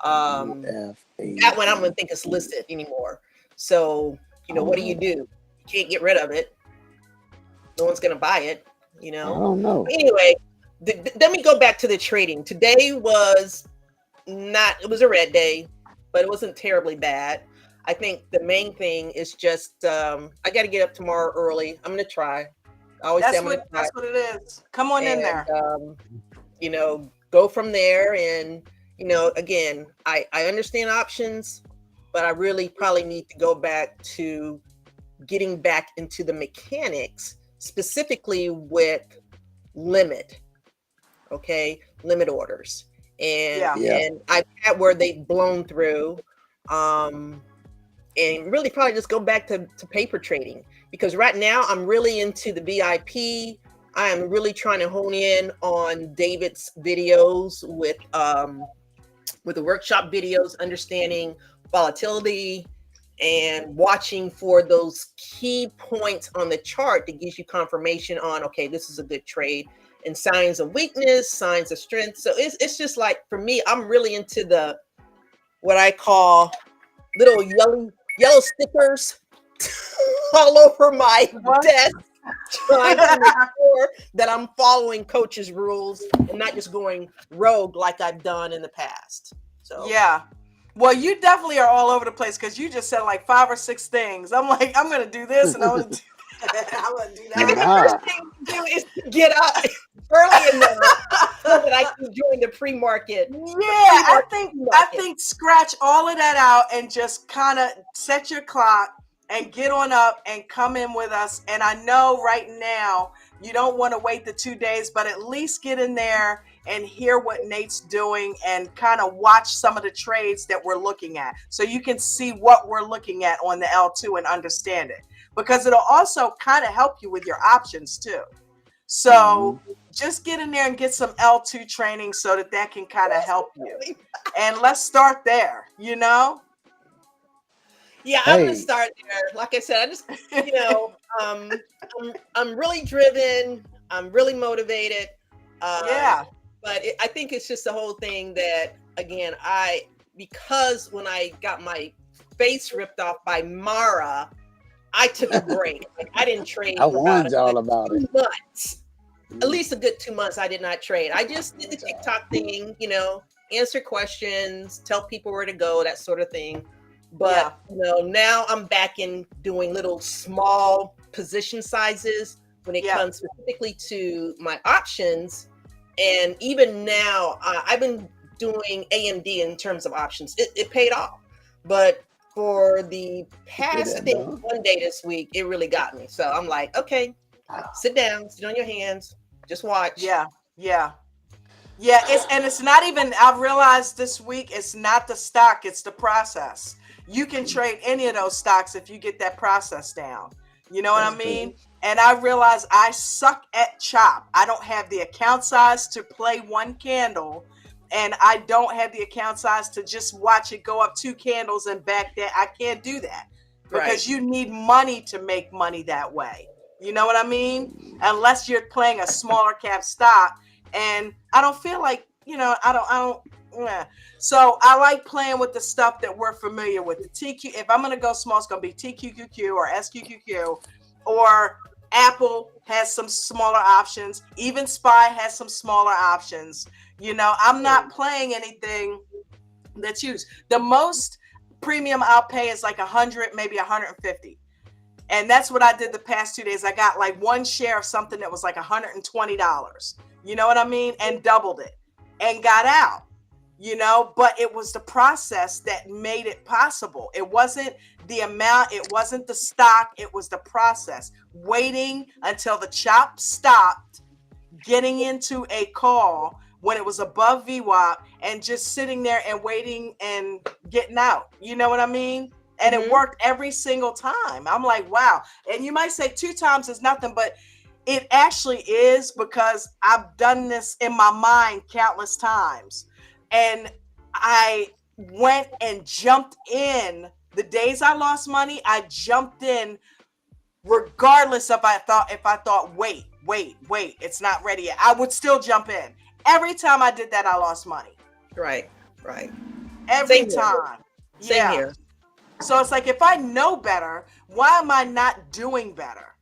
That one I don't even think it's listed anymore. So, what do? You can't get rid of it. No one's gonna buy it, I don't know. But anyway, let me go back to the trading. Today was it was a red day, but it wasn't terribly bad. I think the main thing is just I got to get up tomorrow early. I'm gonna try. I always say I'm gonna try. That's what it is. Come on in there. Go from there, and again, I understand options, but I really probably need to go back to getting back into the mechanics, specifically with limit orders. And I've had where they've blown through, and really probably just go back to paper trading, because right now I'm really into the VIP. I am really trying to hone in on David's videos with the workshop videos, understanding volatility and watching for those key points on the chart that gives you confirmation on, okay, this is a good trade, and signs of weakness, signs of strength. So it's just like, for me, I'm really into the what I call little yellow stickers all over my desk, trying to make sure that I'm following coach's rules and not just going rogue like I've done in the past. So well, you definitely are all over the place, because you just said like 5 or 6 things. I'm like, I'm gonna do this and I'm gonna do that. I'm gonna do that. The first thing to do is to get up early enough so that I can join the pre-market. I think scratch all of that out and just kind of set your clock and get on up and come in with us. And I know right now you don't want to wait the 2 days, but at least get in there and hear what Nate's doing and kind of watch some of the trades that we're looking at, so you can see what we're looking at on the L2 and understand it, because it'll also kind of help you with your options too. So just get in there and get some L2 training so that can kind of help you. And let's start there, Yeah, I'm gonna start there. Like I said, I just, I'm really driven. I'm really motivated. But I think it's just the whole thing that, again, because when I got my face ripped off by Mara, I took a break. I didn't trade. I warned y'all about 2 months. At least a good 2 months I did not trade. I just did the TikTok thing, answer questions, tell people where to go, that sort of thing. But now I'm back in doing little small position sizes when it comes specifically to my options. And even now, I've been doing AMD in terms of options. It paid off. But for the past, I think, one day this week, it really got me. So I'm like, okay, sit down, sit on your hands, just watch. Yeah. It's not even, I've realized this week, it's not the stock, it's the process. You can trade any of those stocks if you get that process down. You know what I mean? And I realize I suck at chop. I don't have the account size to play one candle, and I don't have the account size to just watch it go up 2 candles and back that. I can't do that because you need money to make money that way. You know what I mean? Unless you're playing a smaller cap stock. And I don't feel like, I don't. So I like playing with the stuff that we're familiar with. The TQ, if I'm going to go small, it's going to be TQQQ or SQQQ, or Apple has some smaller options. Even SPY has some smaller options. I'm not playing anything that's huge. The most premium I'll pay is like 100, maybe 150. And that's what I did the past 2 days. I got like one share of something that was like $120. You know what I mean? And doubled it and got out, but it was the process that made it possible. It wasn't the amount, it wasn't the stock, it was the process. Waiting until the chop stopped, getting into a call when it was above VWAP, and just sitting there and waiting and getting out. You know what I mean? And it worked every single time. I'm like, wow. And you might say 2 times is nothing, but it actually is, because I've done this in my mind countless times. And I went and jumped in. The days I lost money, I jumped in regardless if I thought, wait, it's not ready yet. I would still jump in. Every time I did that, I lost money. Right. Every time. Same here. So it's like, if I know better, why am I not doing better?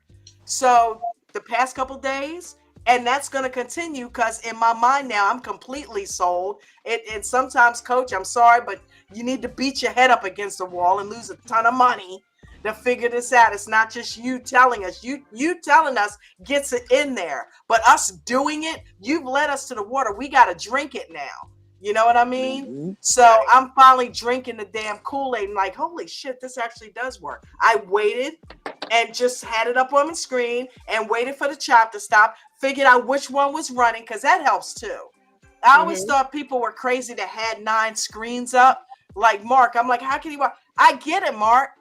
So the past couple days, and that's going to continue, because in my mind now, I'm completely sold. And sometimes, coach, I'm sorry, but you need to beat your head up against the wall and lose a ton of money to figure this out. It's not just you telling us. You telling us gets it in there, but us doing it, you've led us to the water. We got to drink it now. You know what I mean? So I'm finally drinking the damn Kool-Aid and like, holy shit, this actually does work. I waited and just had it up on my screen and waited for the chop to stop, figured out which one was running, because that helps too. I always thought people were crazy that had 9 screens up. Like Mark, I'm like, how can you watch? I get it, Mark.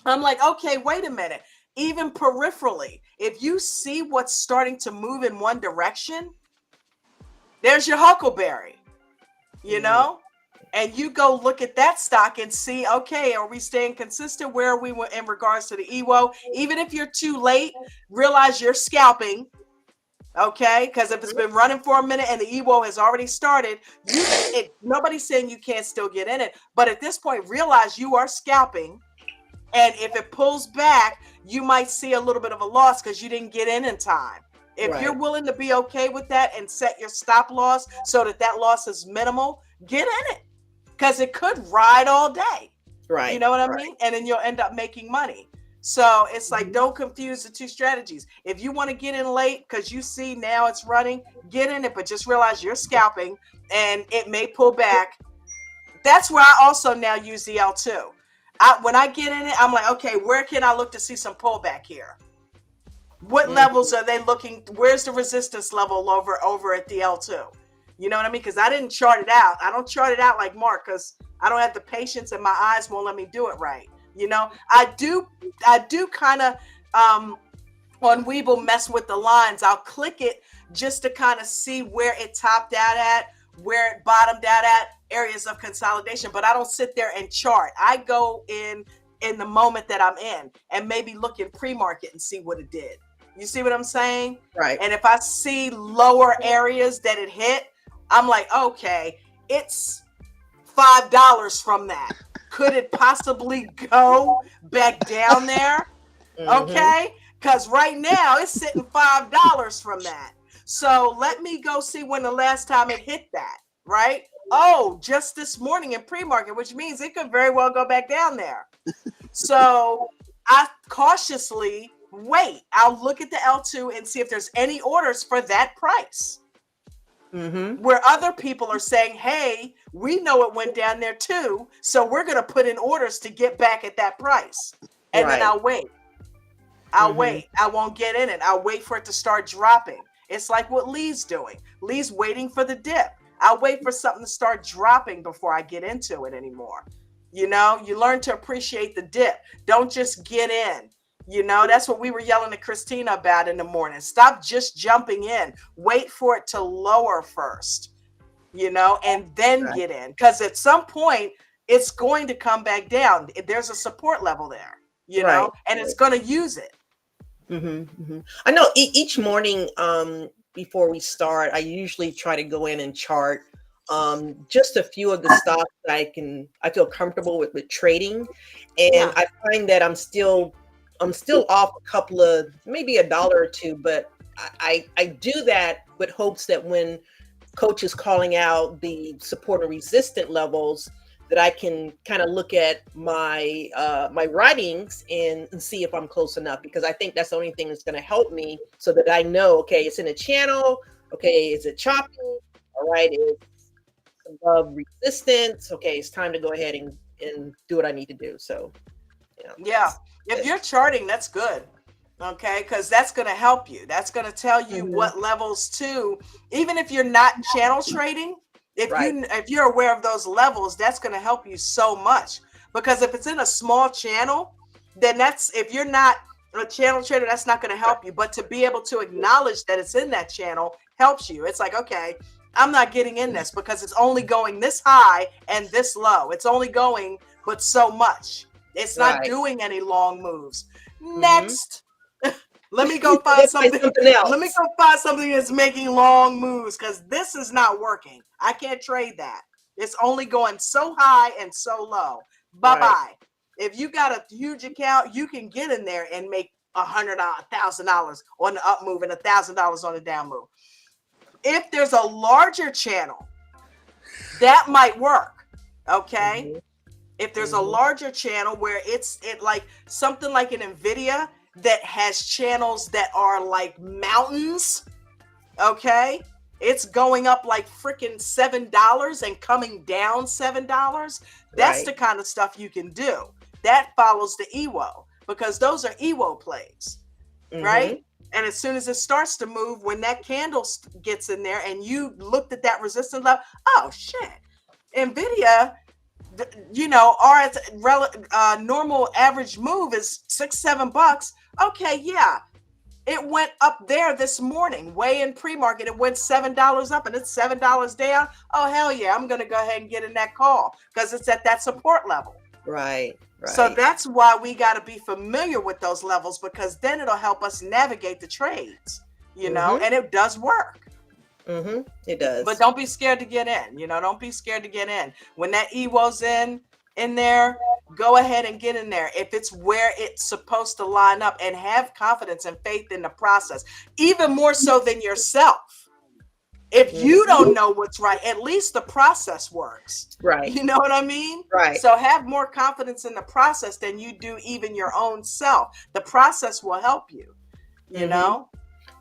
I'm like, okay, wait a minute. Even peripherally, if you see what's starting to move in one direction, there's your huckleberry. And you go look at that stock and see, okay, are we staying consistent? Where are we in regards to the EWO? Even if you're too late, realize you're scalping, okay? Because if it's been running for a minute and the EWO has already started, nobody's saying you can't still get in it. But at this point, realize you are scalping. And if it pulls back, you might see a little bit of a loss because you didn't get in time. If you're willing to be okay with that and set your stop loss so that loss is minimal, get in it, because it could ride all day. Right. You know what I mean? And then you'll end up making money. So it's like, don't confuse the 2 strategies. If you want to get in late because you see now it's running, get in it, but just realize you're scalping and it may pull back. That's where I also now use the L2. When I get in it, I'm like, okay, where can I look to see some pullback here? What levels are they looking? Where's the resistance level over at the L2? You know what I mean? Because I didn't chart it out. I don't chart it out like Mark, because I don't have the patience and my eyes won't let me do it right. I do kind of on Webull mess with the lines. I'll click it just to kind of see where it topped out at, where it bottomed out at, areas of consolidation. But I don't sit there and chart. I go in the moment that I'm in and maybe look in pre-market and see what it did. You see what I'm saying? Right. And if I see lower areas that it hit, I'm like, okay, it's $5 from that. Could it possibly go back down there? Okay. Because right now it's sitting $5 from that. So let me go see when the last time it hit that, right? Oh, just this morning in pre-market, which means it could very well go back down there. So I cautiously wait. I'll look at the L2 and see if there's any orders for that price. where other people are saying, hey, we know it went down there too, so we're going to put in orders to get back at that price. And then I'll wait. I'll wait. I won't get in it. I'll wait for it to start dropping. It's like what Lee's doing. Lee's waiting for the dip. I'll wait for something to start dropping before I get into it anymore. You know, you learn to appreciate the dip. Don't just get in. You know, that's what we were yelling at Christina about in the morning. Stop just jumping in. Wait for it to lower first, you know, and then get in. Because at some point, it's going to come back down. There's a support level there, you know, and it's going to use it. I know each morning before we start, I usually try to go in and chart just a few of the stocks that I feel comfortable with trading. And I find that I'm still off a couple of, maybe $1 or $2, but I do that with hopes that when coach is calling out the support and resistant levels, that I can kind of look at my my writings and see if I'm close enough, because I think that's the only thing that's going to help me, so that I know, okay, it's in a channel, okay, is it choppy, all right, it's above resistance, okay, it's time to go ahead and do what I need to do. So if you're charting, that's good. Okay, because that's going to help you. That's going to tell you what levels to, even if you're not channel trading, if you're aware of those levels, that's going to help you so much. Because if it's in a small channel, then if you're not a channel trader, that's not going to help you. But to be able to acknowledge that it's in that channel helps you. It's like, okay, I'm not getting in this because it's only going this high and this low. It's only going but so much. It's not doing any long moves. Next. Let me go find something else. Let me go find something that's making long moves, because this is not working. I can't trade that. It's only going so high and so low. Bye-bye. If you got a huge account, you can get in there and make $100, $1,000 on the up move and $1,000 on the down move. If there's a larger channel, that might work. Okay. If there's a larger channel where it's like something like an NVIDIA that has channels that are like mountains, okay, it's going up like freaking $7 and coming down $7. That's the kind of stuff you can do. That follows the EWO, because those are EWO plays, right? And as soon as it starts to move, when that candle gets in there and you looked at that resistance level, oh shit, NVIDIA, you know, our normal average move is $6-7. Okay, yeah, it went up there this morning, way in pre-market. It went $7 up and it's $7 down. Oh hell yeah, I'm gonna go ahead and get in that call because it's at that support level. Right. So that's why we got to be familiar with those levels, because then it'll help us navigate the trades. You know, and it does work. It does. But don't be scared to get in. You know, don't be scared to get in. When that EWO's in there, go ahead and get in there. If it's where it's supposed to line up, and have confidence and faith in the process, even more so than yourself. If you don't know what's right, at least the process works. Right. You know what I mean? Right. So have more confidence in the process than you do even your own self. The process will help you, you know?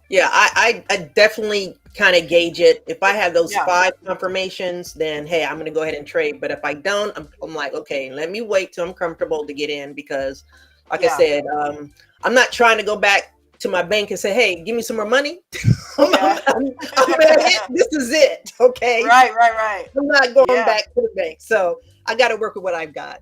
Yeah, I definitely kind of gauge it. If I have those 5 confirmations, then hey, I'm going to go ahead and trade. But if I don't, I'm like, okay, let me wait till I'm comfortable to get in, because like I said, I'm not trying to go back to my bank and say, hey, give me some more money. I'm this is it. Okay. Right. I'm not going back to the bank. So I got to work with what I've got.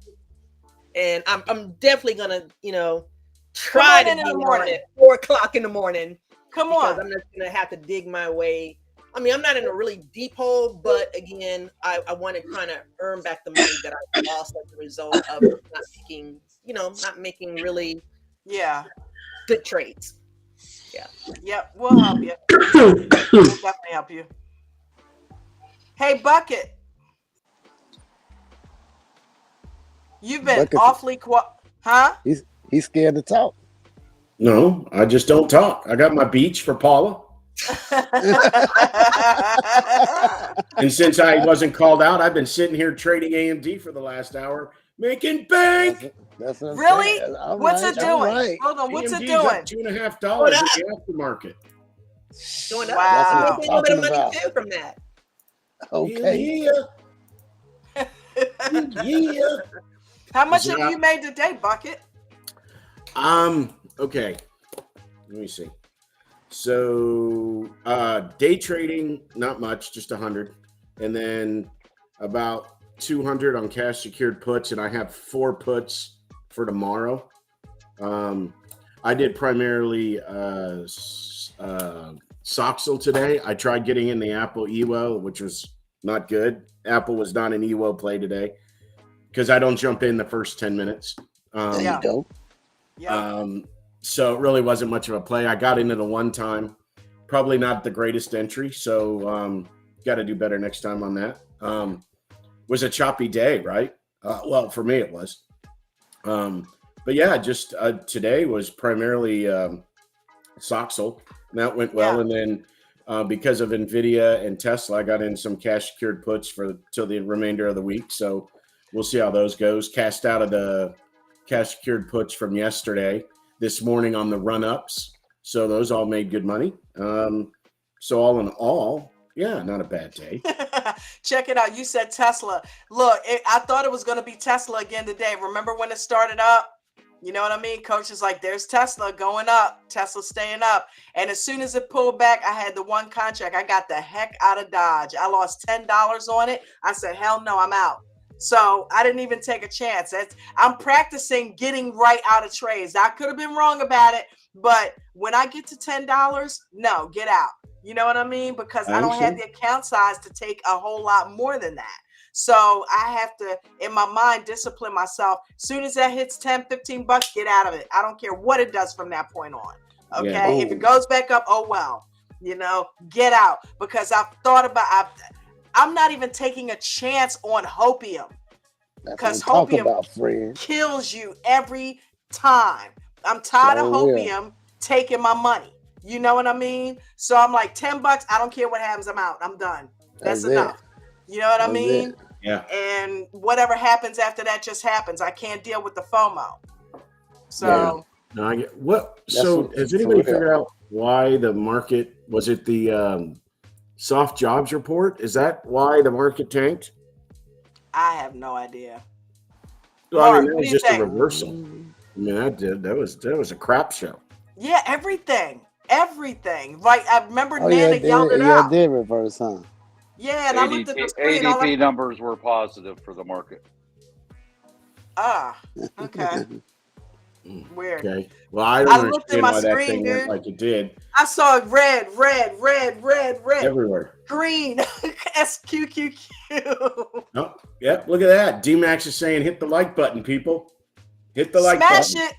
And I'm definitely going to, you know, try to be on at 4 o'clock in the morning. Come on. Because I'm just going to have to dig my way. I mean, I'm not in a really deep hole, but again, I want to kind of earn back the money that I lost as a result of not making really good trades. Yep, we'll help you. We'll definitely help you. Hey, Bucket. You've been Bucket. awfully quiet. Huh? He's scared to talk. No, I just don't talk. I got my beach for Paula. And since I wasn't called out, I've been sitting here trading AMD for the last hour, making bank. That's what I'm really? saying. What's it doing? Right. Hold on, what's AMD's it doing? up $2.50 in the aftermarket. Going up. That's So what we'll you're make a little bit of talking money about. too from that. Okay. Yeah. How much Is have that- you made today, Bucket? Okay. Let me see. So day trading, not much, just 100. And then about 200 on cash secured puts, and I have 4 puts for tomorrow. I did primarily Soxel today. I tried getting in the Apple EWO, which was not good. Apple was not an EWO play today because I don't jump in the first 10 minutes. There you go. Yeah. So it really wasn't much of a play. I got into the one time, probably not the greatest entry. So got to do better next time on that. Was a choppy day, right? Well, for me it was. But yeah, just today was primarily Soxel. And that went well. Yeah. And then because of NVIDIA and Tesla, I got in some cash secured puts till the remainder of the week. So we'll see how those goes. Cast out of the cash secured puts from yesterday, this morning on the run-ups. So those all made good money. So all in all, yeah, not a bad day. Check it out. You said Tesla. Look, I thought it was going to be Tesla again today. Remember when it started up? You know what I mean? Coach is like, there's Tesla going up. Tesla staying up. And as soon as it pulled back, I had the one contract. I got the heck out of Dodge. I lost $10 on it. I said, hell no, I'm out. So I didn't even take a chance. I'm practicing getting right out of trades. I could have been wrong about it, but when I get to $10, no, get out. You know what I mean? Because I don't have the account size to take a whole lot more than that. So I have to, in my mind, discipline myself. As soon as that hits 10, 15 bucks, get out of it. I don't care what it does from that point on. Okay. Yeah. If it goes back up, oh, well, get out, because I've thought about, I'm not even taking a chance on hopium, because hopium kills you every time. I'm tired of hopium taking my money. You know what I mean? So I'm like, $10, I don't care what happens, I'm out. I'm done. That's enough. You know what I mean? Yeah. And whatever happens after that just happens. I can't deal with the FOMO. So no, I get what. So has anybody figured out why the market, was it the soft jobs report? Is that why the market tanked? I have no idea. Well, Mark, I mean, that was just a reversal. I mean, that was a crap show. Yeah, everything. Like, I remember Nana yelled it out. Yeah, it did reverse, huh? Yeah, and I looked at the screen. ADP numbers were positive for the market. Ah, okay. Weird. Okay. Well, I don't looked at understand my why that screen, thing went like it did. I saw red Everywhere. green SQQQ. Oh, yep. Look at that. D-Max is saying, hit the like button, people. Hit the like button. Smash it.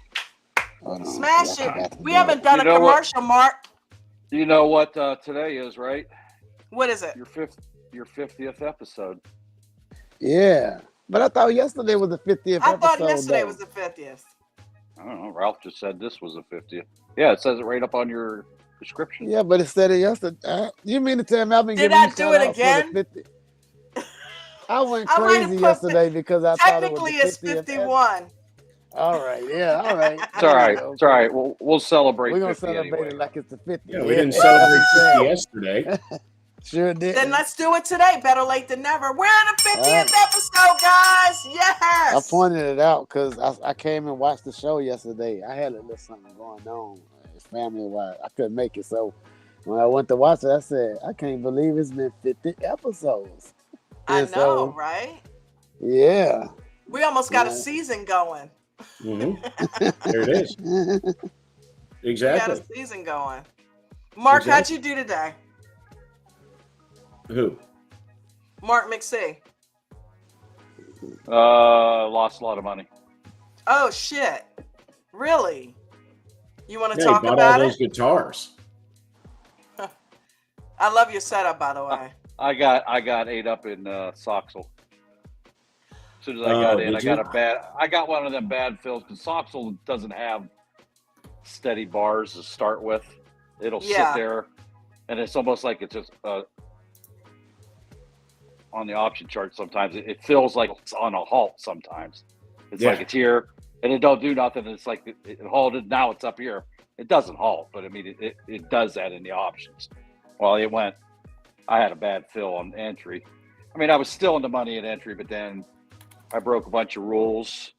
Smash it. We haven't done a commercial, Mark. You know what today is, right? What is it? Your 50th episode. Yeah. But I thought yesterday was the 50th episode. I thought yesterday was the 50th. I don't know. Ralph just said this was the 50th. Yeah, it says it right up on your description. Yeah, but it said it yesterday. You mean to tell me I've been Did giving I you do it again? I went crazy yesterday because I thought it was the 50th. Technically, it's 51. All right, yeah, all right. It's all right. It's all right. We'll celebrate. We're gonna 50 celebrate anyway. it like it's the 50th. Yeah, we didn't celebrate 50 yesterday. Sure did. Then let's do it today. Better late than never. We're in the 50th episode, guys. Yes. I pointed it out because I came and watched the show yesterday. I had a little something going on, family-wise. I couldn't make it, so when I went to watch it, I said, "I can't believe it's been 50 episods." I know, right? Yeah. We almost got a season going. Mm-hmm. There it is. Exactly. We got a season going. Mark, how'd you do today? Who? Mark McSee. Lost a lot of money. Oh shit! Really? You want to Yeah, talk he bought about all it? those guitars. I love your setup, by the way. I got ate up in Soxel. As soon as I got in, I got one of them bad fills because Soxel doesn't have steady bars to start with. It'll sit there, and it's almost like it's just on the option chart. Sometimes it feels like it's on a halt. Sometimes it's like it's here and it don't do nothing. It's like it halted. Now it's up here. It doesn't halt, but I mean, it does that in the options. Well, I had a bad fill on entry. I mean, I was still in the money at entry, but then I broke a bunch of rules.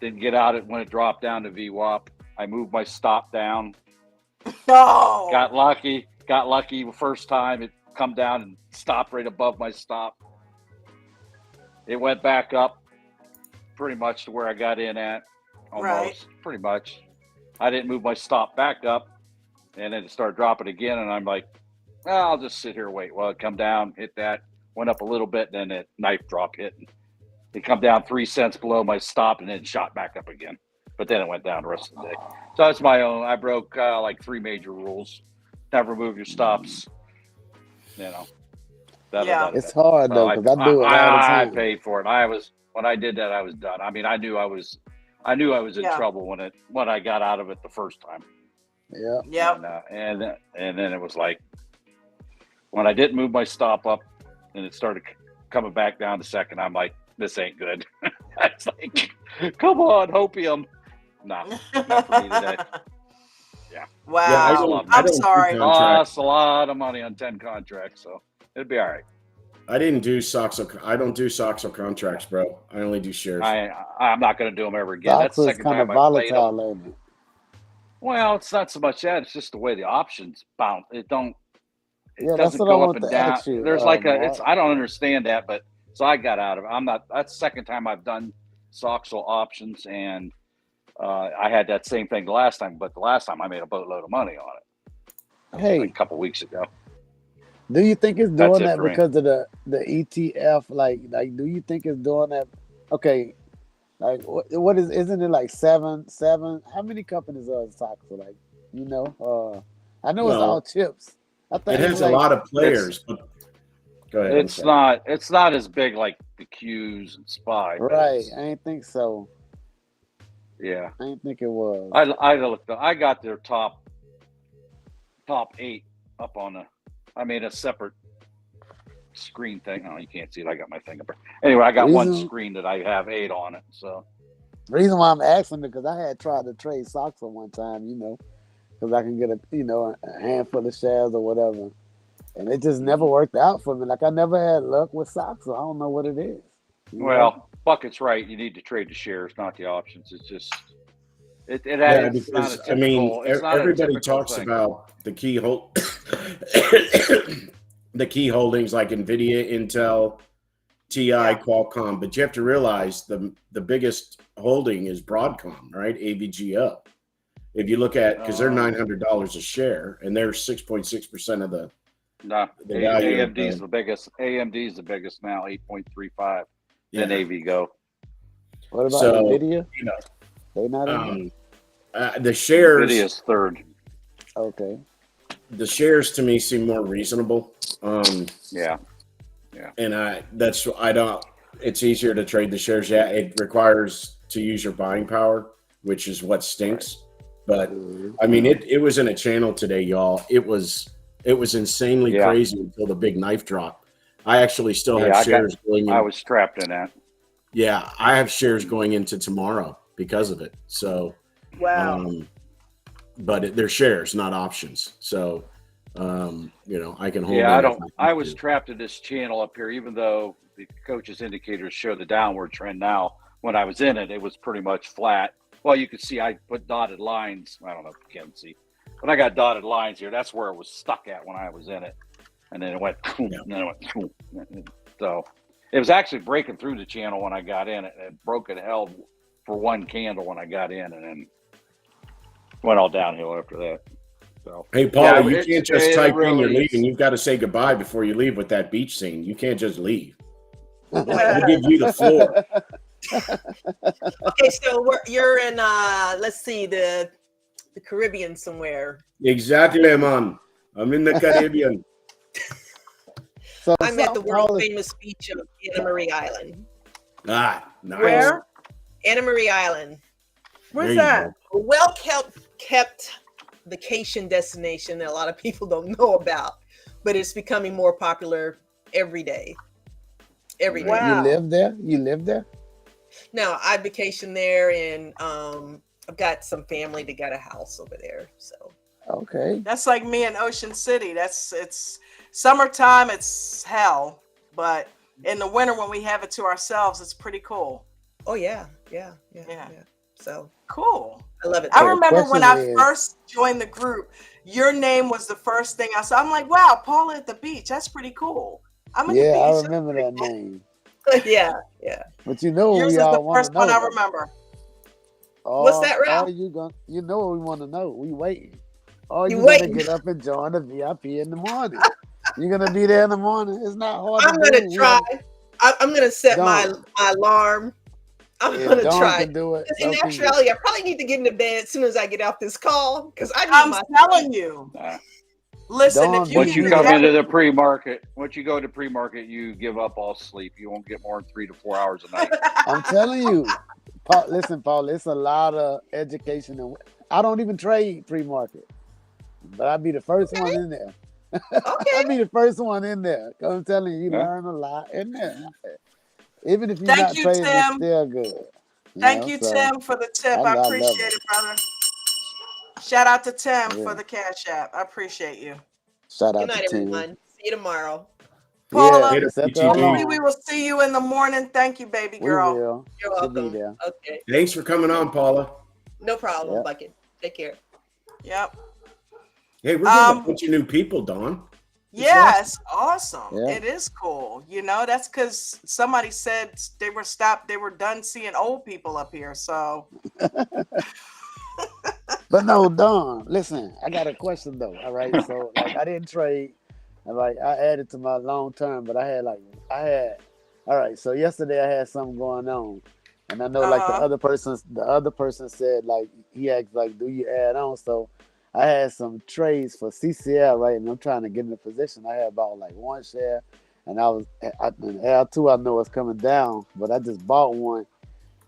Didn't get out it when it dropped down to VWAP. I moved my stop down. No. Got lucky the first time. It come down and stopped right above my stop. It went back up pretty much to where I got in at. Almost, right. Pretty much. I didn't move my stop back up, and then it started dropping again, and I'm like, I'll just sit here and wait. Well, it come down, hit that, went up a little bit, then that knife drop hit. It come down 3 cents below my stop, and then shot back up again. But then it went down the rest of the day. So that's my own. I broke like 3 major rules. Never move your stops. You know. It's hard though, because I do it all the time. I paid for it. When I did that, I was done. I mean, I knew I was in trouble when I got out of it the first time. Yeah. Yeah. And then it was like when I didn't move my stop up, and it started coming back down to second. I'm like, this ain't good. It's like, come on, hopium. No, not for me today. Yeah. Wow. I'm sorry. Lost a lot of money on 10 contracts, so it'd be all right. I don't do SOXO contracts, bro. I only do shares. I'm not going to do them ever again. That's the second kind time of I played them. volatile lately. Well, it's not so much that; it's just the way the options bounce. It doesn't that's what I go up want and to down. ask you, There's like I don't understand that, but so I got out of it. That's the second time I've done SOXO options, and I had that same thing the last time, but the last time I made a boatload of money on it. Hey, like a couple weeks ago. Do you think it's doing that because of the ETF? Like, do you think it's doing that? Okay, like what isn't it like seven? How many companies are in SOXO? Like, I know it's all chips. I think it has a lot of players. But go ahead. It's not as big like the Qs and SPY. Right, I didn't think so. Yeah, I didn't think it was. I got their top 8 up on I made a separate screen thing. Oh, you can't see it. I got my thing up there. Anyway, I got one screen that I have 8 on it. So the reason why I'm asking because I had tried to trade SOXO one time, because I can get a handful of shares or whatever, and it just never worked out for me. Like I never had luck with SOXO. I don't know what it is. Well, Bucket's right. You need to trade the shares, not the options. It's just because everybody talks about the key the key holdings like Nvidia, Intel, TI, Qualcomm, but you have to realize the biggest holding is Broadcom, right? AVGO. If you look at because they're $900 a share and they're 6.6% of the value. AMD is the biggest. AMD is the biggest now, 8.35. Then AVGO. What about Nvidia? They're not in the shares. Nvidia's third. Okay. The shares to me seem more reasonable. Yeah. And it's easier to trade the shares. Yeah, it requires to use your buying power, which is what stinks. But I mean, it was in a channel today, y'all. It was insanely crazy until the big knife drop. I actually still have shares going in. I was trapped in that. Yeah, I have shares going into tomorrow because of it. So, wow. But they're shares, not options. So, I can hold. Yeah, I was trapped in this channel up here, even though the coach's indicators show the downward trend now. When I was in it, it was pretty much flat. Well, you can see I put dotted lines. I don't know if you can see, but I got dotted lines here. That's where it was stuck at when I was in it, and then it went. And then it went. So it was actually breaking through the channel when I got in it. It broke and held for one candle when I got in, and then went all downhill after that. So hey, Paul, you can't just type in you're leaving. You've got to say goodbye before you leave with that beach scene. You can't just leave. I'll give you the floor. Okay, so you're in let's see, the Caribbean somewhere. Exactly, man. I'm in the Caribbean. So I'm at the world famous beach of Anna Marie Island. Ah, nice. Where? Anna Marie Island. Where's that? A well kept vacation destination that a lot of people don't know about, but it's becoming more popular every day. Every day. You live there? You live there? No, I vacation there, and I've got some family that got a house over there. So Okay. That's like me in Ocean City. It's summertime, it's hell, but in the winter when we have it to ourselves, it's pretty cool. oh yeah. So Cool. I love it. I So the remember when question I is, first joined the group, your name was the first thing I saw. I'm like, wow, Paula at the beach. That's pretty cool. I'm at the yeah, I beach. remember that name. yeah. But you know what Yours we is the all want to first one know I though. remember. What's that, Ralph? You know what we want to know. We waiting. Are You you gonna waiting? get up and join the VIP in the morning? You're gonna be there in the morning. It's not hard I'm to gonna do. try. I'm gonna set my Dawn. alarm. I'm If gonna Dawn try. can do it, 'Cause so in can you. actuality, I probably need to get into bed as soon as I get off this call because I need I'm my telling you. Listen, Dawn, if you do Once can you do come that, into the pre-market, once you go to pre-market, you give up all sleep. You won't get more than 3 to 4 hours a night. I'm telling you, Paul. Listen, Paul. It's a lot of education, and I don't even trade pre-market, but I'll be the first one in there. Okay. I'll be the first one in there. 'Cause I'm telling you, you Yeah. learn a lot in there. Even if you're thank not you, trading, it's Tim. still good. Thank you, So Tim, for the tip. I I love appreciate it. it, brother. Shout out to Tim Yeah. for the Cash App. I appreciate you. Shout Good out to night, Tim. everyone. See you tomorrow. Paula, Yeah, set the hopefully alarm. we will see you in the morning. Thank you, baby We girl. will. You're She'll be welcome. there. Okay. Thanks for coming on, Paula. No problem, Yep. Bucket. Take care. Yep. Hey, we're getting a bunch of new people, Dawn. Yeah, it's awesome. Yeah. It is cool. You know, that's because somebody said they were done seeing old people up here. So But no, Don, listen, I got a question though. All right. So like I didn't trade and like I added to my long term, but I had all right, so yesterday I had something going on. And I know like the other person said like he asked like, do you add on? So I had some trades for CCL, right? And I'm trying to get in a position. I had about like one share and and L2 I know it's coming down, but I just bought one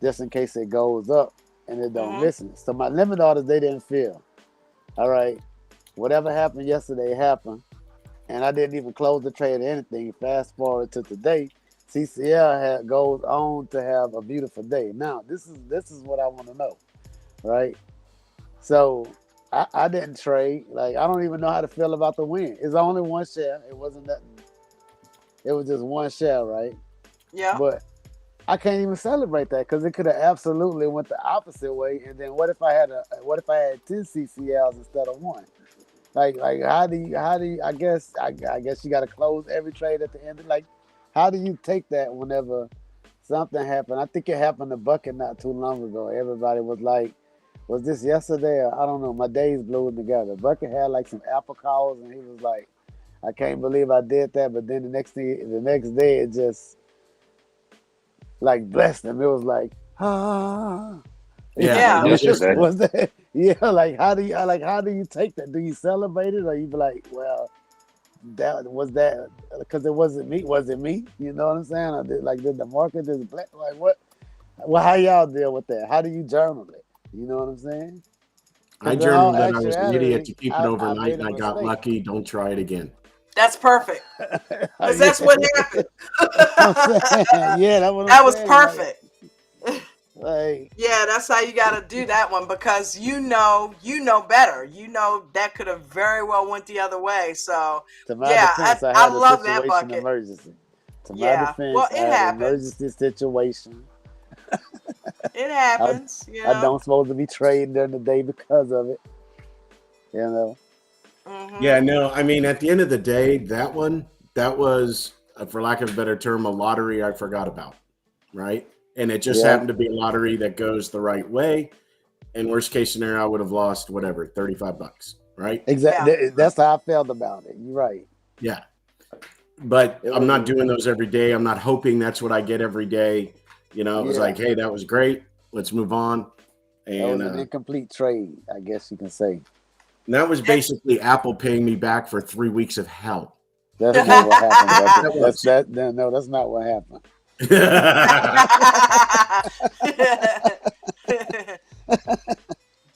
just in case it goes up and it don't miss it. So my limit orders, they didn't fill. All right. Whatever happened yesterday happened. And I didn't even close the trade or anything. Fast forward to today, CCL goes on to have a beautiful day. Now, this is what I want to know, right? So I didn't trade. Like I don't even know how to feel about the win. It's only one share. It wasn't nothing. It was just one share, right? yeah. But I can't even celebrate that because it could have absolutely went the opposite way. And then what if I had 10 CCLs instead of one? Like how do you I guess you got to close every trade at the end. Like how do you take that whenever something happened? I think it happened to Bucket not too long ago. Everybody was like, was this yesterday or I don't know. My days blew together. Bucket had like some apple calls and he was like, I can't believe I did that. But then the next day it just like blessed him. It was like, Yeah. Yesterday. was that like how do you take that? Do you celebrate it or you be like, well, that because it wasn't me? Was it me? You know what I'm saying? Or did the market just bless? Like what? Well, how y'all deal with that? How do you journal it? You know what I'm saying? I in all journaled that I was an idiot to actuality, keep it I overnight made a and I got mistake. lucky. Don't try it again. That's perfect. Because that's Yeah. what happened. I'm saying, yeah, that's what I'm That was saying. perfect. Like, Yeah, that's how you got to do that one because you know better. You know that could have very well went the other way. So to my yeah, defense, I I had a love that situation bucket. emergency. To my Yeah, defense, well, I it had an happens. emergency situation. It happens. You I know. don't supposed to be trading during the day because of it. You know. Yeah, no, I mean, at the end of the day, that was, for lack of a better term, a lottery I forgot about, right? And it just Yeah. happened to be a lottery that goes the right way. In worst case scenario, I would have lost whatever, $35, right? Exactly. Yeah. That's how I felt about it. You're right. Yeah. But It I'm was not doing those every day. I'm not hoping that's what I get every day. You know, it was Yeah. like, hey, that was great. Let's move on. That And was an incomplete trade, I guess you can say. that was basically Apple paying me back for 3 weeks of hell. That's not what happened, Bucket. That was. No, that's not what happened.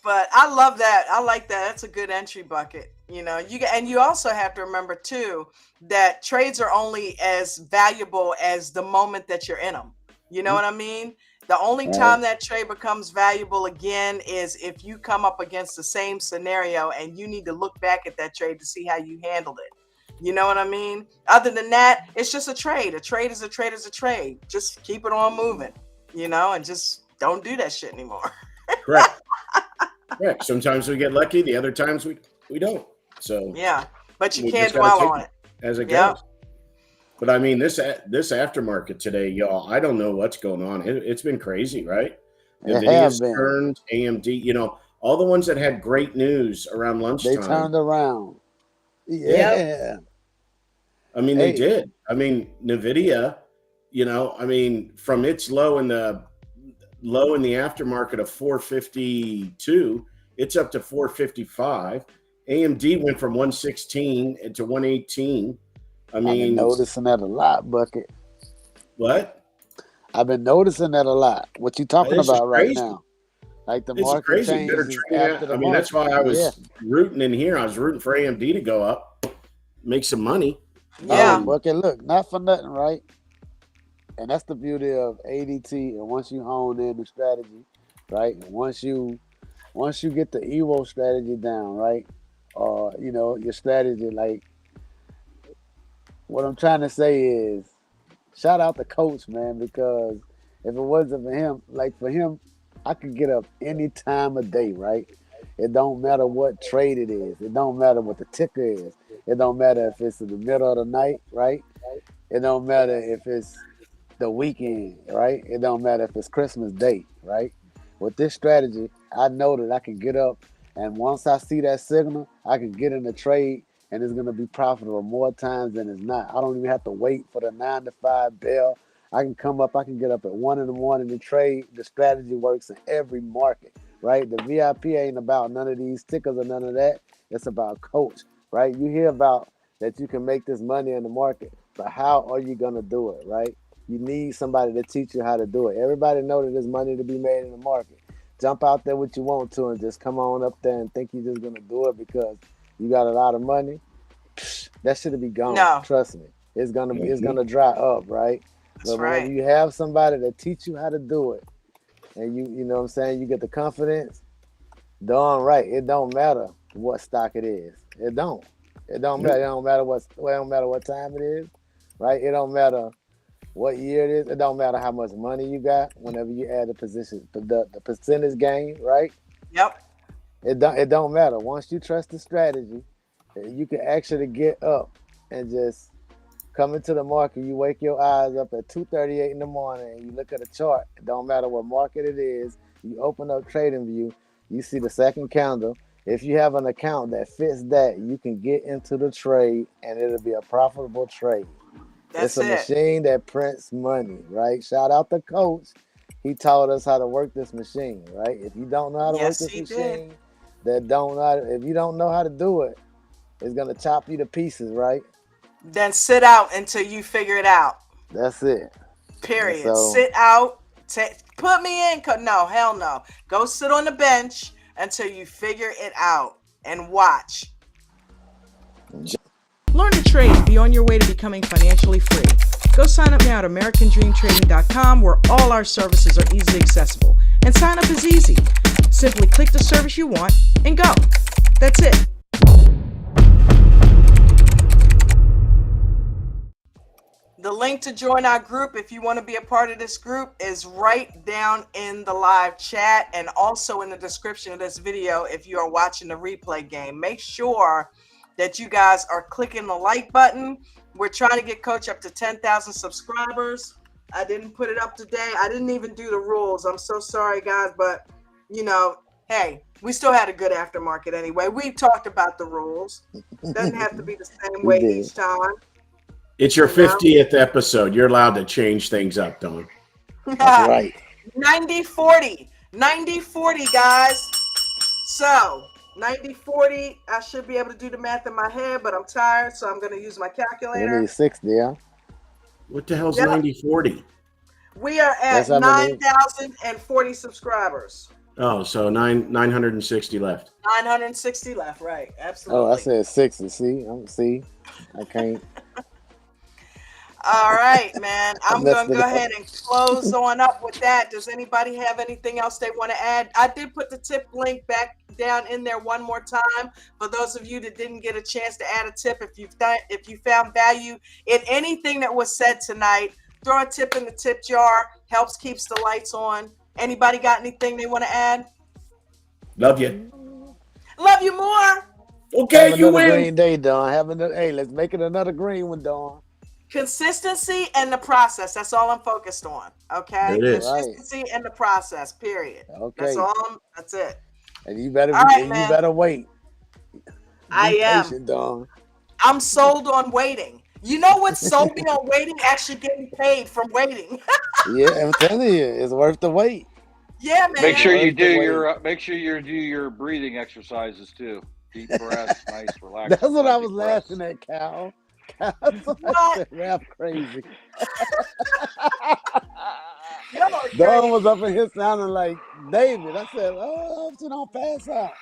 But I love that. I like that. That's a good entry bucket. You know, you also have to remember too that trades are only as valuable as the moment that you're in them. You know what I mean? The only time that trade becomes valuable again is if you come up against the same scenario and you need to look back at that trade to see how you handled it. You know what I mean? Other than that, it's just a trade. A trade is a trade is a trade. Just keep it on moving, you know, and just don't do that shit anymore. Correct. Correct. Sometimes we get lucky. The other times we don't. So yeah, but you we can't just gotta dwell take on it as it Yep. goes. But I mean, this aftermarket today, y'all, I don't know what's going on. It's been crazy, right? It NVIDIA's have been. turned, AMD, you know, all the ones that had great news around They lunchtime. turned around. Yeah. I mean, Hey. they did. I mean, NVIDIA, you know, I mean, from its low in the aftermarket of 452, it's up to 455. AMD went from 116 to 118. I I've been mean, noticing that a lot, Bucket. what? I've been noticing that a lot. What you talking This is about right crazy. now? Like the This is market crazy. Better changes trading. after the I mean, that's market. why I was rooting in here. I was rooting for AMD to go up, make some money. Yeah. Bucket, look, not for nothing, right? And that's the beauty of ADT. And once you hone in the strategy, right? And once you get the EVO strategy down, right? You know, your strategy, like what I'm trying to say is shout out the coach, man, because if it wasn't for him, like for him, I could get up any time of day, right? It don't matter what trade it is. It don't matter what the ticker is. It don't matter if it's in the middle of the night, right? It don't matter if it's the weekend, right? It don't matter if it's Christmas Day, right? With this strategy, I know that I can get up, and once I see that signal, I can get in the trade, and it's gonna be profitable more times than it's not. I don't even have to wait for the 9 to 5 bell. I can come up, I can get up at 1 in the morning to trade. The strategy works in every market, right? The VIP ain't about none of these tickers or none of that. It's about coach, right? You hear about that you can make this money in the market, but how are you gonna do it, right? You need somebody to teach you how to do it. Everybody know that there's money to be made in the market. Jump out there what you want to and just come on up there and think you're just gonna do it because you got a lot of money. That should be gone. No. Trust me. It's gonna dry up, right? That's But whenever right. you have somebody that teach you how to do it, and you know what I'm saying, you get the confidence, darn right. It don't matter what stock it is. It don't. It don't matter. It don't matter what time it is, right? It don't matter what year it is. It don't matter how much money you got. Whenever you add the percentage gain, right? Yep. It don't matter. Once you trust the strategy, you can actually get up and just come into the market. You wake your eyes up at 2:38 in the morning and you look at a chart. It don't matter what market it is. You open up TradingView, you see the second candle. If you have an account that fits that, you can get into the trade and it'll be a profitable trade. That's It's a it. machine that prints money, right? Shout out the coach. He taught us how to work this machine, right? If you don't know how to work Yes, this he machine, did. if you don't know how to do it, it's gonna chop you to pieces, right? Then sit out until you figure it out. That's it. Period. So- Sit out. Put me in. No, hell no. Go sit on the bench until you figure it out and watch. Learn to trade and be on your way to becoming financially free. Go sign up now at AmericanDreamTrading.com, where all our services are easily accessible. And sign up is easy. Simply click the service you want and go. That's it. The link to join our group, if you want to be a part of this group, is right down in the live chat and also in the description of this video if you are watching the replay game. Make sure that you guys are clicking the like button. We're trying to get Coach up to 10,000 subscribers. I didn't put it up today. I didn't even do the rules. I'm so sorry, guys, but, you know, hey, we still had a good aftermarket anyway. We talked about the rules. Doesn't have to be the same way each time. It's your 50th episode. You're allowed to change things up, Don. That's right. 90-40. 90-40, guys. So, 90-40, I should be able to do the math in my head, but I'm tired, so I'm going to use my We calculator. need 60, yeah. What the hell's Yep. 90-40? We are at That's how many- 9,040 subscribers. Oh, so 960 left. 960 left, right. Absolutely. Oh, I said 60. See, I can't. All right, man. I'm messed going to it go up. ahead and close on up with that. Does anybody have anything else they want to add? I did put the tip link back down in there one more time for those of you that didn't get a chance to add a tip. If you found value in anything that was said tonight, throw a tip in the tip jar. Helps keeps the lights on. Anybody got anything they want to add? Love you. Love you more. Okay, Have you another win. green day, Dawn. Hey, let's make it another green one, Dawn. Consistency and the process. That's all I'm focused on. Okay. There it is. Consistency and the process. Period. Okay. That's all. That's it. And you better All right, you man. better wait. I Be am. patient, Dawn. I'm sold on waiting. You know what sold me on waiting? Actually getting paid from waiting. Yeah, I'm telling you, it's worth the wait. Yeah, man. Make sure you Worth the do wait. your do your breathing exercises too. Deep breaths, nice, relaxed. That's what I was breaths. laughing at, Cal. What? Rap crazy. Y'all are Dawn crazy. was up in here sounding like David. I said, "Oh, I'm don't pass out."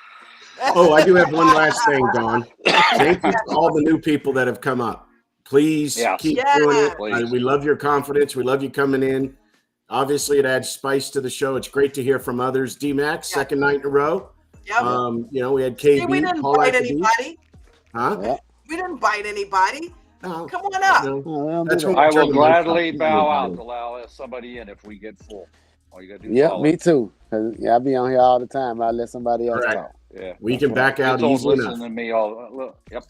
Oh, I do have one last thing, Dawn. Thank you to all the new people that have come up. Please keep doing it. We love your confidence. We love you coming in. Obviously, it adds spice to the show. It's great to hear from others. D-Max, second night in a row. Yep. You know, we had KB. See, we didn't Paul bite Academe. anybody. Huh? Yeah. We didn't bite anybody. No, Come on up. no. That's what I we're will talking about. gladly bow out to allow somebody in if we get full. All you gotta do is Yep, follow. me too. 'Cause, I be on here all the time. I let somebody else Right. talk. Yeah, We can back out Kids don't easy listen enough. to me all. Look, yep.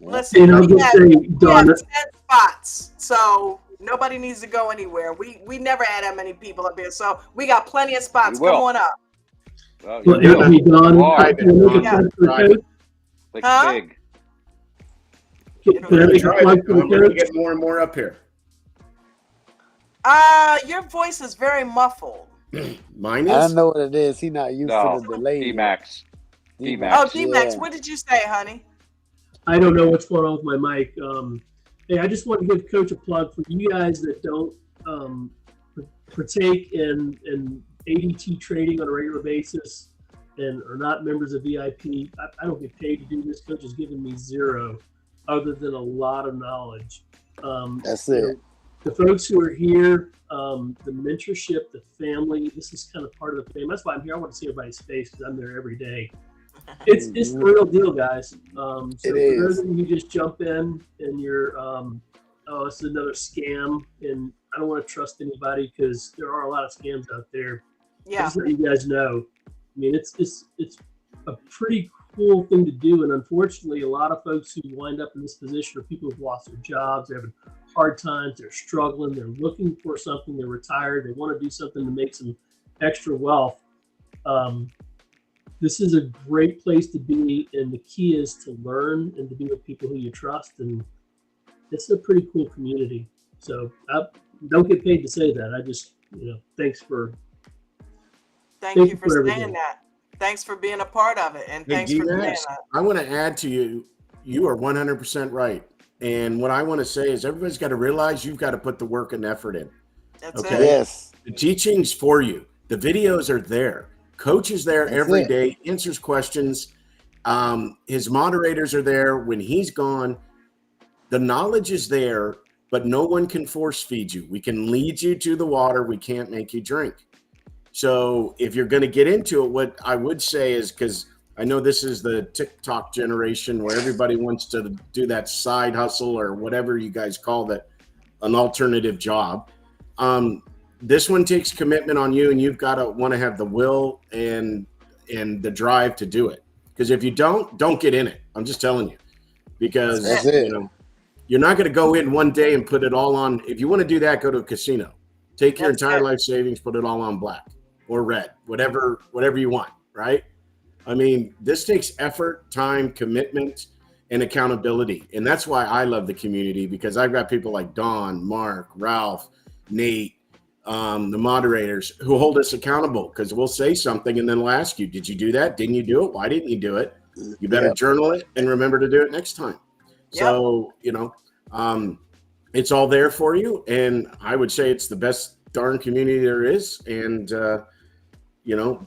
Listen, And I'll we just have say, 10 Dawn, spots, so nobody needs to go anywhere. We never had that many people up here, so we got plenty of spots. We will. Come on up. Well, well, you hey, Dawn, Why? can I make a Yeah. plug for the coach? Think Huh? big. Can I make a Try plug it. for We're the going to coach? get more and more up here. Your voice is very muffled. Mine I is? don't know what it is. He not used No, to the delay. D-Max. Oh, D-Max, yeah. what did you say, honey? I don't know what's going on with my mic. Hey, I just want to give Coach a plug for you guys that don't partake in ADT trading on a regular basis and are not members of VIP. I don't get paid to do this. Coach has given me zero, other than a lot of knowledge. That's you it. know, the folks who are here, the mentorship, the family, this is kind of part of the family. That's why I'm here. I want to see everybody's face because I'm there every day. It's the real deal, guys. So It for is. those of you who just jump in and you're, oh, this is another scam, and I don't want to trust anybody because there are a lot of scams out there. Yeah. Just let you guys know. I mean, it's a pretty cool thing to do, and unfortunately, a lot of folks who wind up in this position are people who've lost their jobs, they're having hard times, they're struggling, they're looking for something, they're retired, they want to do something to make some extra wealth. This is a great place to be, and the key is to learn and to be with people who you trust, and it's a pretty cool community. So I don't get paid to say that. I just, thanks for Thank you for everything. saying that. Thanks for being a part of it, and Hey, thanks for saying D-Max, that. I want to add to you, you are 100% right. And what I want to say is everybody's got to realize you've got to put the work and effort in. That's Okay? it. Yes. The teaching's for you. The videos are there. Coach is there That's every it. day, answers questions. His moderators are there when he's gone. The knowledge is there, but no one can force feed you. We can lead you to the water. We can't make you drink. So if you're going to get into it, what I would say is, because I know this is the TikTok generation where everybody wants to do that side hustle or whatever you guys call that, an alternative job. This one takes commitment on you, and you've got to want to have the will and the drive to do it. Because if you don't get in it. I'm just telling you, because That's it. you're not going to go in one day and put it all on. If you want to do that, go to a casino. Take your That's entire it. life savings, put it all on black or red, whatever you want, right? I mean, this takes effort, time, commitment, and accountability. And that's why I love the community, because I've got people like Don, Mark, Ralph, Nate, the moderators who hold us accountable, because we'll say something and then we'll ask you, did you do that? Didn't you do it? Why didn't you do it? You better journal it and remember to do it next time. Yep. So, it's all there for you. And I would say it's the best darn community there is. And,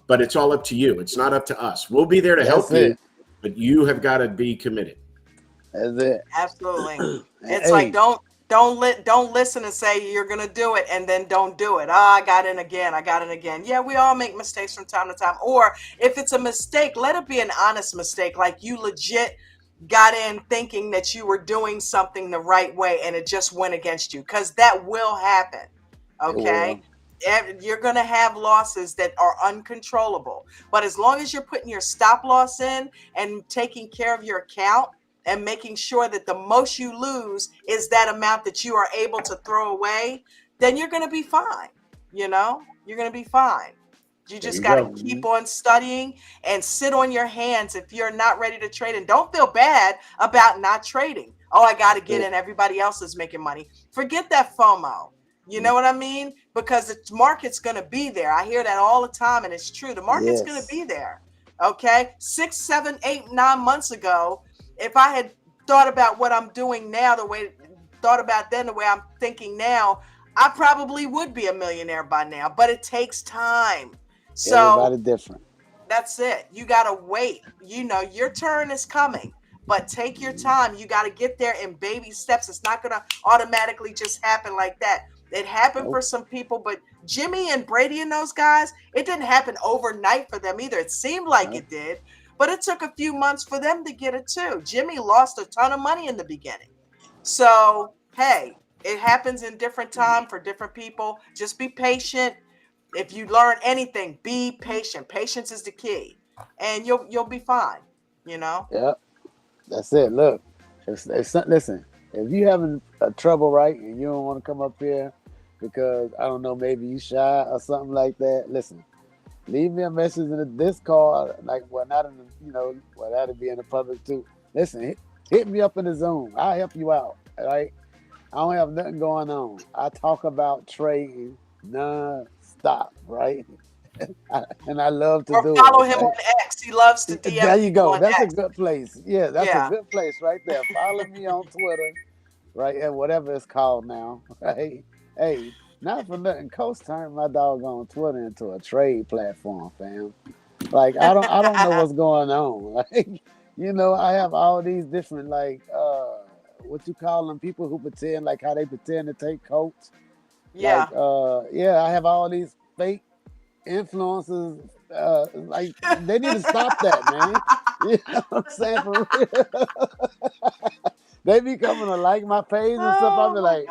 but it's all up to you. It's not up to us. We'll be there to help you, but you have got to be committed. That's it. Absolutely. It's Hey. like don't Don't listen and say you're gonna do it and then don't do it. I got in again. Yeah, we all make mistakes from time to time. Or if it's a mistake, let it be an honest mistake. Like you legit got in thinking that you were doing something the right way and it just went against you, because that will happen. Okay. You're going to have losses that are uncontrollable. But as long as you're putting your stop loss in and taking care of your account and making sure that the most you lose is that amount that you are able to throw away, then you're going to be fine. You're going to be fine. You just got to keep on studying and sit on your hands if you're not ready to trade. And don't feel bad about not trading. Oh, I got to get in. Everybody else is making money. Forget that FOMO. You know what I mean? Because the market's going to be there. I hear that all the time, and it's true. The market's going to be there. Okay? 6, 7, 8, 9 months ago, if I had thought about what I'm doing now, the way I'm thinking now, I probably would be a millionaire by now. But it takes time. So everybody different. That's it. You got to wait. Your turn is coming. But take your time. You got to get there in baby steps. It's not going to automatically just happen like that. It happened for some people, but Jimmy and Brady and those guys, it didn't happen overnight for them either. It seemed like it did, but it took a few months for them to get it too. Jimmy lost a ton of money in the beginning. So, hey, it happens in different time for different people. Just be patient. If you learn anything, be patient. Patience is the key, and you'll be fine. Yep, that's it. Look, listen. If you having a trouble, right, and you don't want to come up here because I don't know, maybe you shy or something like that. Listen, leave me a message in the Discord, not in the, that'll be in the public too. Listen, hit me up in the Zoom. I'll help you out. Right? I don't have nothing going on. I talk about trading non-stop, right? And I love to do it. Follow him on X. He loves to DM. There you go. That's X. a good place. Yeah, that's a good place right there. Follow me on Twitter, right? And whatever it's called now, right? Hey, not for nothing. Coach turned my doggone Twitter into a trade platform, fam. Like I don't know what's going on. Like, I have all these different what you call them, people who pretend like how they pretend to take coach. Yeah. I have all these fake influencers. Like they need to stop that, man. You know what I'm saying? For real. They be coming to like my page and stuff. I be like,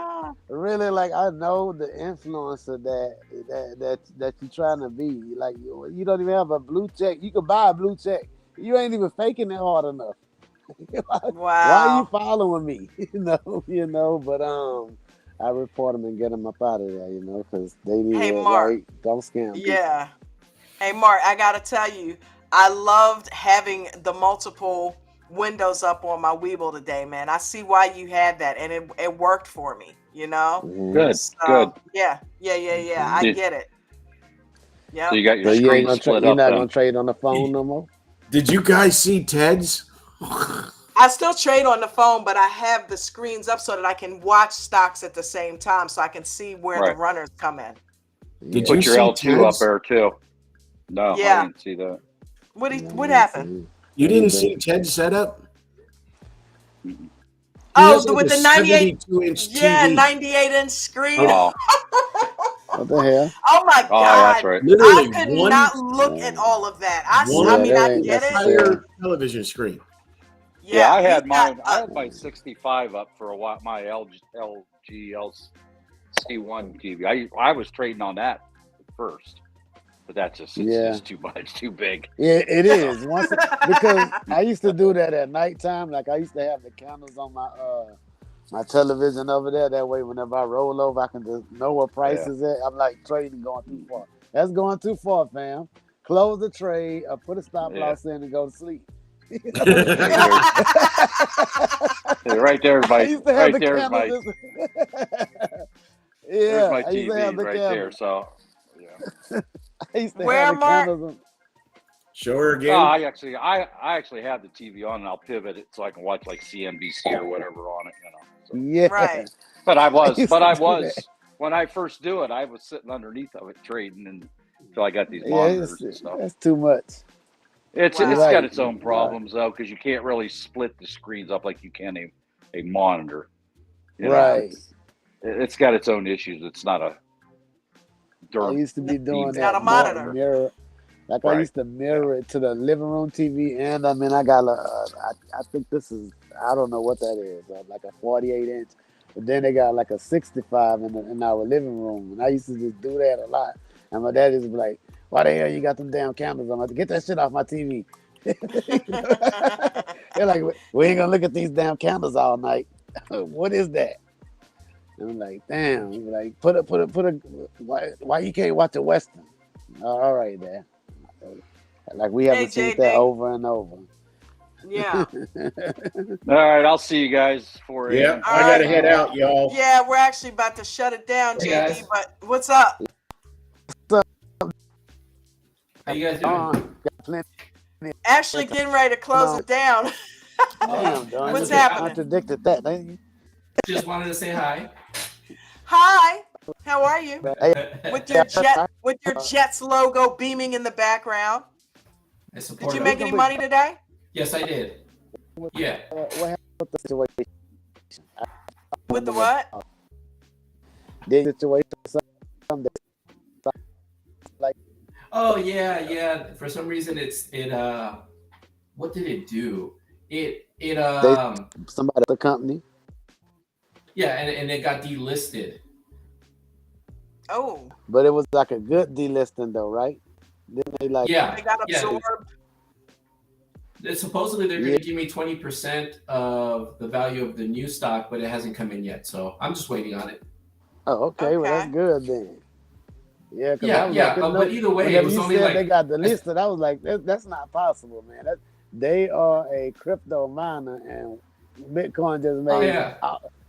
really, like I know the influencer that you're trying to be. Like you don't even have a blue check. You can buy a blue check. You ain't even faking it hard enough. Wow. Why are you following me? But I report them and get them up out of there, because they need it right. Don't scam people. Yeah. Hey, Mark, I got to tell you, I loved having the multiple windows up on my Weeble today, man. I see why you had that, and it worked for me, Good, so, good. Yeah. I get it. Yeah. So you got your screen split up. You're not going to trade on the phone no more? Did you guys see Ted's? I still trade on the phone, but I have the screens up so that I can watch stocks at the same time, so I can see where the runners come in. Did you put you your see L2 Ted's? up there too? No, Yeah. I didn't see that. What happened? You didn't see Ted's setup? Oh, with the 98 72-inch TV. Yeah, 98-inch screen. Oh. What the hell? Oh my God! That's right. Literally, I could not look at all of that. I get it. Entire television screen. Yeah, I had mine. I had my 65 up for a while. My LG C1 TV. I was trading on that first, but that's just just too much, too big. Yeah, it is. Because I used to do that at nighttime. Like I used to have the candles on my television over there. That way, whenever I roll over, I can just know what price is at. I'm like, trading going too far. That's going too far, fam. Close the trade or put a stop loss in and go to sleep. Right there, my I used to have right there is my yeah. my I used to TV have the right there. So I used to Where, have the Mark? candles on. Show her again. No, I actually have the TV on, and I'll pivot it so I can watch like CNBC or whatever on it. So. Yeah. Right. But I was when I first do it, I was sitting underneath of it trading until I got these monitors and stuff. That's too much. It's got its own problems though, because you can't really split the screens up like you can a monitor. You know, Right. it's got its own issues. It's not a I used to be doing It's got that a monitor. mirror. Like I Right. used to mirror it to the living room TV, and I mean, I got I think this is, I don't know what that is, like a 48-inch. But then they got like a 65 in our living room, and I used to just do that a lot. And my dad used to be like, "Why the hell you got them damn cameras on? Get that shit off my TV." They're like, "We ain't gonna look at these damn cameras all night." What is that? And I'm like, damn. He's like, put a. Why you can't watch a Western? All right, there. Like we haven't seen that over and over. Yeah. All right, I'll see you guys for Yeah, I gotta head out, y'all. Yeah, we're actually about to shut it down, Hey, JD. guys. But what's up? How you guys doing? Actually, getting ready to close it down. Damn, Don, What's you happening? contradicted that, didn't you? Just wanted to say hi. Hi. How are you? Hey, With your Jets logo beaming in the background. I support Did you it. make any money today? Yes, I did. Yeah. What happened with the situation? With the what? The situation, something like. Oh yeah. For some reason, what did it do? Somebody at the company. Yeah, and it got delisted. Oh. But it was like a good delisting though, right? Didn't they like? Yeah. They got absorbed. Supposedly they're going to give me 20% of the value of the new stock, but it hasn't come in yet. So I'm just waiting on it. Oh, okay. Well, that's good then. Yeah. But either way, it was you only said like they got delisted. I was like, that's not possible, man. They are a crypto miner, and Bitcoin just made. Oh, yeah.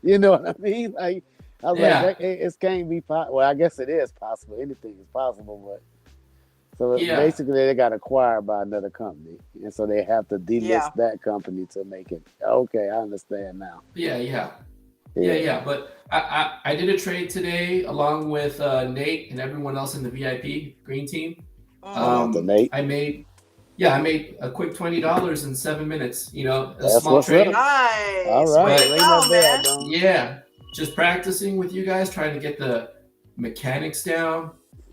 You know what I mean? Like, I was Yeah. like, it can't be possible. Well, I guess it is possible. Anything is possible, but. So basically, they got acquired by another company, and so they have to delist that company to make it. Okay, I understand now. Yeah. But I did a trade today along with Nate and everyone else in the VIP green team. Nate. I made a quick $20 in 7 minutes. You know, a That's small what's trade. up. Nice. All right, Way to go, man. Yeah, just practicing with you guys, trying to get the mechanics down.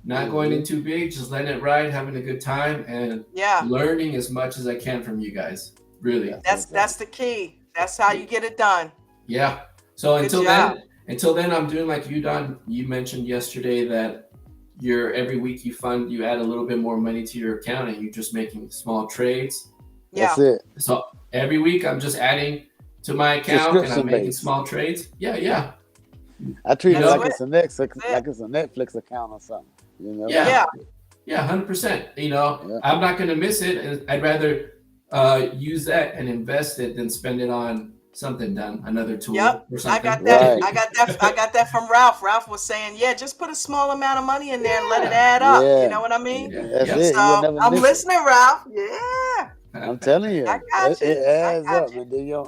Not going in too big, just letting it ride, having a good time, and learning as much as I can from you guys. Really, that's the key. That's how you get it done. Yeah. So Good until then, I'm doing like you, Don. You mentioned yesterday that every week you add a little bit more money to your account, and you're just making small trades. Yeah. That's it. So every week I'm just adding to my account, and I'm making small trades. Yeah. I treat it like it's a Netflix account or something. You know? Yeah, 100%. You know, I'm not going to miss it, and I'd rather use that and invest it than spend it on something done, another tool or something. I got that. I got that from Ralph. Ralph was saying, just put a small amount of money in there and let it add up. You know what I mean? That's it. So I'm listening, Ralph. Yeah. I'm telling you, I got you. It adds up, and then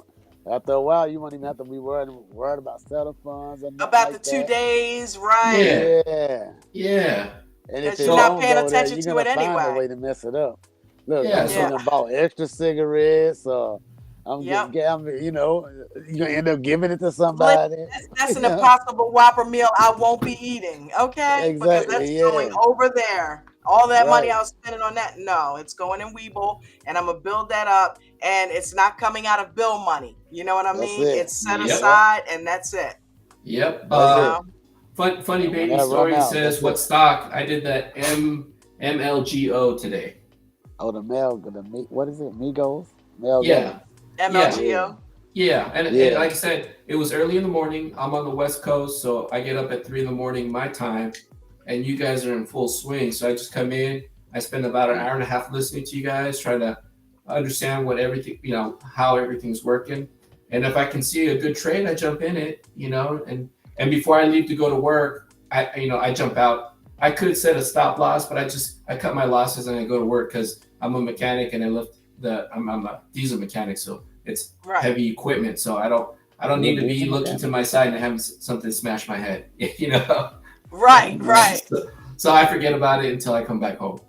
after a while, you won't even have to be worried about setup funds or about like the 2 that. days, right? Yeah. And if you're not paying attention to it anyway, you're gonna find a way to mess it up. Look, Yeah. I'm bought extra cigarettes, or you're gonna end up giving it to somebody. That's an impossible Whopper meal I won't be eating. Okay, Exactly, because that's going over there. All that money I was spending on that, no, it's going in Webull, and I'm gonna build that up, and it's not coming out of bill money. You know what I mean? It's set aside, and that's it. Yep. Funny baby story says what stock? I did that MLGO today. Oh, what is it? Migos? Yeah. MLGO. Yeah. And like I said, it was early in the morning. I'm on the West Coast, so I get up at 3 a.m. my time, and you guys are in full swing. So I just come in. I spend about an hour and a half listening to you guys, trying to understand how everything's working. And if I can see a good trade, I jump in it, and before I leave to go to work, I jump out. I could set a stop loss, but I cut my losses and I go to work because I'm a mechanic and I'm a diesel mechanic, so it's heavy equipment. So I don't need to be looking to my side and have something smash my head, Right. So I forget about it until I come back home.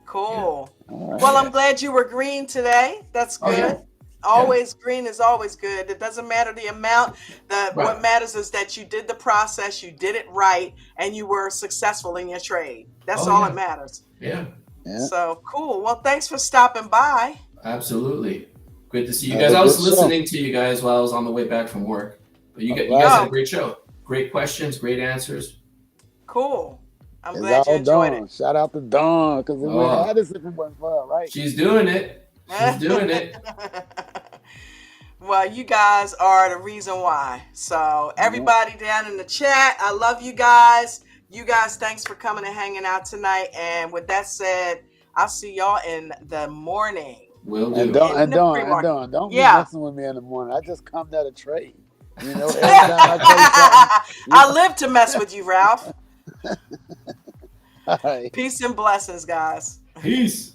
Cool. Well, I'm glad you were green today. That's good. Always green is always good. It doesn't matter the amount. Right. What matters is that you did the process, you did it right, and you were successful in your trade. That's all that matters. Yeah. So cool. Well, thanks for stopping by. Absolutely. Good to see you guys. I was listening to you guys while I was on the way back from work. But you guys had a great show. Great questions, great answers. Cool. I'm glad you enjoyed it. Shout out to Dawn, because we had this if it wasn't for her, right? She's doing it. She's doing it. Well, you guys are the reason why. So everybody down in the chat, I love you guys. You guys, thanks for coming and hanging out tonight. And with that said, I'll see y'all in the morning. Will do. And don't be messing with me in the morning. I just come there to trade. You know, every time I tell you something, I live to mess with you, Ralph. All right. Peace and blessings, guys. Peace.